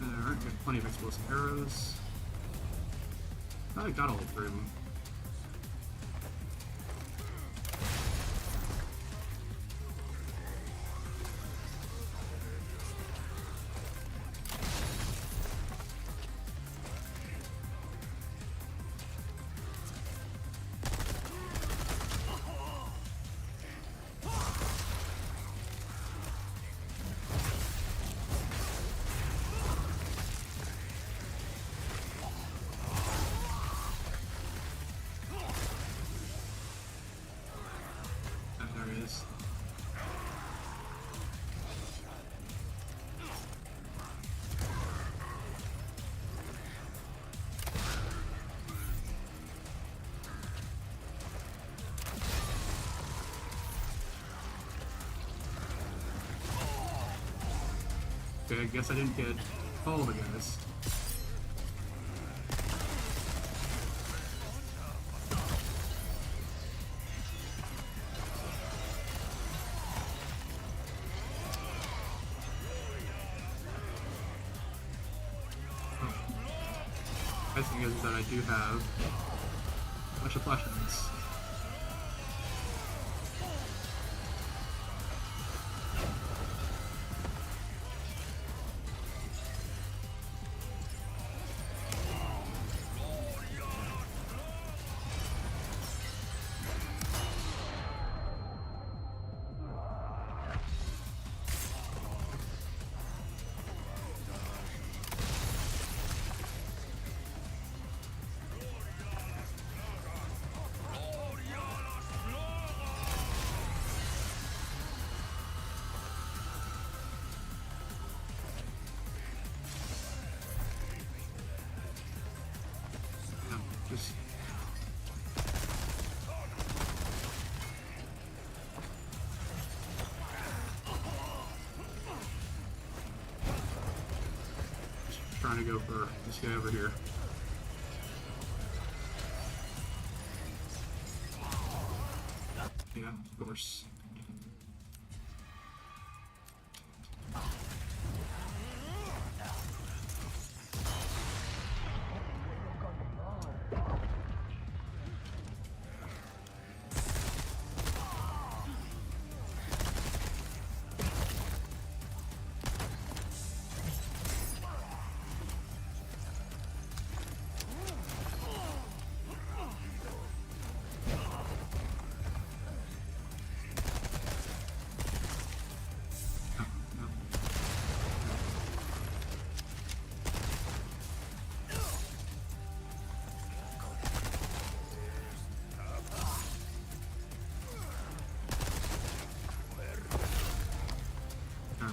Alright, got plenty of explosive arrows. I got all three of them. Okay, I guess I didn't get all the guys. nice thing is that I do have a bunch of flashlights. Just trying to go for this guy over here. Yeah, of course.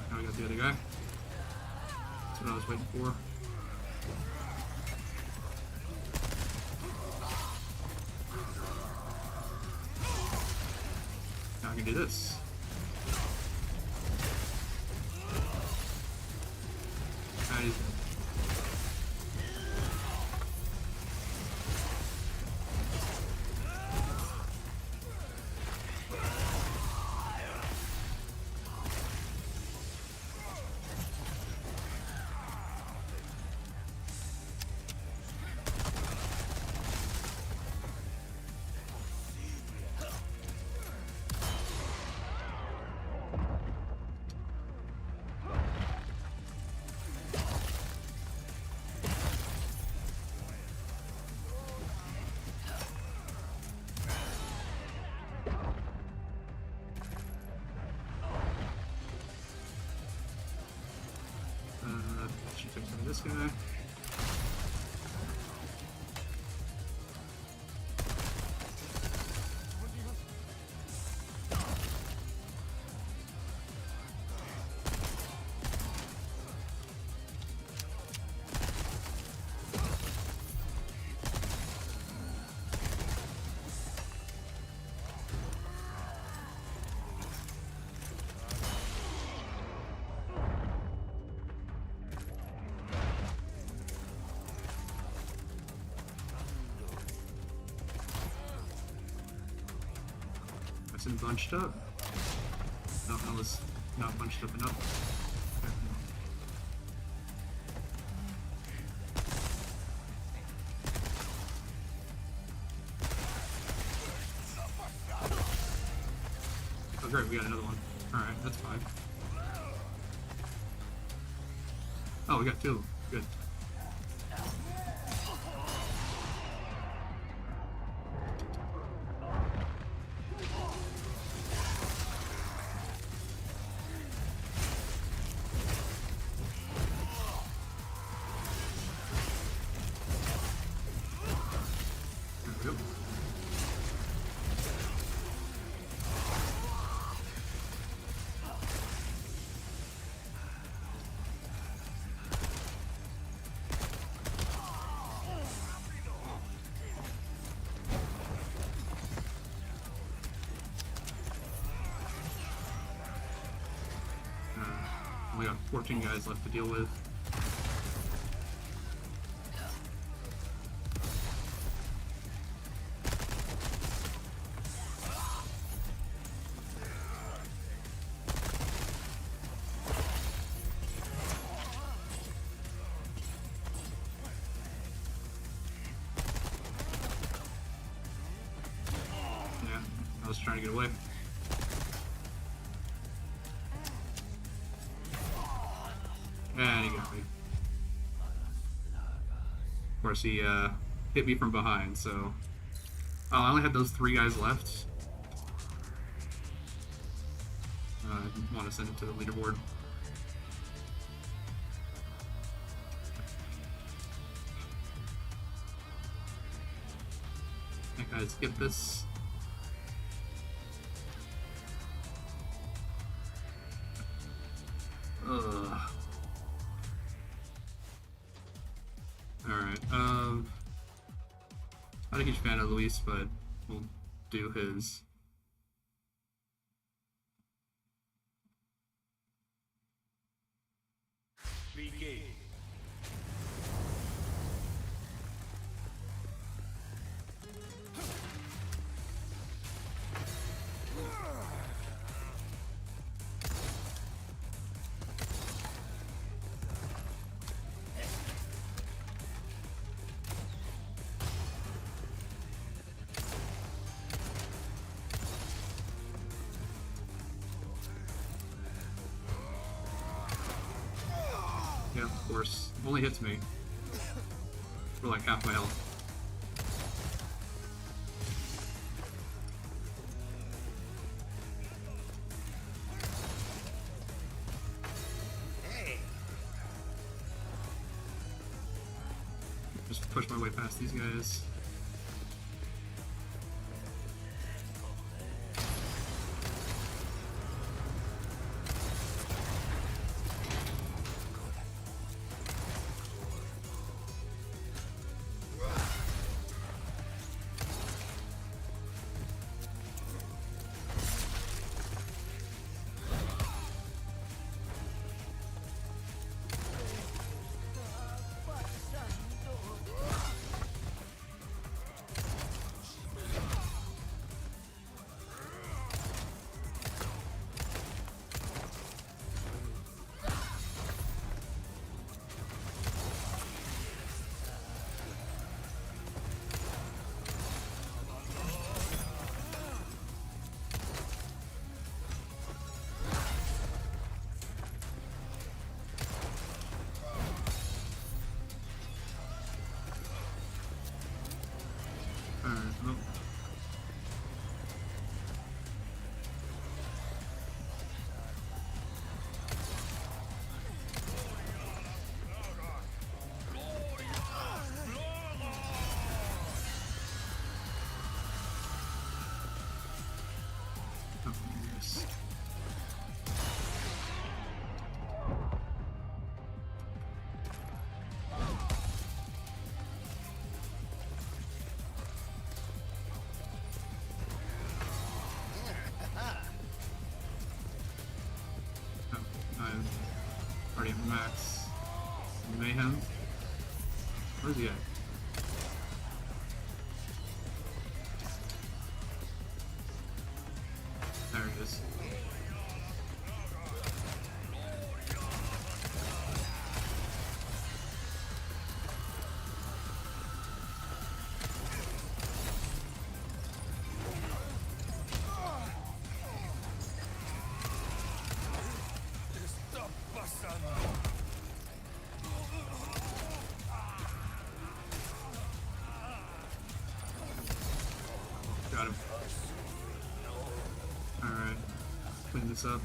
Now we got the other guy. That's what I was waiting for. Now I can do this. Nice. Should take some of this guy. And bunched up. No, that was not bunched up enough. Oh great, we got another one. Alright, that's fine. Oh, we got two. Good. We got 14 guys left to deal with. just trying to get away. And he got me. Of course, he hit me from behind, so... Oh, I only had those 3 guys left. I want to send it to the leaderboard. Okay, guys, skip this. Ugh. Alright, not a huge fan of Luis, but we'll do his. Begin. Yeah, of course. Only hits me for like half my health. Just push my way past these guys. Oh. Oh, yes. I'm already at max mayhem. Where's he at? There he is. Got him. Alright. Clean this up.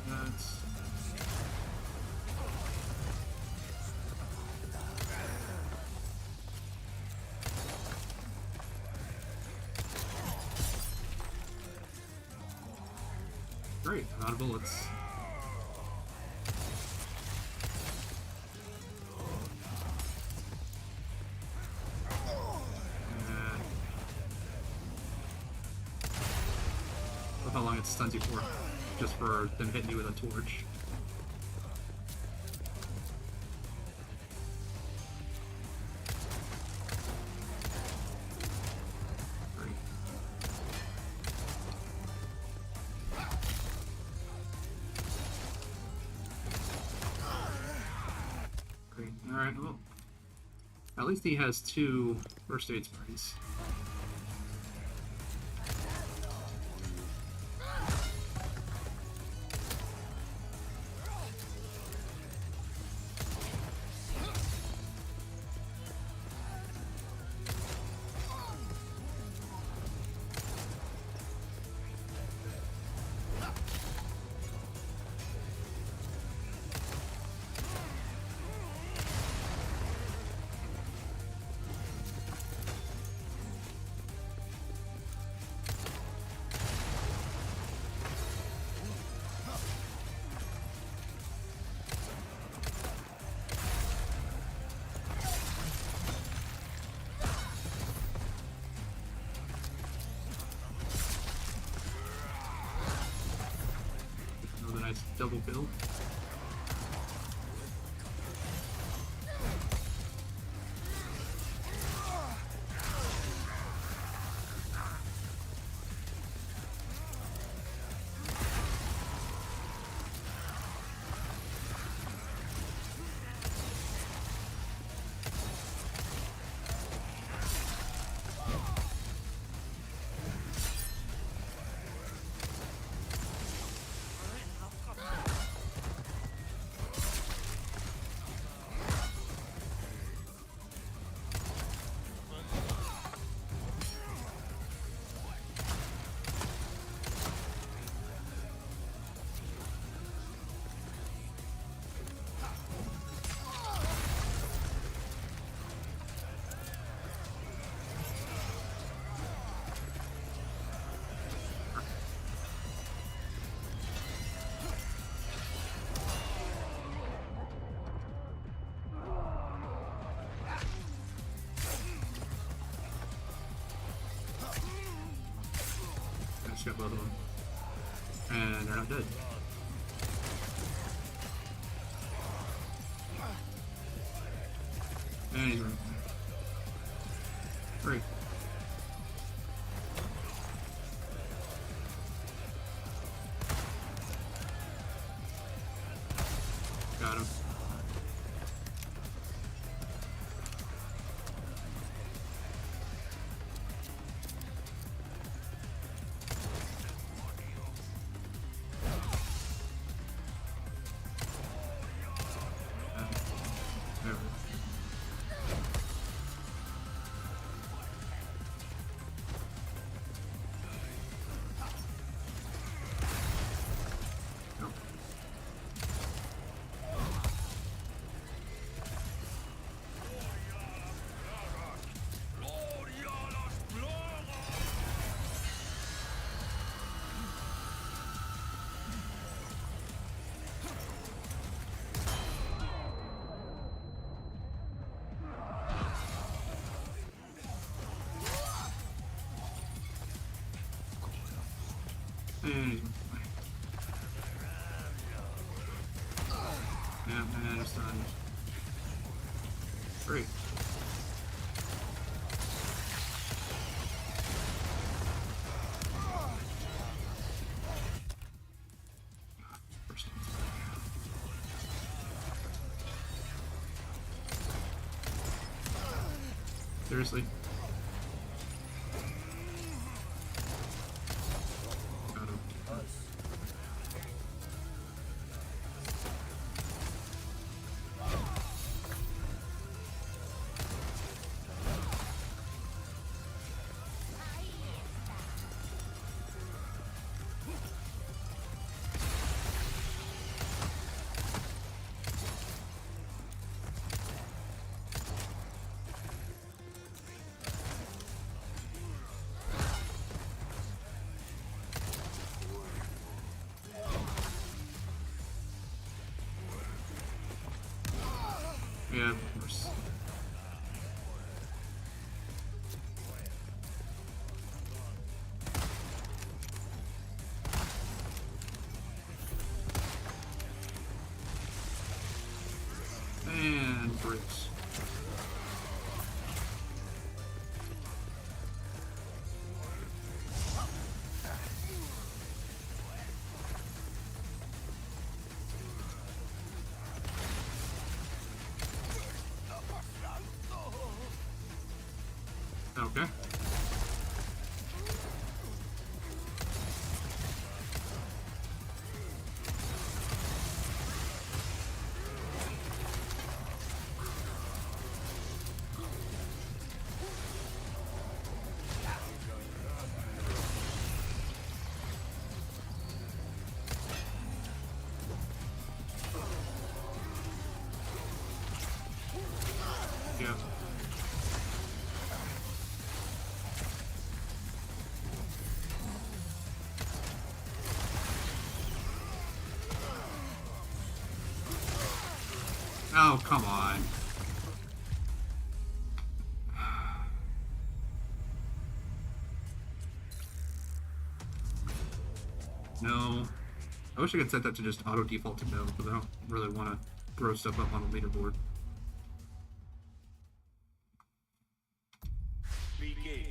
That's... Great, I'm out of bullets. How long it stuns you for, just for them hitting you with a torch. Great. Great. Alright, well. At least he has 2 first aid sprays. Double kill. Got both of them. And they're not dead. And he's right. Great. Got him. And yeah, and it's done. Great. Seriously. Yeah, of course. And bricks. Okay. Yeah. Oh, come on. No. I wish I could set that to just auto default to no, because I don't really want to throw stuff up on the leaderboard. Begin.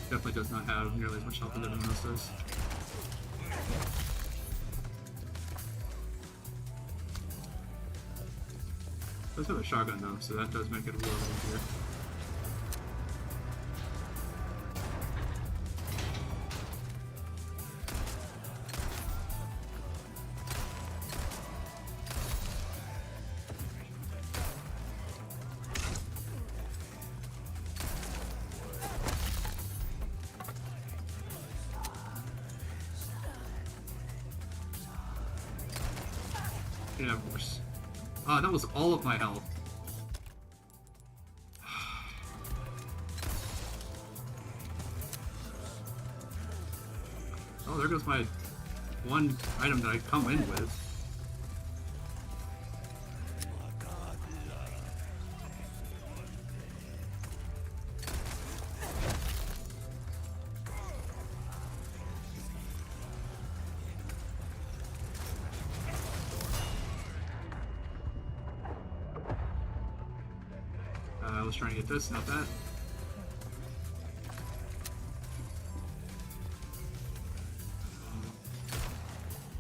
Definitely does not have nearly as much health as everyone else does. Does have a shotgun though, so that does make it a little easier. Yeah, of course. That was all of my health. Oh, there goes my one item that I come in with. I was trying to get this, not that.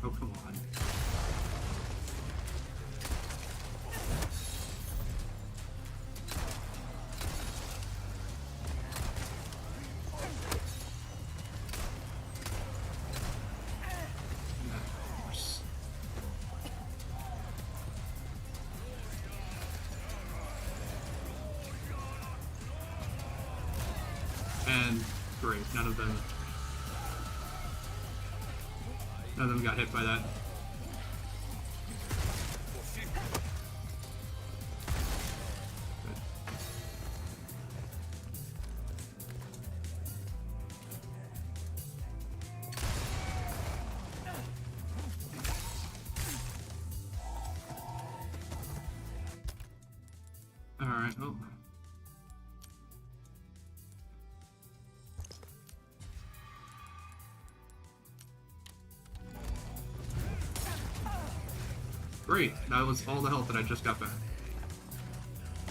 Oh, come on. Of course. And great, none of them got hit by that. Good. All right. Oh. Great, that was all the health that I just got back.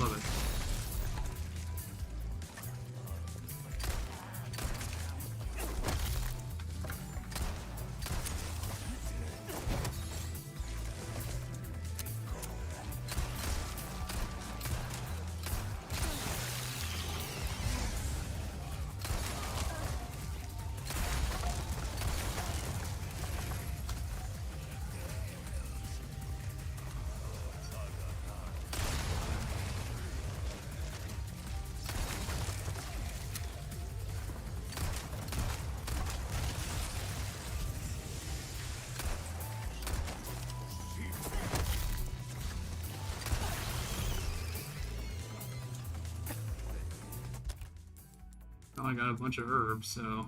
Love it. Oh, I got a bunch of herbs, so...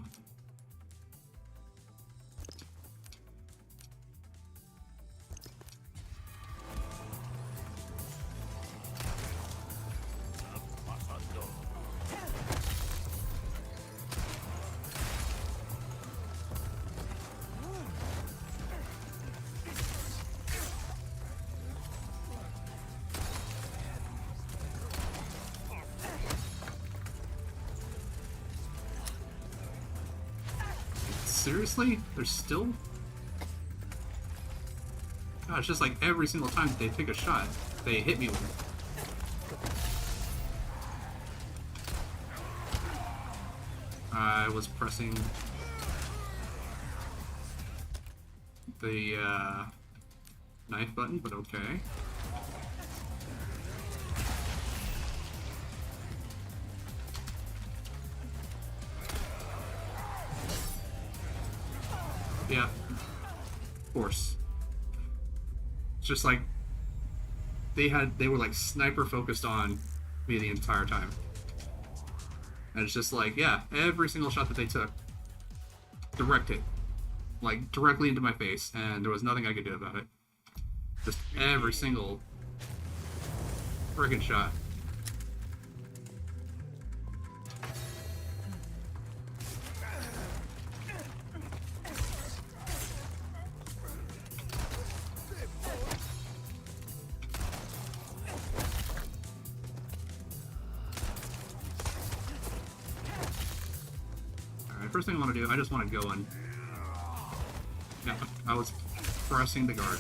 Seriously? There's still... God, it's just like every single time they take a shot, they hit me with it. I was pressing the knife button, but okay. Yeah, of course. It's just like they were like sniper focused on me the entire time. And it's just like, yeah, every single shot that they took, direct hit. Like directly into my face, and there was nothing I could do about it. Just every single friggin' shot. First thing I want to do, I just want to go in. Yeah, I was pressing the guard.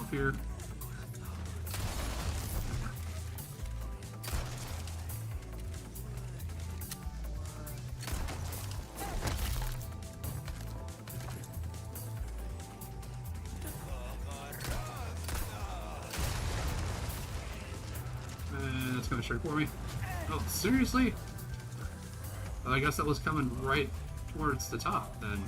Here. That's gonna straight for me. Oh, seriously? Well, I guess that was coming right towards the top then.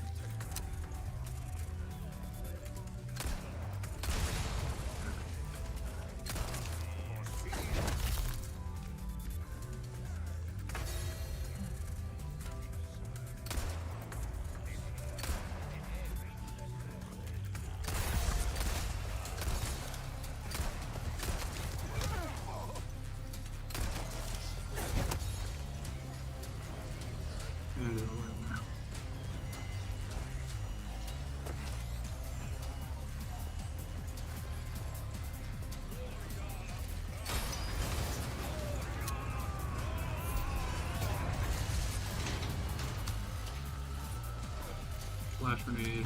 Flash grenade,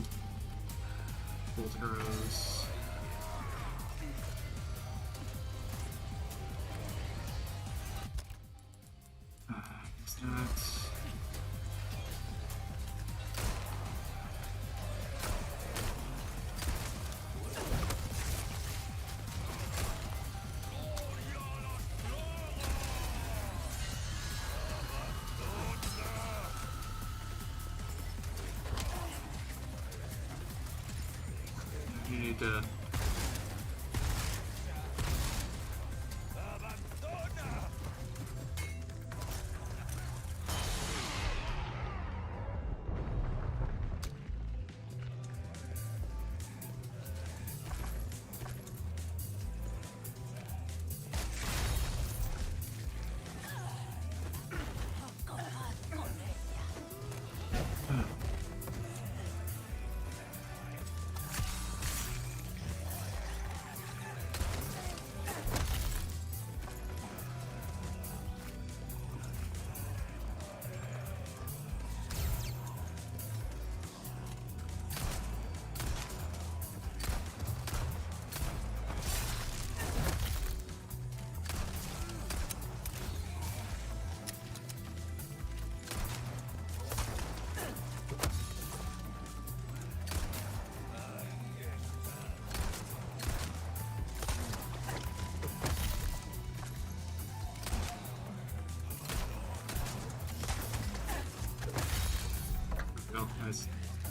bolt arrows. What's that? You need to...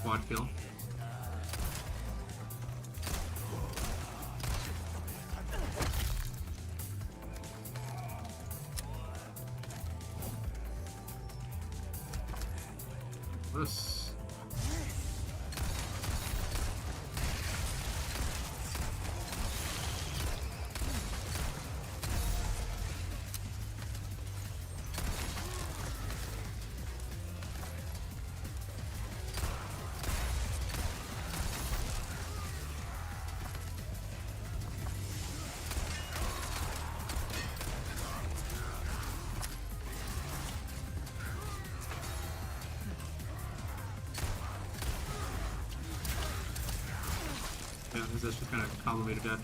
quad kill. This. Yeah, this just kind of combo me to death.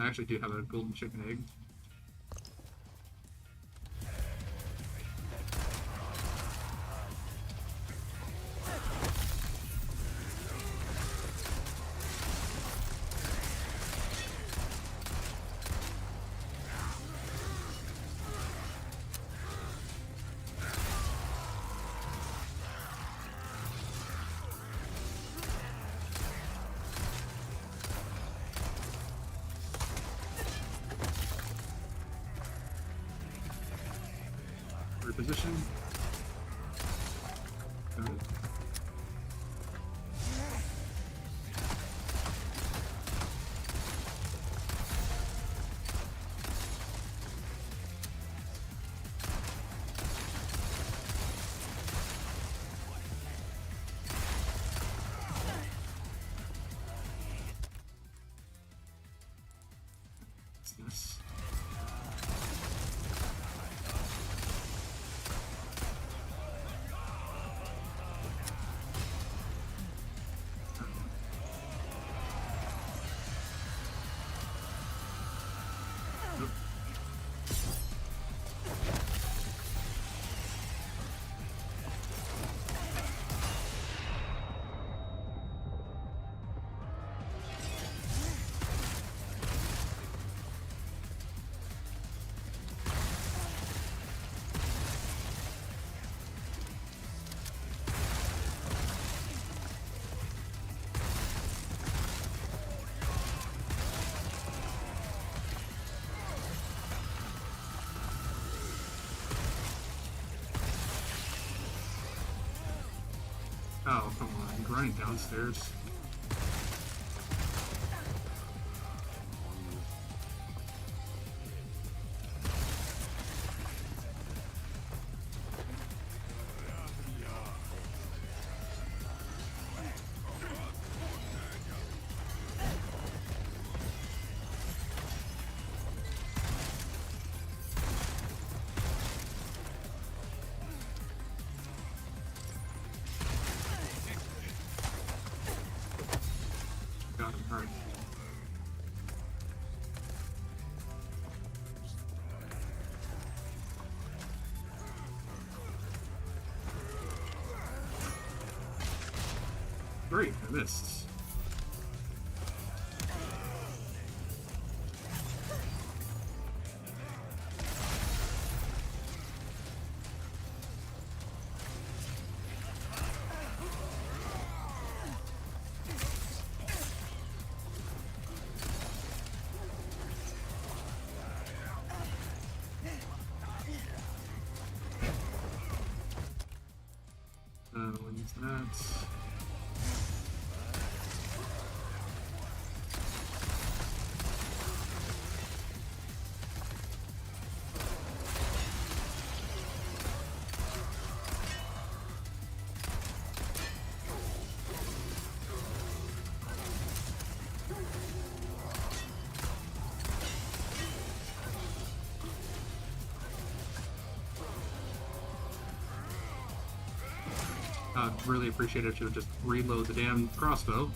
I actually do have a golden chicken egg. Reposition. Got it. What's this? Oh, come on. I'm running downstairs. Got him, alright. Great, I missed. When's that? I'd really appreciate it if you would just reload the damn crossbow.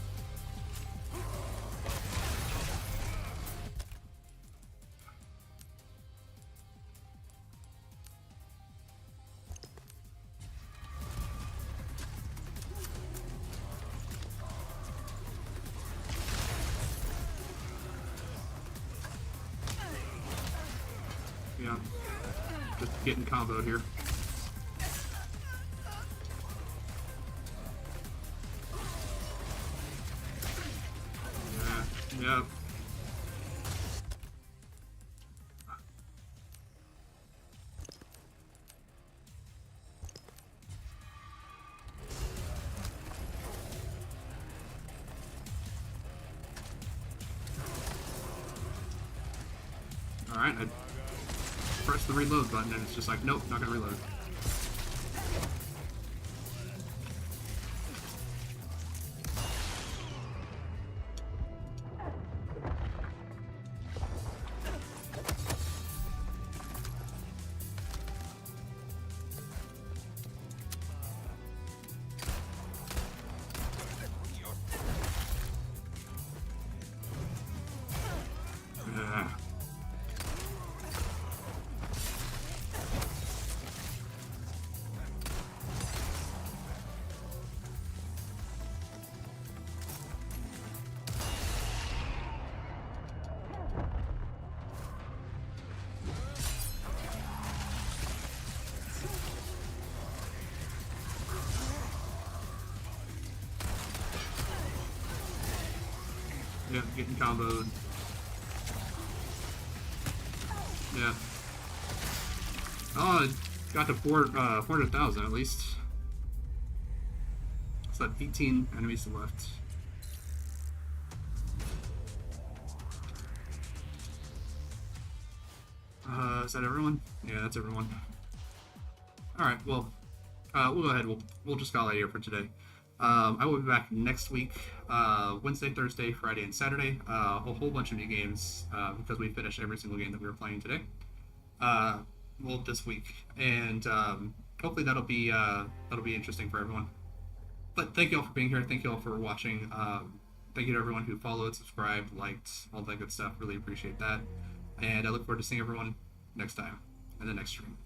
Yeah, just getting comboed here. Yeah, yep. Alright, I press the reload button and it's just like, nope, not gonna reload. Yeah, getting comboed. Yeah. Oh, it got to 400,000 at least. So 18 enemies left. Is that everyone? Yeah, that's everyone. Alright, well, we'll go ahead. We'll just call it here for today. I will be back next week, Wednesday, Thursday, Friday, and Saturday. A whole bunch of new games, because we finished every single game that we were playing today. Well, this week, and hopefully that'll be interesting for everyone. But thank you all for being here. Thank you all for watching. Thank you to everyone who followed, subscribed, liked, all that good stuff. Really appreciate that. And I look forward to seeing everyone next time in the next stream.